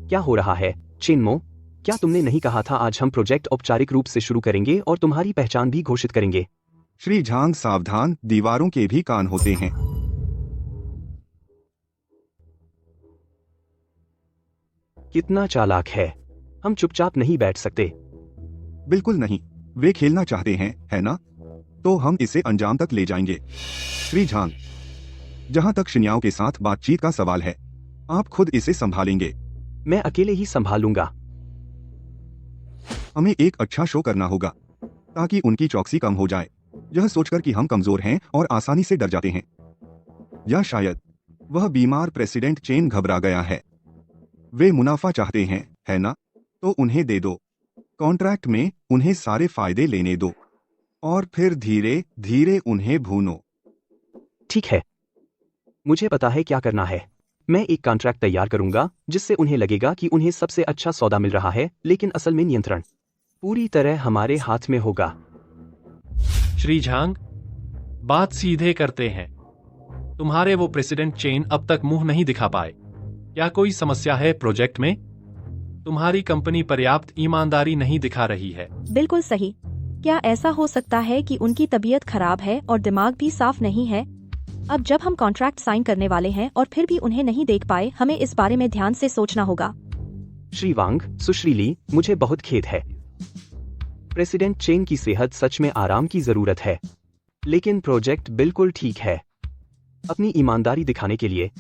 Speaker 12: क्या हो रहा है चेनमो? क्या तुमने नहीं कहा था आज हम प्रोजेक्ट औपचारिक रूप से शुरू करेंगे और तुम्हारी पहचान भी घोषित करेंगे?
Speaker 3: श्री झांग सावधान, दीवारों के भी कान होते हैं।
Speaker 12: कितना चालाक है, हम चुपचाप नहीं बैठ सकते।
Speaker 3: बिल्कुल नहीं, वे खेलना चाहते हैं, है ना? तो हम इसे अंजाम तक ले जाएंगे। श्री झांग, जहां तक शिन्याओं के साथ बातचीत का सवाल है, आप खुद इसे संभालेंगे।
Speaker 12: मैं अकेले ही संभाल लूंगा।
Speaker 3: हमें एक अच्छा शो करना होगा ताकि उनकी चौकसी कम हो जाए, यह सोचकर कि हम कमजोर हैं और आसानी से डर जाते हैं। या शायद वह बीमार प्रेसिडेंट चेन घबरा गया है। वे मुनाफा चाहते हैं, है ना? तो उन्हें दे दो। कॉन्ट्रैक्ट में उन्हें सारे फायदे लेने दो और फिर धीरे धीरे उन्हें भूनो।
Speaker 12: ठीक है, मुझे पता है क्या करना है। मैं एक कॉन्ट्रैक्ट तैयार करूंगा जिससे उन्हें लगेगा कि उन्हें सबसे अच्छा सौदा मिल रहा है, लेकिन असल में नियंत्रण पूरी तरह हमारे हाथ में होगा।
Speaker 11: श्री झांग, बात सीधे करते हैं। तुम्हारे वो प्रेसिडेंट चेन अब तक मुंह नहीं दिखा पाए। क्या कोई समस्या है प्रोजेक्ट में? तुम्हारी कंपनी पर्याप्त ईमानदारी नहीं दिखा रही है।
Speaker 8: बिल्कुल सही। क्या ऐसा हो सकता है कि उनकी तबीयत खराब है और दिमाग भी साफ नहीं है? अब जब हम कॉन्ट्रैक्ट साइन करने वाले हैं और फिर भी उन्हें नहीं देख पाए, हमें इस बारे में ध्यान से सोचना होगा।
Speaker 12: श्री वांग, सुश्री ली, मुझे बहुत खेद है। प्रेसिडेंट चेन की सेहत सच में आराम की जरूरत है, लेकिन प्रोजेक्ट बिल्कुल ठीक है। अपनी ईमानदारी दिखाने के लिए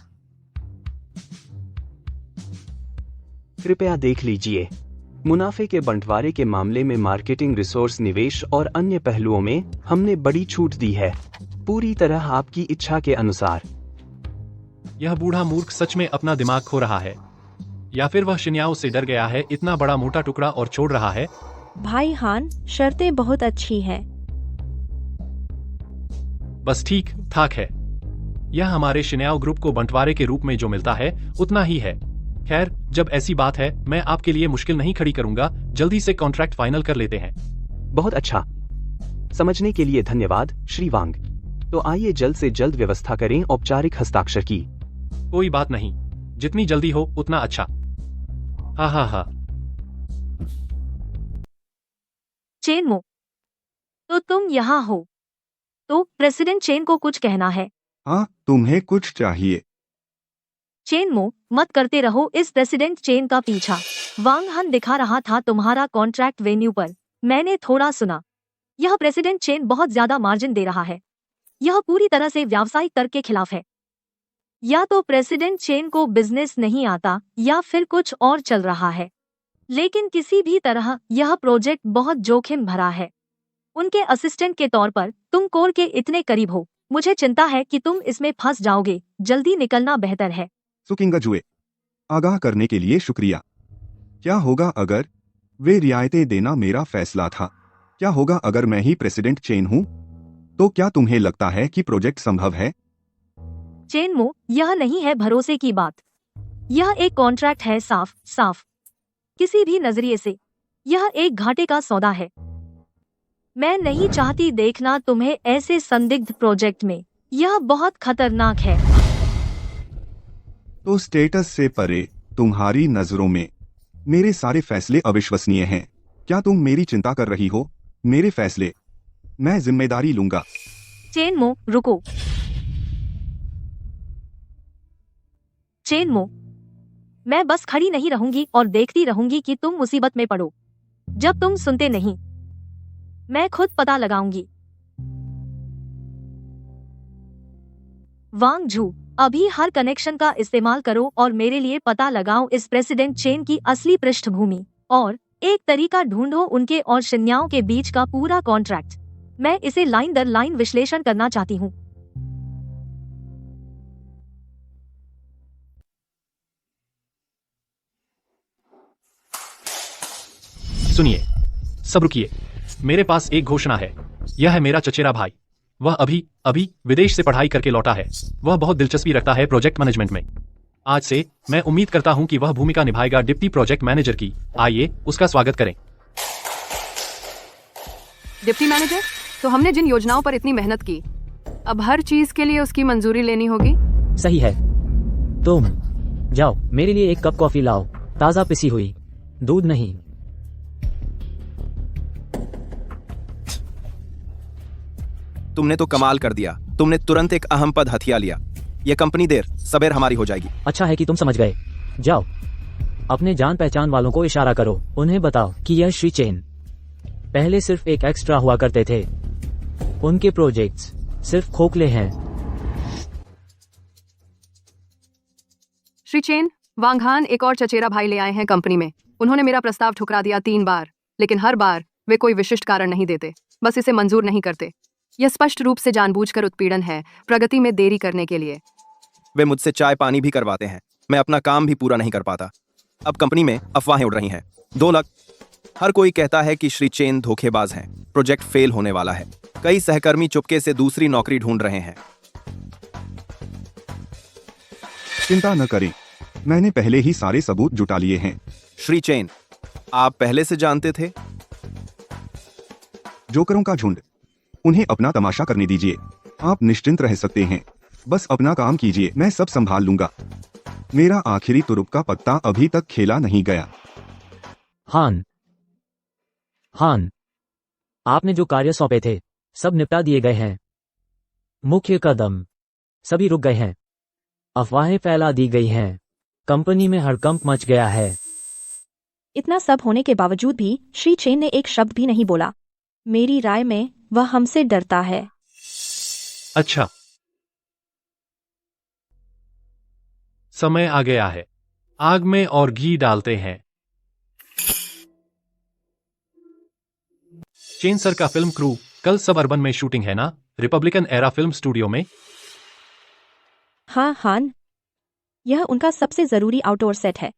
Speaker 12: कृपया देख लीजिए। मुनाफे के बंटवारे के मामले में मार्केटिंग, रिसोर्स, निवेश और अन्य पहलुओं में हमने बड़ी छूट दी है, पूरी तरह आपकी इच्छा के अनुसार।
Speaker 11: यह बूढ़ा मूर्ख सच में अपना दिमाग खो रहा है, या फिर वह शिन्याओं से डर गया है, इतना बड़ा मोटा टुकड़ा और छोड़ रहा है।
Speaker 8: भाई हान, शर्तें बहुत अच्छी हैं।
Speaker 11: बस ठीक ठाक है। यह हमारे शिन्याओ ग्रुप को बंटवारे के रूप में जो मिलता है उतना ही है। खैर, जब ऐसी बात है, मैं आपके लिए मुश्किल नहीं खड़ी करूंगा, जल्दी से कॉन्ट्रैक्ट फाइनल कर लेते हैं।
Speaker 12: बहुत अच्छा। समझने के लिए धन्यवाद श्री वांग। तो आइए जल्द से जल्द व्यवस्था करें औपचारिक हस्ताक्षर की।
Speaker 11: कोई बात नहीं, जितनी जल्दी हो उतना अच्छा। हा हा हा।
Speaker 4: चेनमो, तो तुम यहाँ हो। तो प्रेसिडेंट चेन को कुछ कहना है।
Speaker 3: हाँ, तुम्हें कुछ चाहिए?
Speaker 4: चेनमो, मत करते रहो इस प्रेसिडेंट चेन का पीछा। वांग हन दिखा रहा था तुम्हारा कॉन्ट्रैक्ट वेन्यू पर, मैंने थोड़ा सुना। यह प्रेसिडेंट चेन बहुत ज्यादा मार्जिन दे रहा है। यह पूरी तरह से व्यावसायिक तर्क के खिलाफ है। या तो प्रेसिडेंट चेन को बिजनेस नहीं आता या फिर कुछ और चल रहा है, लेकिन किसी भी तरह यह प्रोजेक्ट बहुत जोखिम भरा है। उनके असिस्टेंट के तौर पर तुम कोर के इतने करीब हो, मुझे चिंता है कि तुम इसमें फंस जाओगे। जल्दी निकलना बेहतर है।
Speaker 3: सुकिंगा जुए, आगाह करने के लिए शुक्रिया। क्या होगा अगर वे रियायतें देना मेरा फैसला था? क्या होगा अगर मैं ही प्रेसिडेंट चेन हूँ? तो क्या तुम्हें लगता है कि प्रोजेक्ट संभव है?
Speaker 4: चेनमो, यह नहीं है भरोसे की बात। यह एक कॉन्ट्रैक्ट है, साफ साफ। किसी भी नजरिए से यह एक घाटे का सौदा है। मैं नहीं चाहती देखना तुम्हें ऐसे संदिग्ध प्रोजेक्ट में। यह बहुत खतरनाक है।
Speaker 3: तो स्टेटस से परे तुम्हारी नजरों में मेरे सारे फैसले अविश्वसनीय हैं। क्या तुम मेरी चिंता कर रही हो? मेरे फैसले, मैं जिम्मेदारी लूंगा।
Speaker 4: चेनमो, रुको। चेनमो, मैं बस खड़ी नहीं रहूंगी और देखती रहूंगी कि तुम मुसीबत में पड़ो। जब तुम सुनते नहीं, मैं खुद पता लगाऊंगी। वांग झू, अभी हर कनेक्शन का इस्तेमाल करो और मेरे लिए पता लगाओ इस प्रेसिडेंट चेन की असली पृष्ठभूमि, और एक तरीका ढूंढो उनके और शिन्याओं के बीच का पूरा कॉन्ट्रैक्ट। मैं इसे लाइन दर लाइन विश्लेषण करना चाहती हूँ।
Speaker 11: सुनिए, सब रुकिए। मेरे पास एक घोषणा है। यह है मेरा चचेरा भाई। वह अभी विदेश से पढ़ाई करके लौटा है। वह बहुत दिलचस्पी रखता है प्रोजेक्ट मैनेजमेंट में। आज से मैं उम्मीद करता हूं कि वह भूमिका निभाएगा डिप्टी प्रोजेक्ट मैनेजर की। आइए उसका स्वागत करें।
Speaker 2: डिप्टी मैनेजर, तो हमने जिन योजनाओं पर इतनी मेहनत की, अब हर चीज के लिए उसकी मंजूरी लेनी होगी।
Speaker 10: सही है। तुम जाओ, मेरे लिए एक कप कॉफी लाओ, ताज़ा पिसी हुई, दूध नहीं।
Speaker 7: तुमने तो कमाल कर दिया। तुमने तुरंत एक अहम पद हथिया लिया। यह कंपनी देर सबेर हमारी हो जाएगी।
Speaker 10: अच्छा है कि तुम समझ गए। जाओ, अपने जान पहचान वालों को इशारा करो, उन्हें बताओ कि यह श्री चेन पहले सिर्फ एक एक्स्ट्रा हुआ करते थे। उनके प्रोजेक्ट्स सिर्फ खोखले हैं।
Speaker 2: श्री चेन, वांगहान एक और चचेरा भाई ले आए हैं कंपनी में। उन्होंने मेरा प्रस्ताव ठुकरा दिया 3 बार, लेकिन हर बार वे कोई विशिष्ट कारण नहीं देते, बस इसे मंजूर नहीं करते। यह स्पष्ट रूप से जानबूझकर उत्पीड़न है, प्रगति में देरी करने के लिए।
Speaker 7: वे मुझसे चाय पानी भी करवाते हैं। मैं अपना काम भी पूरा नहीं कर पाता। अब कंपनी में अफवाहें उड़ रही हैं। 2 लाख। हर कोई कहता है कि श्री चेन धोखेबाज हैं। प्रोजेक्ट फेल होने वाला है। कई सहकर्मी चुपके से दूसरी नौकरी ढूंढ रहे हैं।
Speaker 3: चिंता न करें, मैंने पहले ही सारे सबूत जुटा लिए हैं।
Speaker 7: श्री चेन, आप पहले से जानते थे?
Speaker 3: जोकरों का झुंड, उन्हें अपना तमाशा करने दीजिए। आप निश्चिंत रह सकते हैं। बस अपना काम कीजिए, मैं सब संभाल लूंगा। मेरा आखिरी तुरुप का पत्ता अभी तक खेला नहीं गया।
Speaker 10: हान, आपने जो कार्य सौंपे थे सब निपटा दिए गए हैं। मुख्य कदम सभी रुक गए हैं। अफवाहें फैला दी गई हैं। कंपनी में हड़कंप मच गया है।
Speaker 8: इतना सब होने के बावजूद भी श्री चेन ने एक शब्द भी नहीं बोला। मेरी राय में वह हमसे डरता है।
Speaker 11: अच्छा, समय आ गया है। आग में और घी डालते हैं। चेन सर का फिल्म क्रू कल सब अर्बन में शूटिंग है ना, रिपब्लिकन एरा फिल्म स्टूडियो में?
Speaker 8: हाँ हान, यह उनका सबसे जरूरी आउटडोर सेट है।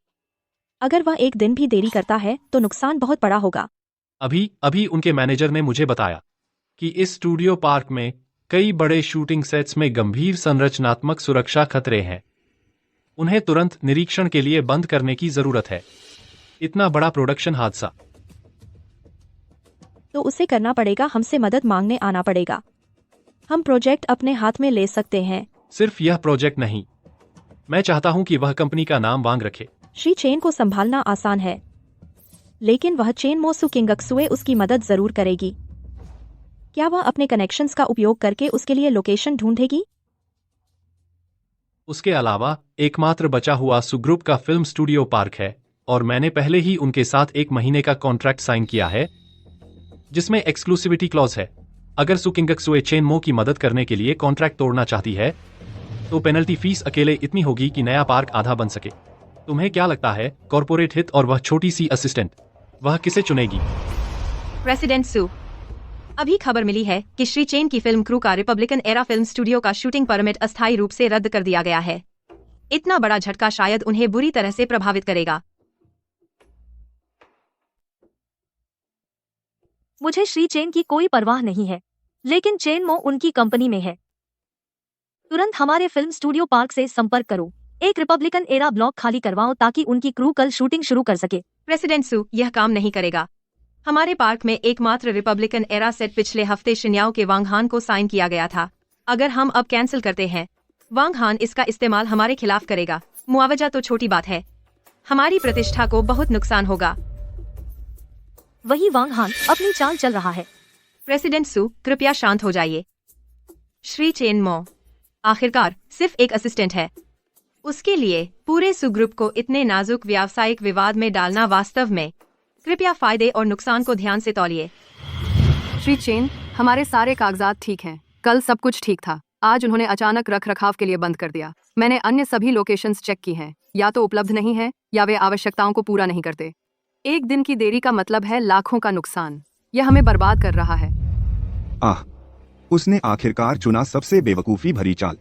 Speaker 8: अगर वह एक दिन भी देरी करता है तो नुकसान बहुत बड़ा होगा।
Speaker 11: अभी उनके मैनेजर ने मुझे बताया कि इस स्टूडियो पार्क में कई बड़े शूटिंग सेट्स में गंभीर संरचनात्मक सुरक्षा खतरे हैं। उन्हें तुरंत निरीक्षण के लिए बंद करने की जरूरत है। इतना बड़ा प्रोडक्शन हादसा।
Speaker 8: तो उसे करना पड़ेगा, हमसे मदद मांगने आना पड़ेगा। हम प्रोजेक्ट अपने हाथ में ले सकते हैं।
Speaker 11: सिर्फ यह प्रोजेक्ट नहीं, मैं चाहता हूं कि वह कंपनी का नाम वांग रखे।
Speaker 8: श्री चेन को संभालना आसान है, लेकिन वह चेन मो सुकिंगक्सुए उसकी मदद जरूर करेगी। क्या वह अपने कनेक्शंस का उपयोग करके उसके लिए लोकेशन ढूंढेगी?
Speaker 11: उसके अलावा एकमात्र बचा हुआ सुग्रुप का फिल्म स्टूडियो पार्क है, और मैंने पहले ही उनके साथ 1 महीने का कॉन्ट्रैक्ट साइन किया है, जिसमें एक्सक्लूसिविटी क्लॉज है। अगर सुकिंगक्सुए चेन मो की मदद करने के लिए कॉन्ट्रैक्ट तोड़ना चाहती है, तो पेनल्टी फीस अकेले इतनी होगी कि नया पार्क आधा बन सके। तुम्हें क्या लगता है, कॉर्पोरेट हित और वह छोटी सी असिस्टेंट, वह किसे चुनेगी?
Speaker 2: प्रेसिडेंट सू, अभी खबर मिली है कि श्री चेन की फिल्म क्रू का रिपब्लिकन एरा फिल्म स्टूडियो का शूटिंग परमिट अस्थायी रूप से रद्द कर दिया गया है। इतना बड़ा झटका शायद उन्हें बुरी तरह से प्रभावित करेगा।
Speaker 4: मुझे श्री चेन की कोई परवाह नहीं है, लेकिन चेन मो उनकी कंपनी में है। तुरंत हमारे फिल्म स्टूडियो पार्क से संपर्क करो। एक रिपब्लिकन एरा ब्लॉक खाली करवाओ ताकि उनकी क्रू कल शूटिंग शुरू कर सके।
Speaker 2: प्रेसिडेंट सू, यह काम नहीं करेगा। हमारे पार्क में एकमात्र रिपब्लिकन एरा सेट पिछले हफ्ते शिन्याओ के वांगहान को साइन किया गया था। अगर हम अब कैंसिल करते हैं, वांगहान इसका इस्तेमाल हमारे खिलाफ करेगा। मुआवजा तो छोटी बात है, हमारी प्रतिष्ठा को बहुत नुकसान होगा।
Speaker 4: वही वांगहान अपनी चाल चल रहा है।
Speaker 2: प्रेसिडेंट सू, कृपया शांत हो जाइए। श्री चेन मो आखिरकार सिर्फ एक असिस्टेंट है। उसके लिए पूरे सुग्रुप को इतने नाजुक व्यावसायिक विवाद में डालना वास्तव में, कृपया फायदे और नुकसान को ध्यान से तौलिए। श्री चेन, हमारे सारे कागजात ठीक हैं। कल सब कुछ ठीक था। आज उन्होंने अचानक रख रखाव के लिए बंद कर दिया। मैंने अन्य सभी लोकेशंस चेक की हैं, या तो उपलब्ध नहीं है या वे आवश्यकताओं को पूरा नहीं करते। एक दिन की देरी का मतलब है लाखों का नुकसान। यह हमें बर्बाद कर रहा है।
Speaker 3: उसने आखिरकार चुना सबसे बेवकूफी भरी चाल।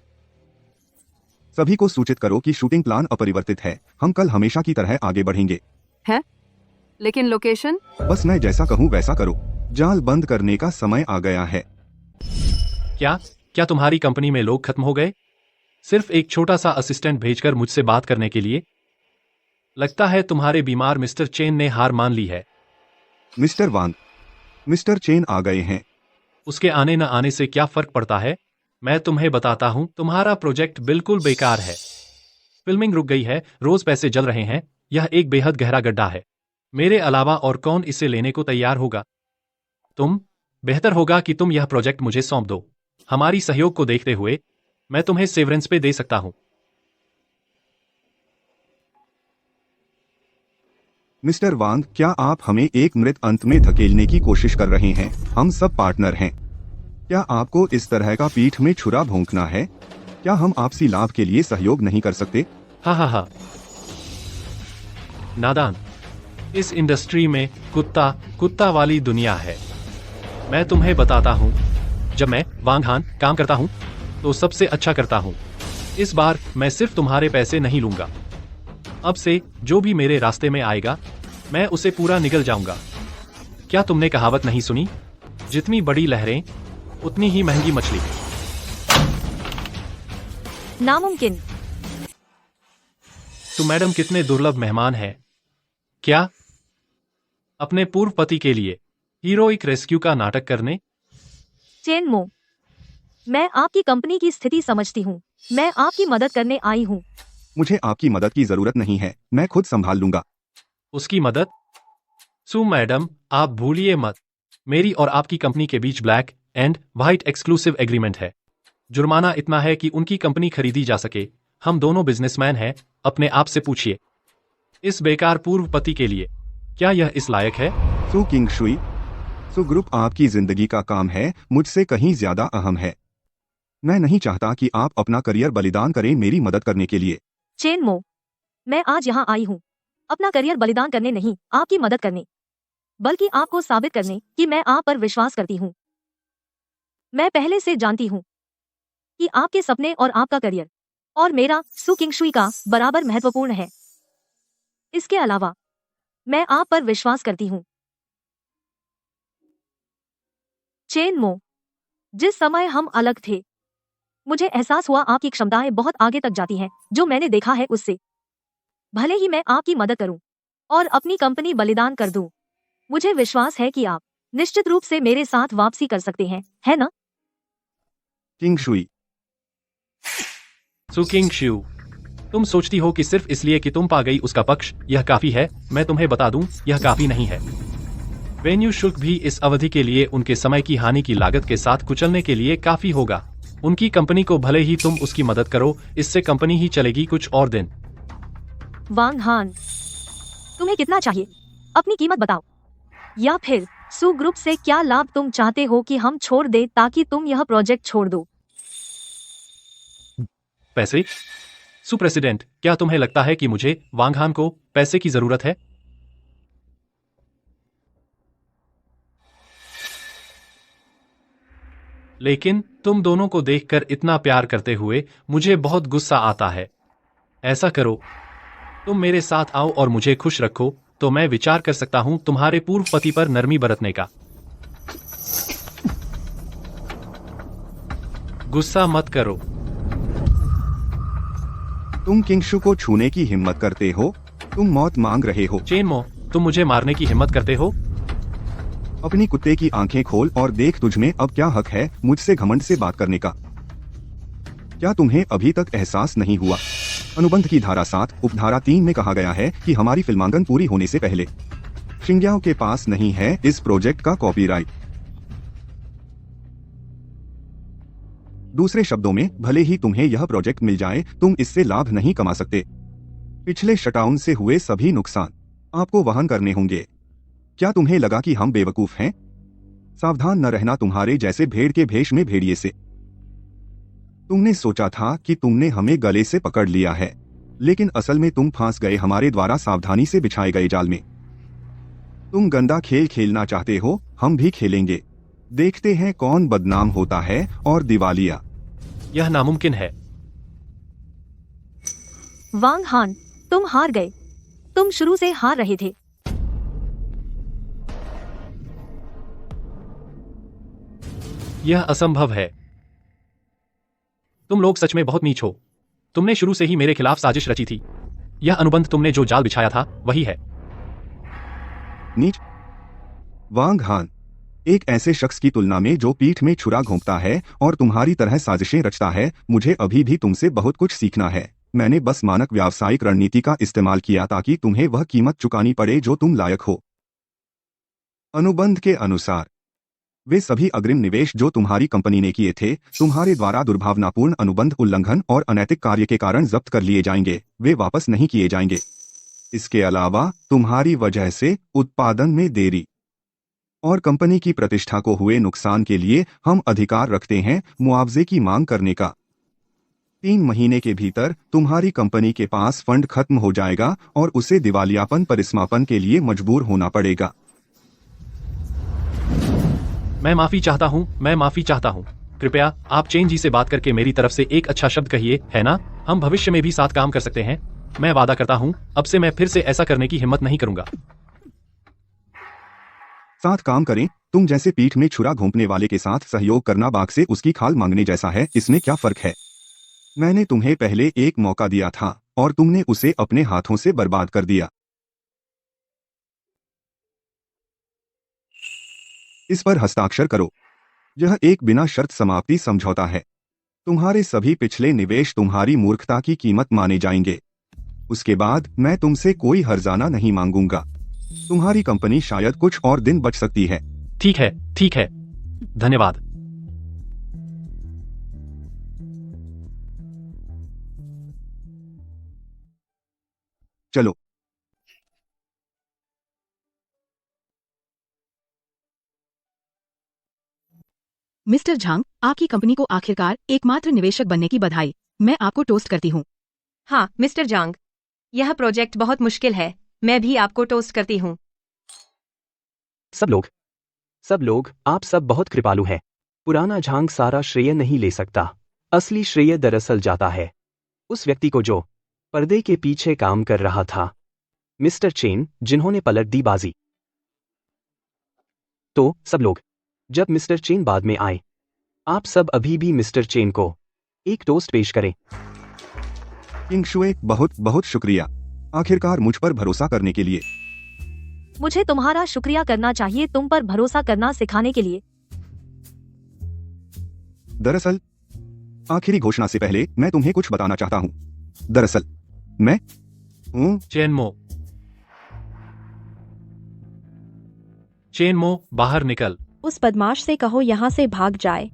Speaker 3: सभी को सूचित करो कि शूटिंग प्लान अपरिवर्तित है। हम कल हमेशा की तरह आगे बढ़ेंगे।
Speaker 2: है? लेकिन लोकेशन?
Speaker 3: बस मैं जैसा कहूँ वैसा करो। जाल बंद करने का समय आ गया है।
Speaker 11: क्या तुम्हारी कंपनी में लोग खत्म हो गए? सिर्फ एक छोटा सा असिस्टेंट भेजकर मुझसे बात करने के लिए? लगता है तुम्हारे बीमार मिस्टर चेन ने हार मान ली है।
Speaker 3: मिस्टर वांग, मिस्टर चेन आ गए हैं।
Speaker 11: उसके आने न आने से क्या फर्क पड़ता है? मैं तुम्हें बताता हूं, तुम्हारा प्रोजेक्ट बिल्कुल बेकार है। फिल्मिंग रुक गई है, रोज पैसे जल रहे हैं। यह एक बेहद गहरा गड्ढा है। मेरे अलावा और कौन इसे लेने को तैयार होगा? तुम? बेहतर होगा कि तुम यह प्रोजेक्ट मुझे सौंप दो। हमारी सहयोग को देखते हुए मैं तुम्हें सेवरेंस पे दे सकता हूं।
Speaker 3: मिस्टर वांग, क्या आप हमें एक मृत अंत में धकेलने की कोशिश कर रहे हैं? हम सब पार्टनर हैं। क्या आपको इस तरह का पीठ में छुरा भोंकना है? क्या हम आपसी लाभ के लिए सहयोग नहीं कर सकते?
Speaker 11: हा। नादान, इस इंडस्ट्री में कुत्ता वाली दुनिया है। मैं तुम्हें बताता हूं, जब मैं वांगहान काम करता हूं तो सबसे अच्छा करता हूं। इस बार मैं सिर्फ तुम्हारे पैसे नहीं लूंगा। अब से जो भी मेरे रास्ते में आएगा मैं उसे पूरा निगल जाऊंगा। क्या तुमने कहावत नहीं सुनी? जितनी बड़ी लहरें उतनी ही महंगी मछली।
Speaker 4: नामुमकिन।
Speaker 11: तो मैडम कितने दुर्लभ मेहमान हैं। क्या अपने पूर्व पति के लिए हीरोइक रेस्क्यू का नाटक करने?
Speaker 4: चेन मो, मैं आपकी कंपनी की स्थिति समझती हूँ। मैं आपकी मदद करने आई हूँ।
Speaker 3: मुझे आपकी मदद की जरूरत नहीं है, मैं खुद संभाल लूंगा।
Speaker 11: उसकी मदद? सू मैडम, आप भूलिए मत, मेरी और आपकी कंपनी के बीच black and white exclusive agreement है। जुर्माना इतना है कि उनकी कंपनी खरीदी जा सके। हम दोनों बिजनेसमैन हैं। अपने आप से पूछिए, इस बेकार पूर्व पति के लिए क्या यह इस लायक है?
Speaker 3: सू किंग शुई, सू ग्रुप आपकी जिंदगी का काम है, मुझसे कहीं ज्यादा अहम है। मैं नहीं चाहता कि आप अपना करियर बलिदान करें मेरी मदद करने के लिए।
Speaker 4: चेन मो, मैं आज यहाँ आई हूँ अपना करियर बलिदान करने नहीं, आपकी मदद करने, बल्कि आपको साबित करने कि मैं आप पर विश्वास करती हूँ। मैं पहले से जानती हूँ कि आपके सपने और आपका करियर और मेरा सु किंगशुई का बराबर महत्वपूर्ण है। इसके अलावा मैं आप पर विश्वास करती हूँ। चेन मो, जिस समय हम अलग थे मुझे एहसास हुआ आपकी क्षमताएं बहुत आगे तक जाती हैं जो मैंने देखा है उससे। भले ही मैं आपकी मदद करूं और अपनी कंपनी बलिदान कर दूं, मुझे विश्वास है कि आप निश्चित रूप से मेरे साथ वापसी कर सकते हैं, है ना?
Speaker 3: किंग शुई,
Speaker 11: सुकिंग शिव, तुम सोचती हो कि सिर्फ इसलिए कि तुम पा गई उसका पक्ष यह काफी है। मैं तुम्हें बता दूं, यह काफी नहीं है। वेन्यू शुल्क भी इस अवधि के लिए उनके समय की हानि की लागत के साथ कुचलने के लिए काफी होगा। उनकी कंपनी को भले ही तुम उसकी मदद करो, इससे कंपनी ही चलेगी कुछ और दिन।
Speaker 4: वांग हान, तुम्हें कितना चाहिए? अपनी कीमत बताओ। या फिर सु ग्रुप से क्या लाभ तुम चाहते हो कि हम छोड़ दे ताकि तुम यह प्रोजेक्ट छोड़ दो?
Speaker 11: पैसे? सु प्रेसिडेंट, क्या तुम्हें लगता है कि मुझे वांगहान को पैसे की जरूरत है? लेकिन तुम दोनों को देखकर इतना प्यार करते हुए मुझे बहुत गुस्सा आता है। ऐसा करो, तुम मेरे साथ आओ और मुझे खुश रखो, तो मैं विचार कर सकता हूं तुम्हारे पूर्व पति पर नरमी बरतने का। गुस्सा मत करो।
Speaker 3: तुम किंगशु को छूने की हिम्मत करते हो? तुम मौत मांग रहे हो।
Speaker 11: चेनमो, तुम मुझे मारने की हिम्मत करते हो?
Speaker 3: अपनी कुत्ते की आंखें खोल और देख, तुझमें अब क्या हक है मुझसे घमंड से बात करने का? क्या तुम्हें अभी तक एहसास नहीं हुआ? अनुबंध की धारा 7 उपधारा 3 में कहा गया है कि हमारी फिल्मांकन पूरी होने से पहले शिंग्याओ के पास नहीं है इस प्रोजेक्ट का कॉपीराइट। दूसरे शब्दों में, भले ही तुम्हें यह प्रोजेक्ट मिल जाए, तुम इससे लाभ नहीं कमा सकते। पिछले शटडाउन से हुए सभी नुकसान आपको वहन करने होंगे। क्या तुम्हें लगा कि हम बेवकूफ हैं? सावधान न रहना तुम्हारे जैसे भेड़ के भेष में भेड़िए से। तुमने सोचा था कि तुमने हमें गले से पकड़ लिया है, लेकिन असल में तुम फंस गए हमारे द्वारा सावधानी से बिछाए गए जाल में। तुम गंदा खेल खेलना चाहते हो, हम भी खेलेंगे। देखते हैं कौन बदनाम होता है और दिवालिया।
Speaker 11: यह नामुमकिन है।
Speaker 4: वांग हान, तुम हार गए। तुम शुरू से हार रहे थे।
Speaker 11: यह असंभव है। तुम लोग सच में बहुत नीच हो। तुमने शुरू से ही मेरे खिलाफ साजिश रची थी। यह अनुबंध तुमने जो जाल बिछाया था वही है।
Speaker 3: नीच? वांग हान, एक ऐसे शख्स की तुलना में जो पीठ में छुरा घोंपता है और तुम्हारी तरह साजिशें रचता है, मुझे अभी भी तुमसे बहुत कुछ सीखना है। मैंने बस मानक व्यावसायिक रणनीति का इस्तेमाल किया ताकि तुम्हें वह कीमत चुकानी पड़े जो तुम लायक हो। अनुबंध के अनुसार वे सभी अग्रिम निवेश जो तुम्हारी कंपनी ने किए थे, तुम्हारे द्वारा दुर्भावनापूर्ण अनुबंध उल्लंघन और अनैतिक कार्य के कारण जब्त कर लिए जाएंगे। वे वापस नहीं किए जाएंगे। इसके अलावा तुम्हारी वजह से उत्पादन में देरी और कंपनी की प्रतिष्ठा को हुए नुकसान के लिए हम अधिकार रखते हैं मुआवजे की मांग करने का। 3 महीने के भीतर तुम्हारी कंपनी के पास फंड खत्म हो जाएगा और उसे दिवालियापन पर समापन के लिए मजबूर होना पड़ेगा।
Speaker 11: मैं माफी चाहता हूँ। कृपया आप चेन जी से बात करके मेरी तरफ से एक अच्छा शब्द कहिए, है ना? हम भविष्य में भी साथ काम कर सकते हैं। मैं वादा करता हूँ, अब से मैं फिर से ऐसा करने की हिम्मत नहीं करूंगा।
Speaker 3: साथ काम करें? तुम जैसे पीठ में छुरा घोंपने वाले के साथ सहयोग करना बाघ से उसकी खाल मांगने जैसा है। इसमें क्या फर्क है? मैंने तुम्हें पहले एक मौका दिया था और तुमने उसे अपने हाथों से बर्बाद कर दिया। इस पर हस्ताक्षर करो। यह एक बिना शर्त समाप्ति समझौता है। तुम्हारे सभी पिछले निवेश तुम्हारी मूर्खता की कीमत माने जाएंगे। उसके बाद मैं तुमसे कोई हर्जाना नहीं मांगूंगा। तुम्हारी कंपनी शायद कुछ और दिन बच सकती है।
Speaker 11: ठीक है। धन्यवाद।
Speaker 3: चलो।
Speaker 1: मिस्टर झांग, आपकी कंपनी को आखिरकार एकमात्र निवेशक बनने की बधाई। मैं आपको टोस्ट करती हूँ।
Speaker 2: हाँ मिस्टर जांग, यह प्रोजेक्ट बहुत मुश्किल है, मैं भी आपको टोस्ट करती हूँ।
Speaker 12: सब लोग, आप सब बहुत कृपालु हैं। पुराना झांग सारा श्रेय नहीं ले सकता। असली श्रेय दरअसल जाता है उस व्यक्ति को जो पर्दे के पीछे काम कर रहा था, मिस्टर चेन, जिन्होंने पलट दी बाजी। तो सब लोग, जब मिस्टर चेन बाद में आए, आप सब अभी भी मिस्टर चेन को एक टोस्ट पेश करें।
Speaker 3: किंग शुए, बहुत बहुत शुक्रिया, आखिरकार मुझ पर भरोसा करने के लिए।
Speaker 4: मुझे तुम्हारा शुक्रिया करना चाहिए, तुम पर भरोसा करना सिखाने के लिए।
Speaker 3: दरअसल आखिरी घोषणा से पहले मैं तुम्हें कुछ बताना चाहता हूँ। दरअसल मैं
Speaker 11: चेनमो, बाहर निकल।
Speaker 8: उस बदमाश से कहो यहाँ से भाग जाए।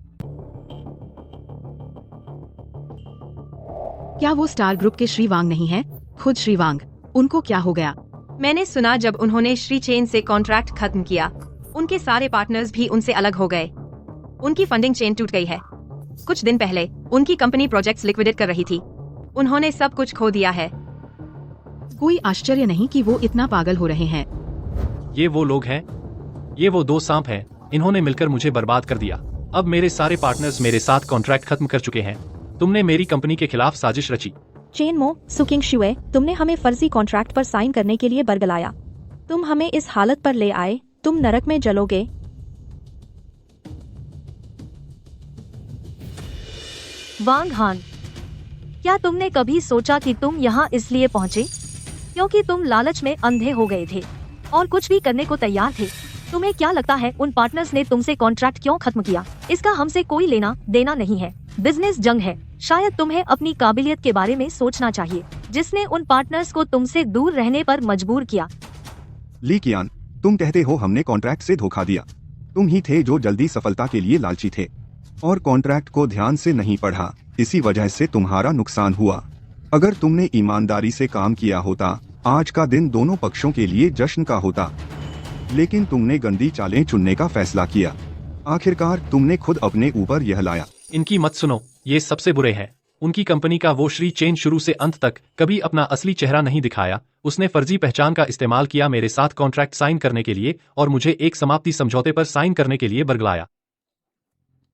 Speaker 1: क्या वो स्टार ग्रुप के श्री वांग नहीं है? खुद श्री वांग, उनको क्या हो गया?
Speaker 2: मैंने सुना जब उन्होंने श्री चेन से कॉन्ट्रैक्ट खत्म किया, उनके सारे पार्टनर्स भी उनसे अलग हो गए। उनकी फंडिंग चेन टूट गई है। कुछ दिन पहले उनकी कंपनी प्रोजेक्ट्स लिक्विडेट कर रही थी। उन्होंने सब कुछ खो दिया है।
Speaker 1: कोई आश्चर्य नहीं कि वो इतना पागल हो रहे हैं।
Speaker 11: ये वो लोग हैं, ये वो दो सांप हैं, इन्होंने मिलकर मुझे बर्बाद कर दिया। अब मेरे सारे पार्टनर्स मेरे साथ कॉन्ट्रैक्ट खत्म कर चुके हैं। तुमने मेरी कंपनी के खिलाफ साजिश रची।
Speaker 8: चेनमो, सुकिंग शुए, तुमने हमें फर्जी कॉन्ट्रैक्ट पर साइन करने के लिए बरगलाया। तुम हमें इस हालत पर ले आए, तुम नरक में जलोगे।
Speaker 4: वांग हान, क्या तुमने कभी सोचा कि तुम यहाँ इसलिए पहुँचे क्योंकि तुम लालच में अंधे हो गए थे और कुछ भी करने को तैयार थे? तुम्हें क्या लगता है उन पार्टनर्स ने तुमसे कॉन्ट्रैक्ट क्यों खत्म किया? इसका हमसे कोई लेना देना नहीं है। बिजनेस जंग है। शायद तुम्हें अपनी काबिलियत के बारे में सोचना चाहिए, जिसने उन पार्टनर्स को तुमसे दूर रहने पर मजबूर किया।
Speaker 3: ली कियान, तुम कहते हो हमने कॉन्ट्रैक्ट से धोखा दिया। तुम ही थे जो जल्दी सफलता के लिए लालची थे और कॉन्ट्रैक्ट को ध्यान से नहीं पढ़ा। इसी वजह से तुम्हारा नुकसान हुआ। अगर तुमने ईमानदारी से काम किया होता, आज का दिन दोनों पक्षों के लिए जश्न का होता। लेकिन तुमने गंदी चालें चुनने का फैसला किया। आखिरकार तुमने खुद अपने ऊपर यह लाया।
Speaker 11: इनकी मत सुनो, ये सबसे बुरे हैं। उनकी कंपनी का वो श्री चेन शुरू से अंत तक कभी अपना असली चेहरा नहीं दिखाया। उसने फर्जी पहचान का इस्तेमाल किया मेरे साथ कॉन्ट्रैक्ट साइन करने के लिए और मुझे एक समाप्ति समझौते पर साइन करने के लिए बरगलाया।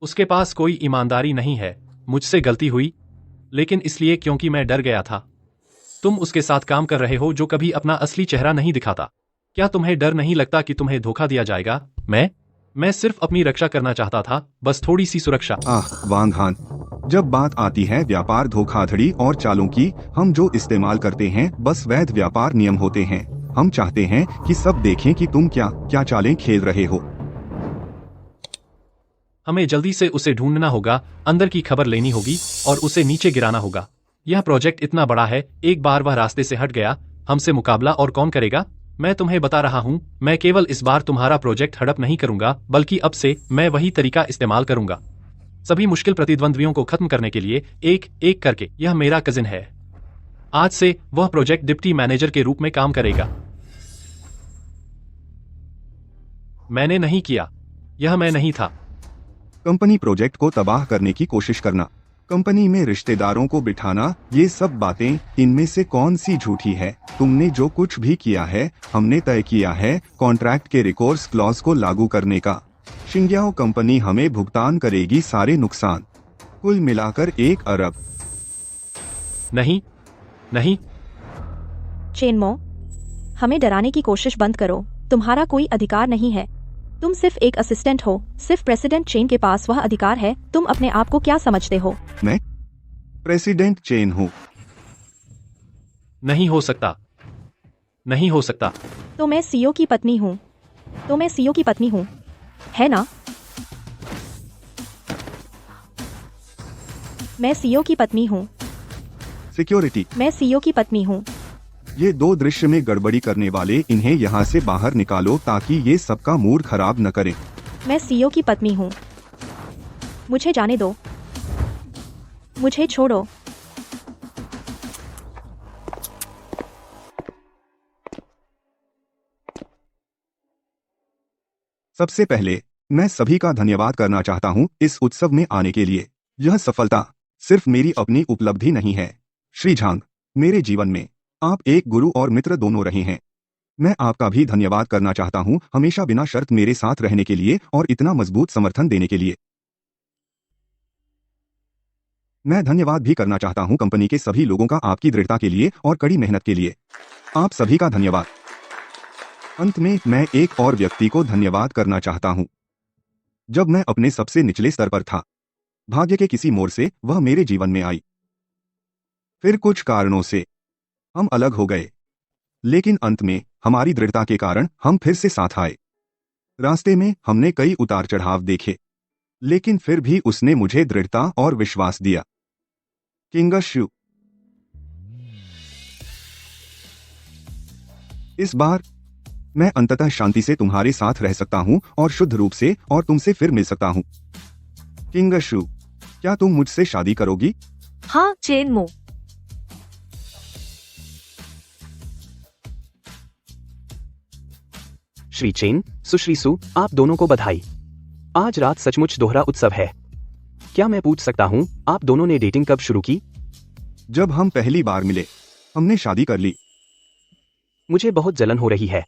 Speaker 11: उसके पास कोई ईमानदारी नहीं है। मुझसे गलती हुई, लेकिन इसलिए क्योंकि मैं डर गया था। तुम उसके साथ काम कर रहे हो जो कभी अपना असली चेहरा नहीं दिखाता। क्या तुम्हें डर नहीं लगता कि तुम्हें धोखा दिया जाएगा? मैं सिर्फ अपनी रक्षा करना चाहता था, बस थोड़ी सी सुरक्षा।
Speaker 3: वांग हान, जब बात आती है व्यापार धोखाधड़ी और चालों की, हम जो इस्तेमाल करते हैं बस वैध व्यापार नियम होते हैं। हम चाहते हैं कि सब देखें कि तुम क्या क्या चालें खेल रहे हो।
Speaker 11: हमें जल्दी से उसे ढूंढना होगा, अंदर की खबर लेनी होगी और उसे नीचे गिराना होगा। यह प्रोजेक्ट इतना बड़ा है, एक बार वह रास्ते से हट गया, हमसे मुकाबला और कौन करेगा? मैं तुम्हें बता रहा हूँ, मैं केवल इस बार तुम्हारा प्रोजेक्ट हड़प नहीं करूंगा, बल्कि अब से मैं वही तरीका इस्तेमाल करूंगा, सभी मुश्किल प्रतिद्वंद्वियों को खत्म करने के लिए, एक एक करके। यह मेरा कजिन है। आज से वह प्रोजेक्ट डिप्टी मैनेजर के रूप में काम करेगा। मैंने नहीं किया, यह मैं नहीं था।
Speaker 3: कंपनी प्रोजेक्ट को तबाह करने की कोशिश करना, कंपनी में रिश्तेदारों को बिठाना, ये सब बातें, इनमें से कौन सी झूठी है? तुमने जो कुछ भी किया है, हमने तय किया है कॉन्ट्रैक्ट के रिकोर्स क्लॉज को लागू करने का। शिंग्याओ कंपनी हमें भुगतान करेगी सारे नुकसान, कुल मिलाकर 1 अरब।
Speaker 11: नहीं।
Speaker 8: चेनमो, हमें डराने की कोशिश बंद करो। तुम्हारा कोई अधिकार नहीं है। तुम सिर्फ एक असिस्टेंट हो। सिर्फ प्रेसिडेंट चेन के पास वह अधिकार है। तुम अपने आप को क्या समझते हो?
Speaker 3: मैं प्रेसिडेंट चेन हूँ।
Speaker 11: नहीं हो सकता।
Speaker 8: तो मैं सीईओ की पत्नी हूँ, है ना? मैं सीईओ की पत्नी हूँ।
Speaker 3: सिक्योरिटी,
Speaker 8: मैं सीईओ की पत्नी हूँ।
Speaker 3: ये 2 दृश्य में गड़बड़ी करने वाले, इन्हें यहाँ से बाहर निकालो ताकि ये सबका मूड खराब न करें।
Speaker 8: मैं सीईओ की पत्नी हूँ। मुझे जाने दो। मुझे छोड़ो।
Speaker 3: सबसे पहले मैं सभी का धन्यवाद करना चाहता हूँ इस उत्सव में आने के लिए। यह सफलता सिर्फ मेरी अपनी उपलब्धि नहीं है। श्री झांग, मेरे जीवन में आप एक गुरु और मित्र दोनों रहे हैं। मैं आपका भी धन्यवाद करना चाहता हूं, हमेशा बिना शर्त मेरे साथ रहने के लिए और इतना मजबूत समर्थन देने के लिए। मैं धन्यवाद भी करना चाहता हूं कंपनी के सभी लोगों का आपकी दृढ़ता के लिए और कड़ी मेहनत के लिए। आप सभी का धन्यवाद। अंत में मैं एक और व्यक्ति को धन्यवाद करना चाहता हूं। जब मैं अपने सबसे निचले स्तर पर था, भाग्य के किसी मोड़ से वह मेरे जीवन में आई। फिर कुछ कारणों से हम अलग हो गए, लेकिन अंत में हमारी दृढ़ता के कारण हम फिर से साथ आए। रास्ते में हमने कई उतार चढ़ाव देखे, लेकिन फिर भी उसने मुझे दृढ़ता और विश्वास दिया। किंगशु, इस बार मैं अंततः शांति से तुम्हारे साथ रह सकता हूं और शुद्ध रूप से और तुमसे फिर मिल सकता हूं। किंगशु, क्या तुम मुझसे शादी करोगी?
Speaker 4: हाँ चेनमो।
Speaker 12: श्री चेन, सुश्री सु, आप दोनों को बधाई। आज रात सचमुच दोहरा उत्सव है। क्या मैं पूछ सकता हूँ आप दोनों ने डेटिंग कब शुरू की?
Speaker 3: जब हम पहली बार मिले, हमने शादी कर ली।
Speaker 12: मुझे बहुत जलन हो रही है।